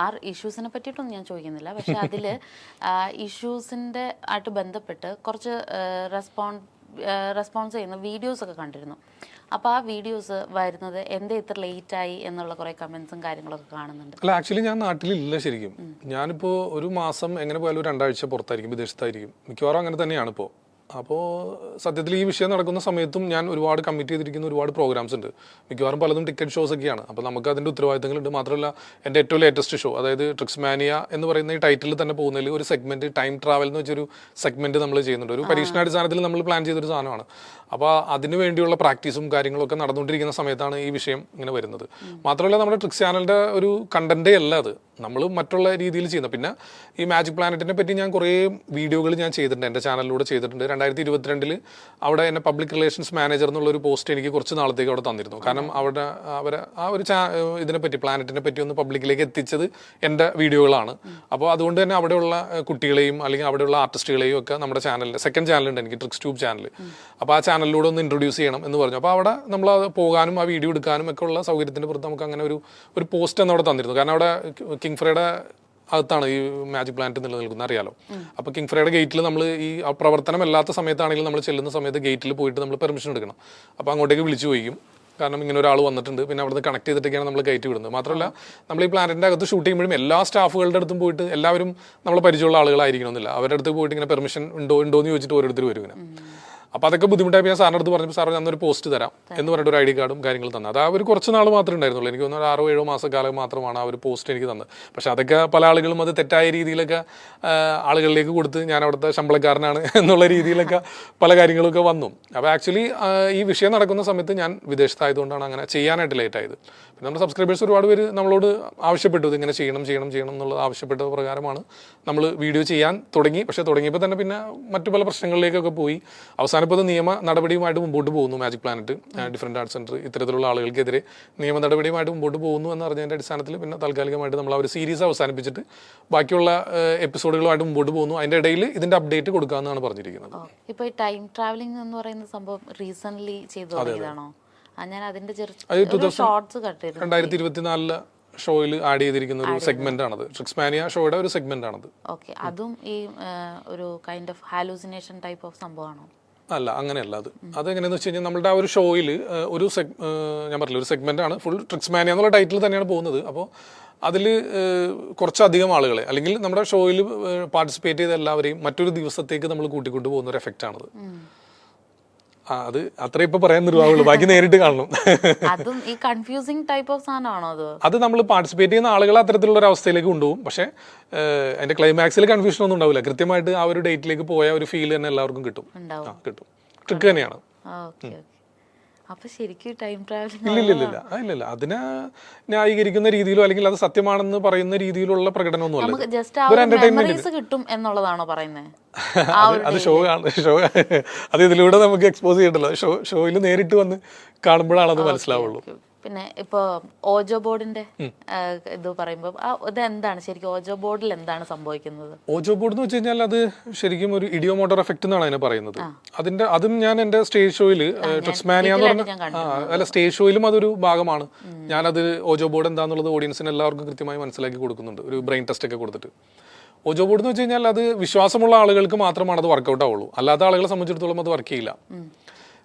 ആ ഇഷ്യൂസിനെ പറ്റിയിട്ടൊന്നും ഞാൻ ചോദിക്കുന്നില്ല, പക്ഷെ അതിൽ ഇഷ്യൂസിൻ്റെ ആയിട്ട് ബന്ധപ്പെട്ട് കുറച്ച് റെസ്പോൺസ് ചെയ്യുന്ന വീഡിയോസൊക്കെ കണ്ടിരുന്നു. അപ്പോൾ ആ വീഡിയോസ് വരുന്നത് എന്തേ ഇത്ര ലേറ്റ് ആയി എന്നുള്ള കുറേ കമൻസും കാര്യങ്ങളൊക്കെ കാണുന്നുണ്ട്. അല്ല, ആക്ച്വലി ഞാൻ നാട്ടിലില്ല ശരിക്കും. ഞാനിപ്പോൾ ഒരു മാസം എങ്ങനെ പോയാലും 2 ആഴ്ച പുറത്തായിരിക്കും, വിദേശത്തായിരിക്കും. മിക്കവാറും അങ്ങനെ തന്നെയാണ് ഇപ്പോൾ. അപ്പോൾ സത്യത്തിൽ ഈ വിഷയം നടക്കുന്ന സമയത്തും ഞാൻ ഒരുപാട് കമ്മിറ്റ് ചെയ്തിരിക്കുന്ന ഒരുപാട് പ്രോഗ്രാംസ് ഉണ്ട്. മിക്കവാറും പലതും ടിക്കറ്റ് ഷോസ് ഒക്കെയാണ്. അപ്പോൾ നമുക്ക് അതിൻ്റെ ഉത്തരവാദിത്തങ്ങളുണ്ട്. മാത്രമല്ല എൻ്റെ ഏറ്റവും ലേറ്റസ്റ്റ് ഷോ, അതായത് ട്രിക്സ് മാനിയ എന്ന് പറയുന്ന ഈ ടൈറ്റിൽ തന്നെ പോകുന്നതിൽ ഒരു സെഗ്മെന്റ് ടൈം ട്രാവൽ എന്ന് വെച്ചൊരു സെഗ്മെന്റ് നമ്മൾ ചെയ്യുന്നുണ്ട്. ഒരു പരീക്ഷണാടിസ്ഥാനത്തിൽ നമ്മൾ പ്ലാൻ ചെയ്തൊരു സാധനമാണ്. അപ്പോൾ അതിനു വേണ്ടിയുള്ള പ്രാക്ടീസും കാര്യങ്ങളൊക്കെ നടന്നുകൊണ്ടിരിക്കുന്ന സമയത്താണ് ഈ വിഷയം ഇങ്ങനെ വരുന്നത്. മാത്രമല്ല നമ്മുടെ ട്രിക്സ് ചാനലിൻ്റെ ഒരു കണ്ടന്റേ അല്ല അത്, നമ്മൾ മറ്റുള്ള രീതിയിൽ ചെയ്യുന്നത്. പിന്നെ ഈ മാജിക് പ്ലാനറ്റിനെ പറ്റി ഞാൻ കുറേ വീഡിയോകൾ ഞാൻ ചെയ്തിട്ടുണ്ട്, എൻ്റെ ചാനലിലൂടെ ചെയ്തിട്ടുണ്ട്. 2022 അവിടെ എന്നെ പബ്ലിക് റിലേഷൻസ് മാനേജർ എന്നുള്ളൊരു പോസ്റ്റ് എനിക്ക് കുറച്ച് നാളത്തേക്ക് അവിടെ തന്നിരുന്നു. കാരണം അവരെ ആ ഒരു ഇതിനെപ്പറ്റി പ്ലാനറ്റിനെ പറ്റി ഒന്ന് പബ്ലിക്കിലേക്ക് എത്തിച്ചത് എൻ്റെ വീഡിയോകളാണ്. അപ്പോൾ അതുകൊണ്ട് തന്നെ അവിടെയുള്ള കുട്ടികളെയും അല്ലെങ്കിൽ അവിടെയുള്ള ആർട്ടിസ്റ്റുകളെയും ഒക്കെ നമ്മുടെ ചാനലിൽ സെക്കൻഡ് ചാനലുണ്ട് എനിക്ക്, ട്രിക്സ് ട്യൂബ് ചാനൽ. അപ്പോൾ ആ ചാനലിലൂടെ ഒന്ന് ഇൻട്രൊഡ്യൂസ് ചെയ്യണം എന്ന് പറഞ്ഞു. അപ്പോൾ അവിടെ നമ്മൾ പോകാനും ആ വീഡിയോ എടുക്കാനും ഒക്കെ ഉള്ള സൗകര്യത്തിൻ്റെ പുറത്ത് നമുക്ക് അങ്ങനെ ഒരു പോസ്റ്റ് എന്ന് അവിടെ തന്നിരുന്നു. കാരണം അവിടെ കിങ് ഫ്രയുടെ അകത്താണ് ഈ മാജിക് പ്ലാനറ്റ് നിലനിൽക്കുന്നത്, അറിയാലോ. അപ്പോൾ കിങ് ഫ്രയുടെ ഗേറ്റിൽ നമ്മൾ ഈ പ്രവർത്തനമല്ലാത്ത സമയത്താണെങ്കിലും നമ്മൾ ചെല്ലുന്ന സമയത്ത് ഗേറ്റിൽ പോയിട്ട് നമ്മൾ പെർമിഷൻ എടുക്കണം. അപ്പോൾ അങ്ങോട്ടേക്ക് വിളിച്ചു ചോദിക്കും, കാരണം ഇങ്ങനെ ഒരാൾ വന്നിട്ടുണ്ട്. പിന്നെ അവിടുന്ന് കണക്ട് ചെയ്തിട്ടൊക്കെയാണ് നമ്മൾ കയറ്റി വിടുന്നത്. മാത്രമല്ല നമ്മൾ ഈ പ്ലാനറ്റിൻ്റെ അകത്ത് ഷൂട്ട് ചെയ്യുമ്പോഴും എല്ലാ സ്റ്റാഫുകളുടെ അടുത്തും പോയിട്ട് എല്ലാവരും നമ്മളെ പരിചയമുള്ള ആളുകളായിരിക്കണമെന്നില്ല. അവരുടെ അടുത്ത് പോയിട്ട് ഇങ്ങനെ പെർമിഷൻ ഉണ്ടോ എന്ന് ചോദിച്ചിട്ട് ഓരോരുത്തർ വരും ഇങ്ങനെ. അപ്പോൾ അതൊക്കെ ബുദ്ധിമുട്ടായി ഞാൻ സാറിൻ്റെ അടുത്ത് പറഞ്ഞപ്പോൾ സാറ് ഞാനൊരു പോസ്റ്റ് തരാം എന്ന് പറഞ്ഞിട്ട് ഒരു ID കാർഡും കാര്യങ്ങളും തന്നെ. അത് ആ ഒരു കുറച്ച് നാൾ മാത്രമേ ഉണ്ടായിരുന്നുള്ളൂ. എനിക്ക് തോന്നുന്നു 6-7 മാസക്കാലം മാത്രമാണ് ആ ഒരു പോസ്റ്റ് എനിക്ക് തന്നത്. പക്ഷെ അതൊക്കെ പല ആളുകളും അത് തെറ്റായ രീതിയിലൊക്കെ ആളുകളിലേക്ക് കൊടുത്ത് ഞാൻ അവിടുത്തെ ശമ്പളക്കാരനാണ് എന്നുള്ള രീതിയിലൊക്കെ പല കാര്യങ്ങളൊക്കെ വന്നു. അപ്പോൾ ആക്ച്വലി ഈ വിഷയം നടക്കുന്ന സമയത്ത് ഞാൻ വിദേശത്തായതുകൊണ്ടാണ് അങ്ങനെ ചെയ്യാനായിട്ട് ലേറ്റ് ആയത്. പിന്നെ നമ്മുടെ സബ്സ്ക്രൈബേഴ്സ് ഒരുപാട് പേര് നമ്മളോട് ആവശ്യപ്പെട്ടു ഇങ്ങനെ ചെയ്യണം എന്നുള്ളത് ആവശ്യപ്പെട്ട പ്രകാരമാണ് നമ്മൾ വീഡിയോ ചെയ്യാൻ തുടങ്ങി. പക്ഷേ തുടങ്ങിയപ്പോൾ തന്നെ പിന്നെ മറ്റു പല പ്രശ്നങ്ങളിലേക്കൊക്കെ പോയി. അവസാനം ഇപ്പോൾ നിയമ നടപടിയുമായിട്ട് മുമ്പോട്ട് പോകുന്നു. Magic planet, different art centre ഇത്തരത്തിലുള്ള ആളുകൾക്കെതിരെ നിയമ നടപടിയുമായിട്ട് മുമ്പോട്ട് പോകുന്നു എന്നറിഞ്ഞതിൻ്റെ അടിസ്ഥാനത്തിൽ പിന്നെ താൽക്കാലികമായിട്ട് നമ്മൾ ആ ഒരു സീരീസ് അവസാനിപ്പിച്ചിട്ട് ബാക്കിയുള്ള എപ്പിസോഡുകളുമായിട്ട് മുമ്പോട്ട് പോകുന്നു. അതിൻ്റെ ഇടയിൽ ഇതിൻ്റെ അപ്ഡേറ്റ് കൊടുക്കാമെന്നാണ് പറഞ്ഞിരിക്കുന്നത്. ഇപ്പോൾ ഈ ടൈം ട്രാവലിംഗ് എന്ന് പറയുന്ന സംഭവം റീസെൻ്റ്ലി ചെയ്തു തുടങ്ങിയതാണോ? ഞാൻ അതിൻ്റെ ഷോർട്സ് കട്ട് ചെയ്തു. 2024 ഷോയിൽ ആഡ് ചെയ്തിരിക്കുന്ന ഒരു സെഗ്മെന്റ് ആണത്. ട്രിക്സ് മാനിയ ഷോയുടെ ഒരു സെഗ്മെന്റ് ആണത്. ഓക്കെ, അതും ഈ ഒരു kind of hallucination type of സംഭവമാണോ? അല്ല, അങ്ങനെയല്ല. അതെങ്ങനെയാണെന്ന് വെച്ച് കഴിഞ്ഞാൽ നമ്മുടെ ആ ഒരു ഷോയിൽ ഞാൻ പറഞ്ഞില്ല ഒരു സെഗ്മെന്റ് ആണ്. ഫുൾ ട്രിക്സ് മാനിയ എന്നുള്ള ടൈറ്റിൽ തന്നെയാണ് പോകുന്നത്. അപ്പോൾ അതിൽ കുറച്ചധികം ആളുകളെ അല്ലെങ്കിൽ നമ്മുടെ ഷോയിൽ പാർട്ടിസിപ്പേറ്റ് ചെയ്ത എല്ലാവരെയും മറ്റൊരു ദിവസത്തേക്ക് നമ്മൾ കൂട്ടിക്കൊണ്ടു പോകുന്ന ഒരു എഫക്റ്റ് ആണത്. അത് അത്ര ഇപ്പൊ പറയാൻ നിർവാഹമുള്ളൂ, ബാക്കി നേരിട്ട് കാണണം. അതും ഈ കൺഫ്യൂസിംഗ് ടൈപ്പ് ഓഫ് സാധനമാണോ അത് നമ്മൾ പാർട്ടിസിപ്പേറ്റ് ചെയ്യുന്ന ആളുകൾ അത്തരത്തിലുള്ള ഒരു അവസ്ഥയിലേക്ക് കൊണ്ടുപോകും. പക്ഷേ അതിന്റെ ക്ലൈമാക്സിൽ കൺഫ്യൂഷൻ ഒന്നും ഉണ്ടാവില്ല. കൃത്യമായിട്ട് ആ ഒരു ഡേറ്റിലേക്ക് പോയ ഒരു ഫീൽ തന്നെ എല്ലാവർക്കും കിട്ടും. ട്രിക്ക് തന്നെയാണ്. അപ്പൊ ശരിക്കും ടൈം ട്രാവലിംഗ് ഇല്ല അതിനെ ന്യായീകരിക്കുന്ന രീതിയിലോ അല്ലെങ്കിൽ അത് സത്യമാണെന്ന് പറയുന്ന രീതിയിലുള്ള പ്രകടനമൊന്നും അല്ല, കിട്ടും എന്നുള്ളതാണോ പറയുന്നത്? അത് ഷോ അത് ഇതിലൂടെ നമുക്ക് എക്സ്പോസ് ചെയ്യണ്ടല്ലോ. ഷോയിൽ നേരിട്ട് വന്ന് കാണുമ്പോഴാണ് അത് മനസ്സിലാവുള്ളൂ. പിന്നെ ഇപ്പോൾ ഓജോ ബോർഡിന്റെ ഇത് പറയുമ്പോൾ ഇത് എന്താണ് ശരിക്കും ഓജോ ബോർഡിൽ എന്താണ് സംഭവിക്കുന്നത്? ഓജോ ബോർഡ് എന്ന് വെച്ച് കഴിഞ്ഞാൽ അത് ശരിക്കും ഒരു ഇഡിയോമോട്ടർ എഫക്ട് എന്നാണ് അതിനെ പറയുന്നത്. അതും ഞാൻ എന്റെ സ്റ്റേജ് ഷോയിൽ ട്രിക്സ്മാനിയ എന്ന് പറഞ്ഞ സ്റ്റേജ് ഷോയിലും അതൊരു ഭാഗമാണ്. ഞാനത് ഓജോ ബോർഡ് എന്താണെന്നുള്ളത് ഓഡിയൻസിന് എല്ലാവർക്കും കൃത്യമായി മനസ്സിലാക്കി കൊടുക്കുന്നുണ്ട്, ഒരു ബ്രെയിൻ ടെസ്റ്റ് ഒക്കെ കൊടുത്തിട്ട്. ഓജോ ബോർഡ് എന്ന് വെച്ച് കഴിഞ്ഞാൽ അത് വിശ്വാസമുള്ള ആളുകൾക്ക് മാത്രമാണ് അത് വർക്കൗട്ട് ആവുള്ളൂ. അല്ലാത്ത ആളുകളെ സംബന്ധിച്ചിടത്തോളം അത് വർക്ക് ചെയ്യില്ല.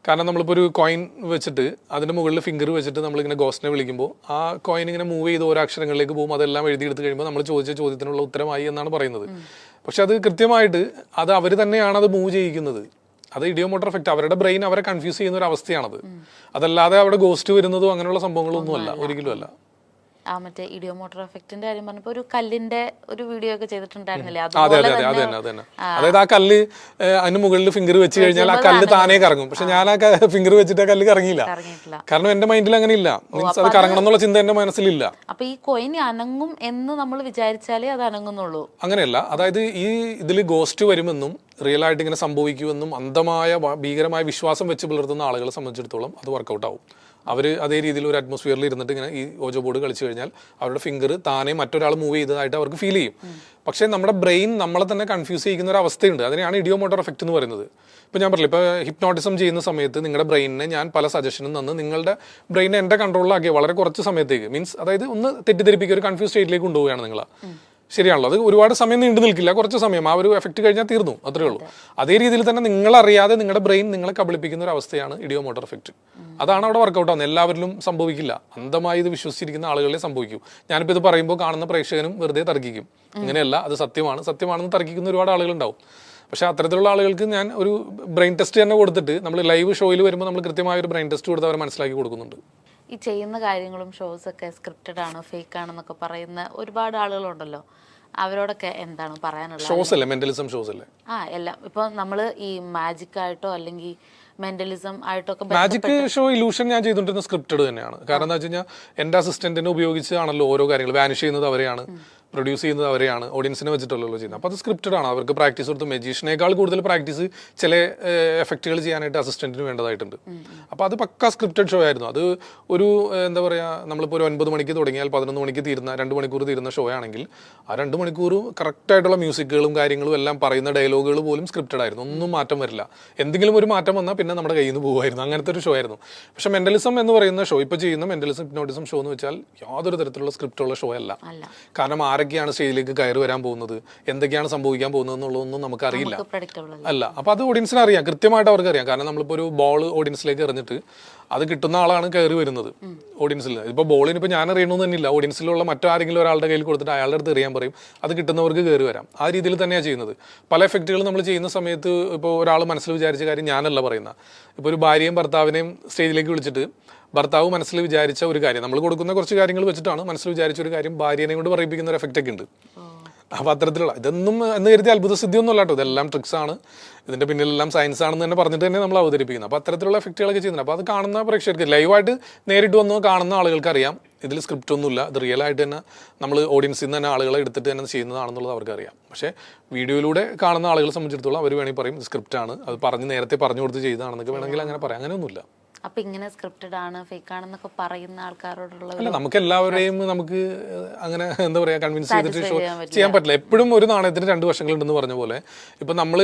കാരണം നമ്മളിപ്പോൾ ഒരു കോയിൻ വെച്ചിട്ട് അതിന്റെ മുകളിൽ ഫിംഗർ വെച്ചിട്ട് നമ്മളിങ്ങനെ ഗോസ്റ്റിനെ വിളിക്കുമ്പോൾ ആ കോയിൻ ഇങ്ങനെ മൂവ് ചെയ്ത് ഓരോ അക്ഷരങ്ങളിലേക്ക് പോകും. അതെല്ലാം എഴുതിയെടുത്ത് കഴിയുമ്പോൾ നമ്മൾ ചോദിച്ച ചോദ്യത്തിനുള്ള ഉത്തരമായി എന്നാണ് പറയുന്നത്. പക്ഷെ അത് കൃത്യമായിട്ട് അത് അവർ തന്നെയാണ് അത് മൂവ് ചെയ്യിക്കുന്നത്. അത് ഇഡിയോമോട്ടർ എഫക്റ്റ്, അവരുടെ ബ്രെയിൻ അവരെ കൺഫ്യൂസ് ചെയ്യുന്ന ഒരു അവസ്ഥയാണത്. അതല്ലാതെ അവിടെ ഗോസ്റ്റ് വരുന്നതോ അങ്ങനെയുള്ള സംഭവങ്ങളൊന്നും അല്ല, ഒരിക്കലും അല്ല. ആ മറ്റേ ഇഡിയോമോട്ടർ എഫക്റ്റിന്റെ കാര്യം പറഞ്ഞപ്പോൾ ഒരു കല്ലിന്റെ ഒരു വീഡിയോ ഒക്കെ ചെയ്തിട്ടുണ്ടായിരുന്നില്ലേ? അതെ. അതായത് ആ കല്ല് അതിന് മുകളിൽ ഫിംഗർ വെച്ച് കഴിഞ്ഞാൽ ആ കല്ല് താനേ കറങ്ങും. പക്ഷെ ഞാൻ ആ ഫിംഗർ വെച്ചിട്ട് ആ കല്ല് കറങ്ങിയില്ല. കാരണം എന്റെ മൈൻഡിൽ അങ്ങനെ ഇല്ല. മീൻസ് അത് കറങ്ങണം എന്നുള്ള ചിന്ത എന്റെ മനസ്സിലില്ല. അപ്പൊ ഈ കോയിൻ അനങ്ങും എന്ന് നമ്മൾ വിചാരിച്ചാലേ അത് അനങ്ങുന്നുള്ളൂ? അങ്ങനെയല്ല. അതായത് ഈ ഇതിൽ ഗോസ്റ്റ് വരുമെന്നും റിയൽ ആയിട്ട് ഇങ്ങനെ സംഭവിക്കുമെന്നും അന്ധമായ ഭീകരമായ വിശ്വാസം വെച്ച് പുലർത്തുന്ന ആളുകളെ സംബന്ധിച്ചിടത്തോളം അത് വർക്കൗട്ട് ആവും. അവർ അതേ രീതിയിൽ ഒരു അറ്റ്മോസ്ഫിയറിൽ ഇരുന്നിട്ട് ഇങ്ങനെ ഈ ഓജോ ബോർഡ് കളിച്ചു കഴിഞ്ഞാൽ അവരുടെ ഫിംഗർ താനെ മറ്റൊരാൾ മൂവ് ചെയ്തതായിട്ട് അവർക്ക് ഫീൽ ചെയ്യും. പക്ഷേ നമ്മുടെ ബ്രെയിൻ നമ്മളെ തന്നെ കൺഫ്യൂസ് ചെയ്യുന്ന ഒരു അവസ്ഥയുണ്ട്. അതിനെയാണ് ഇഡിയോമോട്ടർ എഫക്റ്റ് എന്ന് പറയുന്നത്. ഇപ്പോൾ ഞാൻ പറഞ്ഞില്ല, ഇപ്പോൾ ഹിപ്നോട്ടിസം ചെയ്യുന്ന സമയത്ത് നിങ്ങളുടെ ബ്രെയിനിനെ ഞാൻ പല സജഷനും തന്ന് നിങ്ങളുടെ ബ്രെയിനെ എൻ്റെ കൺട്രോളിലാക്കിയ വളരെ കുറച്ച് സമയത്തേക്ക്, മീൻസ് അതായത് ഒന്ന് തെറ്റിദ്ധരിപ്പിക്കുക, ഒരു കൺഫ്യൂസ് സ്റ്റേറ്റിലേക്ക് കൊണ്ടുപോവുകയാണ് നിങ്ങളെ. ശരിയാണല്ലോ, അത് ഒരുപാട് സമയം നീണ്ടു നിൽക്കില്ല, കുറച്ച് സമയം, ആ ഒരു എഫക്റ്റ് കഴിഞ്ഞാൽ തീർന്നു, അത്രേ ഉള്ളൂ. അതേ രീതിയിൽ തന്നെ നിങ്ങളറിയാതെ നിങ്ങളുടെ ബ്രെയിൻ നിങ്ങളെ കബളിപ്പിക്കുന്ന ഒരു അവസ്ഥയാണ് ഇഡിയോമോട്ടർ എഫക്റ്റ്. അതാണ് അവിടെ വർക്കൗട്ട് ആവുന്നത്. എല്ലാവരിലും സംഭവിക്കില്ല, അന്ധമായി ഇത് വിശ്വസിച്ചിരിക്കുന്ന ആളുകളെ സംഭവിക്കൂ. ഞാനിപ്പോൾ ഇത് പറയുമ്പോൾ കാണുന്ന പ്രേക്ഷകനും വെറുതെ തർക്കിക്കും, ഇങ്ങനെയല്ല, അത് സത്യമാണെന്ന് തർക്കിക്കുന്ന ഒരുപാട് ആളുകളുണ്ടാവും. പക്ഷെ അത്തരത്തിലുള്ള ആളുകൾക്ക് ഞാൻ ഒരു ബ്രെയിൻ ടെസ്റ്റ് തന്നെ കൊടുത്തിട്ട്, നമ്മൾ ലൈവ് ഷോയിൽ വരുമ്പോൾ നമ്മൾ കൃത്യമായ ഒരു ബ്രെയിൻ ടെസ്റ്റ് കൊടുത്ത് അവരെ മനസ്സിലാക്കി കൊടുക്കുന്നുണ്ട്. ഈ ചെയ്യുന്ന കാര്യങ്ങളും ഷോസൊക്കെ സ്ക്രിപ്റ്റഡ് ആണോ ഫേക്ക് ആണെന്നൊക്കെ പറയുന്ന ഒരുപാട് ആളുകളുണ്ടല്ലോ, അവരോടൊക്കെ എന്താണ് പറയാനുള്ളത്? ഷോസ് അല്ലേ, മെന്റലിസം ഷോസ് അല്ലേ? എല്ലാം ഇപ്പോൾ നമ്മൾ ഈ മാജിക് ആയിട്ടോ അല്ലെങ്കിൽ മെന്റലിസം ആയിട്ടോ ഒക്കെ. മാജിക് ഷോ ഇലൂഷൻ ഞാൻ ചെയ്തുകൊണ്ടിരുന്ന സ്ക്രിപ്റ്റഡ് തന്നെയാണ്. കാരണം എന്താ വെച്ച് കഴിഞ്ഞാൽ എൻ്റെ അസിസ്റ്റന്റിനെ ഉപയോഗിച്ചാണല്ലോ ഓരോ കാര്യങ്ങൾ, വാനിഷ് ചെയ്യുന്നത് അവരെയാണ്, പ്രൊഡ്യൂസ് ചെയ്യുന്നത് അവരെയാണ്, ഓഡിയൻസിനെ വെച്ചിട്ടുള്ളൂ ചെയ്യുന്നത്. അപ്പോൾ അത് സ്ക്രിപ്റ്റഡ് ആണ്. അവർക്ക് പ്രാക്ടീസ് കൊടുത്ത് മെജീഷ്യനേക്കാൾ കൂടുതൽ പ്രാക്ടീസ് ചില എഫക്റ്റുകൾ ചെയ്യാനായിട്ട് അസിസ്റ്റന്റിന് വേണ്ടതായിട്ടുണ്ട്. അപ്പോൾ അത് പക്ക സ്ക്രിപ്റ്റഡ് ഷോ ആയിരുന്നു. അത് ഒരു എന്താ പറയുക, നമ്മളിപ്പോൾ ഒരു 9 മണിക്ക് തുടങ്ങിയാൽ 11 മണിക്ക് തീരുന്ന 2 മണിക്കൂർ തീരുന്ന ഷോ ആണെങ്കിൽ ആ 2 മണിക്കൂർ കറക്റ്റായിട്ടുള്ള മ്യൂസിക്കുകളും കാര്യങ്ങളും എല്ലാം പറയുന്ന ഡയലോഗുകൾ പോലും സ്ക്രിപ്റ്റഡ് ആയിരുന്നു. ഒന്നും മാറ്റം വരില്ല. എന്തെങ്കിലും ഒരു മാറ്റം വന്നാൽ പിന്നെ നമ്മുടെ കയ്യിൽ നിന്ന് പോകുമായിരുന്നു. അങ്ങനത്തെ ഒരു ഷോ ആയിരുന്നു. പക്ഷേ മെന്റലിസം എന്ന് പറയുന്ന ഷോ, ഇപ്പോൾ ചെയ്യുന്ന മെന്റലിസം ഹിപ്നോട്ടിസം ഷോ എന്ന് വെച്ചാൽ യാതൊരു തരത്തിലുള്ള സ്ക്രിപ്റ്റുള്ള ഷോ അല്ല. കാരണം ആരൊക്കെയാണ് സ്റ്റേജിലേക്ക് കയറി വരാൻ പോകുന്നത്, എന്തൊക്കെയാണ് സംഭവിക്കാൻ പോകുന്നത് എന്നുള്ളതൊന്നും നമുക്കറിയില്ല. അല്ല, അപ്പോൾ അത് ഓഡിയൻസിന് അറിയാം, കൃത്യമായിട്ട് അവർക്ക് അറിയാം. കാരണം നമ്മളിപ്പോൾ ഒരു ബോൾ ഓഡിയൻസിലേക്ക് എറിഞ്ഞിട്ട് അത് കിട്ടുന്ന ആളാണ് കയറി വരുന്നത് ഓഡിയൻസിൽ. ഇപ്പോൾ ബോളിനിപ്പോൾ ഞാൻ അറിയണമെന്ന് തന്നെ ഇല്ല, ഓഡിയൻസിലുള്ള മറ്റാരെങ്കിലും ഒരാളുടെ കയ്യിൽ കൊടുത്തിട്ട് അയാളുടെ അടുത്ത് എറിയാൻ പറയും, അത് കിട്ടുന്നവർക്ക് കയറി വരാം. ആ രീതിയിൽ തന്നെയാണ് ചെയ്യുന്നത്. പല എഫക്റ്റുകൾ നമ്മൾ ചെയ്യുന്ന സമയത്ത് ഇപ്പോൾ ഒരാൾ മനസ്സിൽ വിചാരിച്ച കാര്യം ഞാനല്ല പറയുന്നത്. ഇപ്പോൾ ഒരു ഭാര്യയും ഭർത്താവിനെയും സ്റ്റേജിലേക്ക് വിളിച്ചിട്ട് ഭർത്താവ് മനസ്സിൽ വിചാരിച്ച ഒരു കാര്യം, നമ്മൾ കൊടുക്കുന്ന കുറച്ച് കാര്യങ്ങൾ വെച്ചിട്ടാണ് മനസ്സിൽ വിചാരിച്ച ഒരു കാര്യം ഭാര്യനെ കൊണ്ട് പറയിപ്പിക്കുന്ന ഒരു എഫക്റ്റ് ഒക്കെ ഉണ്ട്. അപ്പോൾ അത്തരത്തിലുള്ള ഇതൊന്നും എന്ന് കരുതി അത്ഭുത സിദ്ധിയൊന്നും അല്ല കേട്ടോ, ഇതെല്ലാം ട്രിക്സ് ആണ്, ഇതിൻ്റെ പിന്നിലെല്ലാം സയൻസ് ആണെന്ന് തന്നെ പറഞ്ഞിട്ട് തന്നെ നമ്മൾ അവതരിപ്പിക്കുന്നത്. അപ്പോൾ അത്തരത്തിലുള്ള എഫക്റ്റുകളൊക്കെ ചെയ്യുന്നത്. അപ്പോൾ അത് കാണുന്ന പ്രേക്ഷകർക്ക്, ലൈവായിട്ട് നേരിട്ട് വന്ന് കാണുന്ന ആളുകൾക്ക് അറിയാം ഇതിൽ സ്ക്രിപ്റ്റ് ഒന്നുമില്ല, ഇത് റിയൽ ആയിട്ട് തന്നെ നമ്മൾ ഓഡിയൻസിൽ നിന്ന് തന്നെ ആളുകളെ എടുത്തിട്ട് തന്നെ ചെയ്യുന്നതാണെന്നുള്ളത് അവർക്ക് അറിയാം. പക്ഷേ വീഡിയോയിലൂടെ കാണുന്ന ആളുകളെ സംബന്ധിച്ചിടത്തോളം അവർ വേണമെങ്കിൽ പറയും സ്ക്രിപ്റ്റാണ്, അത് നേരത്തെ പറഞ്ഞു കൊടുത്ത് ചെയ്തതാണെന്നൊക്കെ വേണമെങ്കിൽ അങ്ങനെ പറയാം. അങ്ങനെയൊന്നുമില്ല. അപ്പൊ ഇങ്ങനെ സ്ക്രിപ്റ്റഡ് ആണ് ഫേക്ക് ആണെന്നൊക്കെ പറയുന്ന ആൾക്കാരോടുള്ള അല്ല, നമുക്ക് എല്ലാവരെയും നമുക്ക് അങ്ങനെ എന്താ പറയാ കൺവിൻസ് ചെയ്തിട്ട് ഷോ ചെയ്യാൻ പറ്റില്ല. എപ്പോഴും ഒരു നാണയത്തിന് 2 വശങ്ങളുണ്ടെന്ന് പറഞ്ഞ പോലെ ഇപ്പൊ നമ്മൾ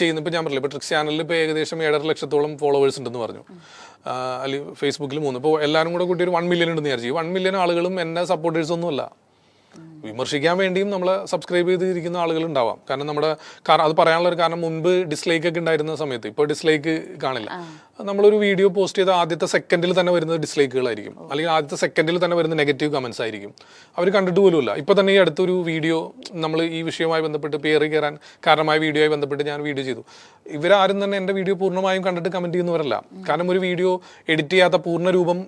ചെയ്യുന്ന, ഇപ്പൊ ഞാൻ പറഞ്ഞില്ല, ഇപ്പൊ ട്രിക്സ് ചാനലിൽ ഇപ്പൊ ഏകദേശം 7.5 ലക്ഷത്തോളം ഫോളോവേഴ്സ് ഉണ്ടെന്ന് പറഞ്ഞു, അല്ലെങ്കിൽ ഫേസ്ബുക്കിൽ 3. ഇപ്പോൾ എല്ലാവരും കൂടെ കൂട്ടി ഒരു 1 മില്യൺ ഉണ്ടെന്ന് വിചാരിച്ചു. 1 മില്യൺ ആളുകളും എന്നെ സപ്പോർട്ടേഴ്സ് ഒന്നും അല്ല. വിമർശിക്കാൻ വേണ്ടിയും നമ്മളെ സബ്സ്ക്രൈബ് ചെയ്തിരിക്കുന്ന ആളുകൾ ഉണ്ടാവാം. കാരണം നമ്മുടെ അത് പറയാനുള്ള ഒരു കാരണം, മുൻപ് ഡിസ്ലൈക്ക് ഒക്കെ ഉണ്ടായിരുന്ന സമയത്ത് ഇപ്പോൾ ഡിസ്ലൈക്ക് കാണില്ല. നമ്മളൊരു വീഡിയോ പോസ്റ്റ് ചെയ്ത ആദ്യത്തെ സെക്കൻഡിൽ തന്നെ വരുന്നത് ഡിസ്ലൈക്കുകളായിരിക്കും, അല്ലെങ്കിൽ ആദ്യത്തെ സെക്കൻഡിൽ തന്നെ വരുന്ന നെഗറ്റീവ് കമന്റ്സ് ആയിരിക്കും. അവർ കണ്ടിട്ട് പോലുമില്ല. ഇപ്പോൾ തന്നെ ഈ അടുത്തൊരു വീഡിയോ നമ്മൾ ഈ വിഷയവുമായി ബന്ധപ്പെട്ട് പേര് കയറാൻ കാരണമായ വീഡിയോയുമായി ബന്ധപ്പെട്ട് ഞാൻ വീഡിയോ ചെയ്തു. ഇവരാരും തന്നെ എൻ്റെ വീഡിയോ പൂർണ്ണമായും കണ്ടിട്ട് കമന്റ് ചെയ്യുന്നവരല്ല. കാരണം ഒരു വീഡിയോ എഡിറ്റ് ചെയ്യാത്ത പൂർണ്ണ രൂപം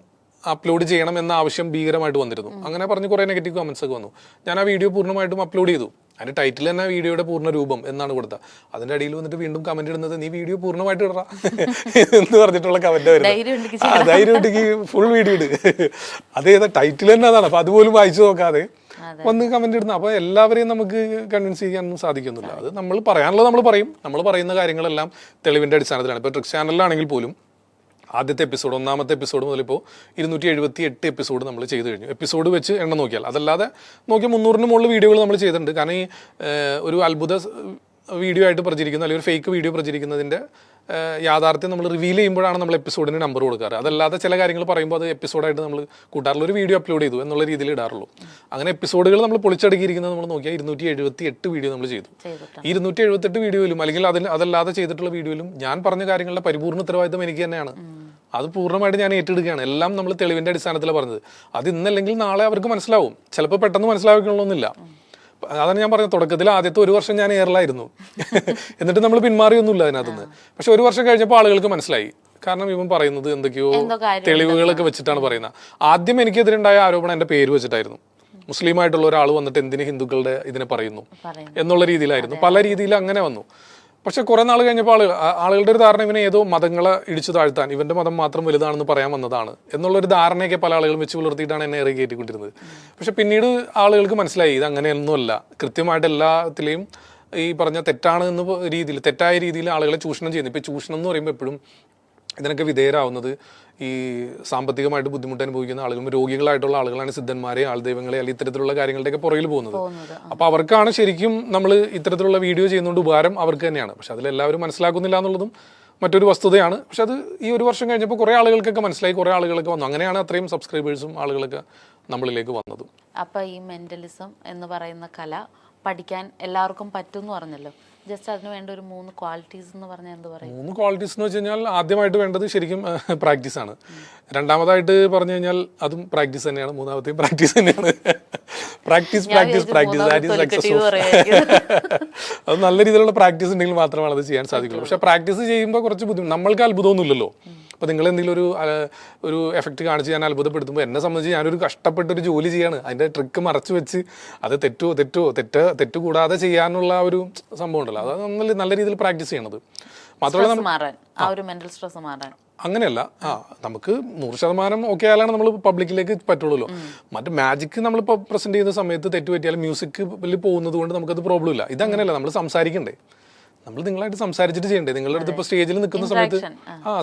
അപ്ലോഡ് ചെയ്യണം എന്ന ആവശ്യം ഭീകരമായിട്ട് വന്നിരുന്നു. അങ്ങനെ പറഞ്ഞ് കുറേ നെഗറ്റീവ് കമന്റ്സ് ഒക്കെ വന്നു. ഞാൻ ആ വീഡിയോ പൂർണ്ണമായിട്ടും അപ്ലോഡ് ചെയ്തു. അതിന്റെ ടൈറ്റിൽ തന്നെ വീഡിയോയുടെ പൂർണ്ണ രൂപം എന്നാണ് കൊടുത്തത്. അതിന്റെ അടിയിൽ വന്നിട്ട് വീണ്ടും കമന്റ് ഇടുന്നത് നീ വീഡിയോ പൂർണ്ണമായിട്ട് ഇടറാ എന്ന് പറഞ്ഞിട്ടുള്ള കമന്റ് വരുന്നത്. ധൈര്യം ഉണ്ടെങ്കിൽ ഫുൾ വീഡിയോ ഇട്, അതേതാ ടൈറ്റിൽ തന്നെ അതാണ്. അപ്പൊ അതുപോലും വായിച്ചു നോക്കാതെ വന്ന് കമന്റ് ഇടുന്നത്. അപ്പൊ എല്ലാവരെയും നമുക്ക് കൺവിൻസ് ചെയ്യാനൊന്നും സാധിക്കുന്നില്ല. അത് നമ്മൾ പറയാനുള്ളത് നമ്മൾ പറയും. നമ്മൾ പറയുന്ന കാര്യങ്ങളെല്ലാം തെളിവിന്റെ അടിസ്ഥാനത്തിലാണ്. ഇപ്പൊ ട്രിക്സ് ചാനലിലാണെങ്കിൽ പോലും ആദ്യത്തെ എപ്പിസോഡ്, ഒന്നാമത്തെ എപ്പിസോഡ് മുതൽ ഇപ്പോൾ 278 എപ്പിസോഡ് നമ്മൾ ചെയ്ത് കഴിഞ്ഞു. എപ്പിസോഡ് വെച്ച് എണ്ണം നോക്കിയാൽ, അതല്ലാതെ നോക്കിയാൽ 300-ന് മുകളിൽ വീഡിയോകൾ നമ്മൾ ചെയ്തിട്ടുണ്ട്. കാരണം ഈ ഒരു അത്ഭുത വീഡിയോ ആയിട്ട് പ്രചരിക്കുന്ന അല്ലെങ്കിൽ ഒരു ഫേക്ക് വീഡിയോ പ്രചരിക്കുന്നതിൻ്റെ യാഥാർത്ഥ്യം നമ്മൾ റിവീൽ ചെയ്യുമ്പോഴാണ് നമ്മൾ എപ്പിസോഡിന് നമ്പർ കൊടുക്കാറ്. അതല്ലാതെ ചില കാര്യങ്ങൾ പറയുമ്പോൾ അത് എപ്പിസോഡായിട്ട് നമ്മൾ കൂട്ടാറുള്ള ഒരു വീഡിയോ അപ്ലോഡ് ചെയ്തു എന്നുള്ള രീതിയിൽ ഇടാറുള്ളൂ. അങ്ങനെ എപ്പിസോഡുകൾ നമ്മൾ പൊളിച്ചടുക്കിയിരിക്കുന്നത് നമ്മൾ നോക്കിയാൽ 278 വീഡിയോ നമ്മൾ ചെയ്തു. ഈ 278 വീഡിയോയിലും അല്ലെങ്കിൽ അതല്ലാതെ ചെയ്തിട്ടുള്ള വീഡിയോയിലും ഞാൻ പറഞ്ഞ കാര്യങ്ങളുടെ പരിപൂർണ്ണ ഉത്തരവാദിത്തം എനിക്ക് തന്നെയാണ്. അത് പൂർണ്ണമായിട്ട് ഞാൻ ഏറ്റെടുക്കുകയാണ്. എല്ലാം നമ്മൾ തെളിവിൻ്റെ അടിസ്ഥാനത്തിലാണ് പറഞ്ഞത്. അത് ഇന്നല്ലെങ്കിൽ നാളെ അവർക്ക് മനസ്സിലാവും. ചിലപ്പോൾ പെട്ടെന്ന് മനസ്സിലാക്കണമെന്നില്ല. അതാണ് ഞാൻ പറഞ്ഞത്, തുടക്കത്തിൽ ആദ്യത്തെ 1 വർഷം ഞാൻ എയറിലായിരുന്നു. എന്നിട്ട് നമ്മൾ പിന്മാറിയൊന്നുമില്ല അതിനകത്തുനിന്ന്. പക്ഷെ 1 വർഷം കഴിഞ്ഞപ്പോൾ ആളുകൾക്ക് മനസ്സിലായി. കാരണം ഇവൻ പറയുന്നത് എന്തൊക്കെയോ തെളിവുകളൊക്കെ വെച്ചിട്ടാണ് പറയുന്നത്. ആദ്യം എനിക്കെതിരുണ്ടായ ആരോപണം എൻ്റെ പേര് വെച്ചിട്ടായിരുന്നു. മുസ്ലിം ആയിട്ടുള്ള ഒരാൾ വന്നിട്ട് എന്തിന് ഹിന്ദുക്കളുടെ ഇതിനെ പറയുന്നു എന്നുള്ള രീതിയിലായിരുന്നു. പല രീതിയിൽ അങ്ങനെ വന്നു. പക്ഷെ കുറെ നാൾ കഴിഞ്ഞപ്പോൾ ആളുകളുടെ ഒരു ധാരണ ഇവനെ ഏതോ മതങ്ങളെ ഇടിച്ചു താഴ്ത്താൻ, ഇവന്റെ മതം മാത്രം വലുതാണെന്ന് പറയാൻ വന്നതാണ് എന്നുള്ളൊരു ധാരണയൊക്കെ പല ആളുകളും വെച്ച് പുലർത്തിയിട്ടാണ് എന്നെ ഇറങ്ങി കയറ്റിക്കൊണ്ടിരുന്നത്. പക്ഷെ പിന്നീട് ആളുകൾക്ക് മനസ്സിലായി ഇത് അങ്ങനെയൊന്നുമല്ല. കൃത്യമായിട്ട് എല്ലാത്തിലെയും ഈ പറഞ്ഞ തെറ്റാണ് എന്ന രീതിയിൽ, തെറ്റായ രീതിയിൽ ആളുകളെ ചൂഷണം ചെയ്യുന്നു. ഇപ്പം ചൂഷണം എന്ന് പറയുമ്പോൾ എപ്പോഴും ഇതിനൊക്കെ വിധേയരാവുന്നത് ഈ സാമ്പത്തികമായിട്ട് ബുദ്ധിമുട്ട് അനുഭവിക്കുന്ന ആളുകളും രോഗികളായിട്ടുള്ള ആളുകളാണ് സിദ്ധന്മാരെ, ആൾദൈവങ്ങളെ അല്ലെങ്കിൽ ഇത്തരത്തിലുള്ള കാര്യങ്ങളുടെയൊക്കെ പുറകിൽ പോകുന്നത്. അപ്പോൾ അവർക്കാണ് ശരിക്കും നമ്മൾ ഇത്തരത്തിലുള്ള വീഡിയോ ചെയ്യുന്നതുകൊണ്ട് ഉപകാരം അവർക്ക് തന്നെയാണ്. പക്ഷെ അതിലെല്ലാവരും മനസ്സിലാക്കുന്നില്ല എന്നുള്ളതും മറ്റൊരു വസ്തുതയാണ്. പക്ഷെ അത് ഈ 1 വർഷം കഴിഞ്ഞപ്പോൾ കുറേ ആളുകൾക്കൊക്കെ മനസ്സിലായി, കുറേ ആളുകളൊക്കെ വന്നു. അങ്ങനെയാണ് അത്രയും സബ്സ്ക്രൈബേഴ്സും ആളുകളൊക്കെ നമ്മളിലേക്ക് വന്നതും. അപ്പോൾ ഈ മെന്റലിസം എന്ന് പറയുന്ന കല പഠിക്കാൻ എല്ലാവർക്കും പറ്റും എന്ന് പറഞ്ഞല്ലോ. ജസ്റ്റ് അതിന് വേണ്ട ഒരു 3 ക്വാളിറ്റീസ് എന്ന് പറഞ്ഞാൽ എന്ത് പറയും? 3 ക്വാളിറ്റീസ് എന്ന് വെച്ച് കഴിഞ്ഞാൽ ആദ്യമായിട്ട് വേണ്ടത് ശരിക്കും പ്രാക്ടീസ് ആണ്. രണ്ടാമതായിട്ട് പറഞ്ഞു കഴിഞ്ഞാൽ അതും പ്രാക്ടീസ് തന്നെയാണ്. മൂന്നാമത്തെയും പ്രാക്ടീസ് തന്നെയാണ്. പ്രാക്ടീസ് അത് നല്ല രീതിയിലുള്ള പ്രാക്ടീസ് ഉണ്ടെങ്കിൽ മാത്രമാണ് അത് ചെയ്യാൻ സാധിക്കുള്ളൂ. പക്ഷെ പ്രാക്ടീസ് ചെയ്യുമ്പോൾ കുറച്ച് ബുദ്ധിമുട്ട്. നമ്മൾക്ക് അത്ഭുതമൊന്നുമില്ലല്ലോ. അപ്പോൾ നിങ്ങൾ എന്തെങ്കിലും ഒരു എഫക്റ്റ് കാണിച്ച് ഞാൻ അത്ഭുതപ്പെടുത്തുമ്പോൾ എന്നെ സംബന്ധിച്ച് ഞാനൊരു കഷ്ടപ്പെട്ടൊരു ജോലി ചെയ്യാണ്. അതിൻ്റെ ട്രിക്ക് മറച്ചു വെച്ച് അത് തെറ്റ് കൂടാതെ ചെയ്യാനുള്ള ഒരു സംഭവം ഉണ്ടല്ലോ, അത് നല്ല രീതിയിൽ പ്രാക്ടീസ് ചെയ്യണത്. മാത്രമല്ല അങ്ങനെയല്ല, നമുക്ക് 100% ഓക്കെ ആയാലാണ് നമ്മൾ പബ്ലിക്കിലേക്ക് പറ്റുള്ളൂ. മറ്റേ മാജിക് നമ്മളിപ്പോൾ പ്രസന്റ് ചെയ്യുന്ന സമയത്ത് തെറ്റ് പറ്റിയാലും മ്യൂസിക്കിൽ പോകുന്നത് കൊണ്ട് നമുക്കത് പ്രോബ്ലം ഇല്ല. ഇതങ്ങനെയല്ല, നമ്മൾ സംസാരിക്കണ്ടേ, നമ്മൾ നിങ്ങളായിട്ട് സംസാരിച്ചിട്ട് ചെയ്യണ്ടേ. നിങ്ങളുടെ അടുത്ത് ഇപ്പോൾ സ്റ്റേജിൽ നിൽക്കുന്ന സമയത്ത്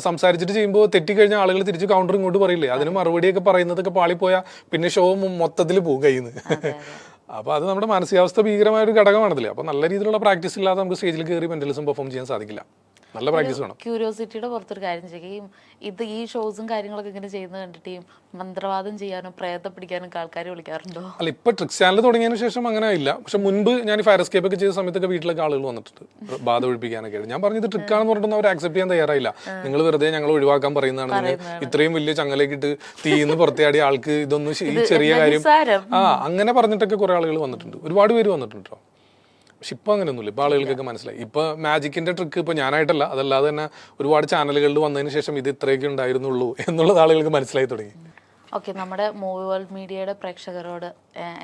സംസാരിച്ചിട്ട് ചെയ്യുമ്പോൾ തെറ്റിക്കഴിഞ്ഞാൽ ആളുകൾ തിരിച്ച് കൗണ്ടർ ഇങ്ങോട്ട് പറയില്ലേ, അതിന് മറുപടിയൊക്കെ പറയുന്നതൊക്കെ പാളിപ്പോയാൽ പിന്നെ ഷോ മൊത്തത്തിൽ പോകും കയ്യിൽ നിന്ന്. അപ്പോൾ അത് നമ്മുടെ മാനസികാവസ്ഥ ഭീകരമായ ഒരു ഘടകമാണതില്ലേ. അപ്പോൾ നല്ല രീതിയിലുള്ള പ്രാക്ടീസ് ഇല്ലാതെ നമുക്ക് സ്റ്റേജിൽ കയറി മെന്റലിസം പെർഫോം ചെയ്യാൻ സാധിക്കില്ല. നല്ല പ്രാക്ടീസ് വേണം. ക്യൂരിയോസിറ്റിയുടെ പുറത്തൊരു കാര്യം ചെയ്യും, ഈ ഷോസും കാര്യങ്ങളൊക്കെ ഇങ്ങനെ ചെയ്യുന്നത് കണ്ടിട്ട് മന്ത്രവാദം ചെയ്യാനും പ്രേതത്തെ പിടിക്കാനും ആൾക്കാർ വിളിക്കാറുണ്ടോ? അല്ല, ഇപ്പൊ ട്രിക് ചാനൽ തുടങ്ങിയതിന് ശേഷം അങ്ങനെ ഇല്ല. പക്ഷെ മുൻപ് ഞാൻ ഫയർ എസ്കേപ്പ് ഒക്കെ ചെയ്ത സമയത്തൊക്കെ വീട്ടിലൊക്കെ ആളുകൾ വന്നിട്ടുണ്ട് ബാധ ഒഴിപ്പിക്കാനൊക്കെ ആയിട്ട്. ഞാൻ പറഞ്ഞത് ട്രിക്കാണെന്ന് പറഞ്ഞിട്ടൊന്നും അവർ ആക്സെപ്റ്റ് ചെയ്യാൻ തയ്യാറായില്ല. നിങ്ങൾ വെറുതെ ഞങ്ങൾ ഒഴിവാക്കാൻ പറയുന്നതാണ്, ഇത്രയും വലിയ ചങ്ങലേക്കിട്ട് തീന്ന് പുറത്തേടി ആൾക്ക് ഇതൊന്നും ഈ ചെറിയ കാര്യം അങ്ങനെ പറഞ്ഞിട്ടൊക്കെ കുറെ ആളുകൾ വന്നിട്ടുണ്ട്, ഒരുപാട് പേര് വന്നിട്ടുണ്ട്. പക്ഷെ ഇപ്പം അങ്ങനെയൊന്നുമില്ല. ഇപ്പോൾ ആളുകൾക്കൊക്കെ മനസ്സിലായി. ഇപ്പോൾ മാജിക്കിൻ്റെ ട്രിക്ക് ഇപ്പോൾ ഞാനായിട്ടല്ല, അതല്ലാതെ തന്നെ ഒരുപാട് ചാനലുകളിൽ വന്നതിന് ശേഷം ഇത് ഇത്രയൊക്കെ ഉണ്ടായിരുന്നുള്ളൂ എന്നുള്ളത് ആളുകൾക്ക് മനസ്സിലായി തുടങ്ങി. ഓക്കെ, നമ്മുടെ മൂവി വേൾഡ് മീഡിയയുടെ പ്രേക്ഷകരോട്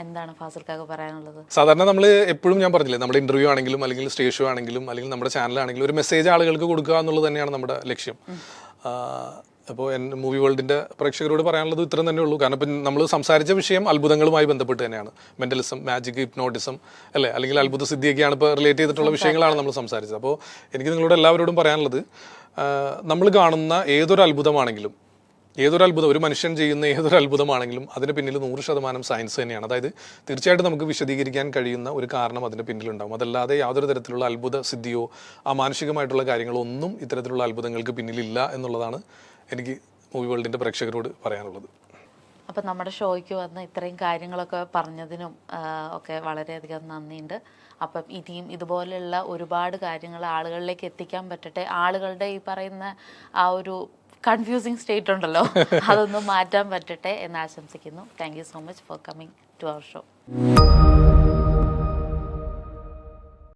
എന്താണ് ഫാസിൽക്കാക്ക് പറയാനുള്ളത്? സാധാരണ നമ്മൾ എപ്പോഴും ഞാൻ പറഞ്ഞില്ലേ, നമ്മുടെ ഇന്റർവ്യൂ ആണെങ്കിലും അല്ലെങ്കിൽ സ്റ്റേജ് ഷോ ആണെങ്കിലും അല്ലെങ്കിൽ നമ്മുടെ ചാനലാണെങ്കിലും ഒരു മെസ്സേജ് ആളുകൾക്ക് കൊടുക്കുക എന്നുള്ളത് തന്നെയാണ് നമ്മുടെ ലക്ഷ്യം. അപ്പോൾ മൂവി വേൾഡിൻ്റെ പ്രേക്ഷകരോട് പറയാനുള്ളത് ഇത്രയും തന്നെ ഉള്ളൂ. കാരണം ഇപ്പം നമ്മൾ സംസാരിച്ച വിഷയം അത്ഭുതങ്ങളുമായി ബന്ധപ്പെട്ട് തന്നെയാണ്. മെന്റലിസം, മാജിക്, ഹിപ്നോട്ടിസം അല്ലേ, അല്ലെങ്കിൽ അത്ഭുത സിദ്ധിയൊക്കെയാണ് ഇപ്പോൾ റിലേറ്റ് ചെയ്തിട്ടുള്ള വിഷയങ്ങളാണ് നമ്മൾ സംസാരിച്ചത്. അപ്പോൾ എനിക്ക് നിങ്ങളോട് എല്ലാവരോടും പറയാനുള്ളത്, നമ്മൾ കാണുന്ന ഏതൊരു അത്ഭുതമാണെങ്കിലും, ഒരു മനുഷ്യൻ ചെയ്യുന്ന ഏതൊരു അത്ഭുതമാണെങ്കിലും അതിന് പിന്നിൽ 100% സയൻസ് തന്നെയാണ്. അതായത് തീർച്ചയായിട്ടും നമുക്ക് വിശദീകരിക്കാൻ കഴിയുന്ന ഒരു കാരണം അതിൻ്റെ പിന്നിലുണ്ടാകും. അതല്ലാതെ യാതൊരു തരത്തിലുള്ള അത്ഭുത സിദ്ധിയോ മാനുഷികമായിട്ടുള്ള കാര്യങ്ങളോ ഒന്നും ഇത്തരത്തിലുള്ള അത്ഭുതങ്ങൾക്ക് പിന്നിലില്ല എന്നുള്ളതാണ് എനിക്ക് മൂവി വേൾഡിൻ്റെ പ്രേക്ഷകരോട് പറയാനുള്ളത്. അപ്പം നമ്മുടെ ഷോയ്ക്ക് വന്ന് ഇത്രയും കാര്യങ്ങളൊക്കെ പറഞ്ഞതിനും ഒക്കെ വളരെയധികം നന്ദിയുണ്ട്. അപ്പം ഇനിയും ഇതുപോലെയുള്ള ഒരുപാട് കാര്യങ്ങൾ ആളുകളിലേക്ക് എത്തിക്കാൻ പറ്റട്ടെ. ആളുകളുടെ ഈ പറയുന്ന ആ ഒരു കൺഫ്യൂസിങ് സ്റ്റേറ്റ് ഉണ്ടല്ലോ, അതൊന്നും മാറ്റാൻ പറ്റട്ടെ എന്ന് ആശംസിക്കുന്നു. Thank you so much for coming to our show.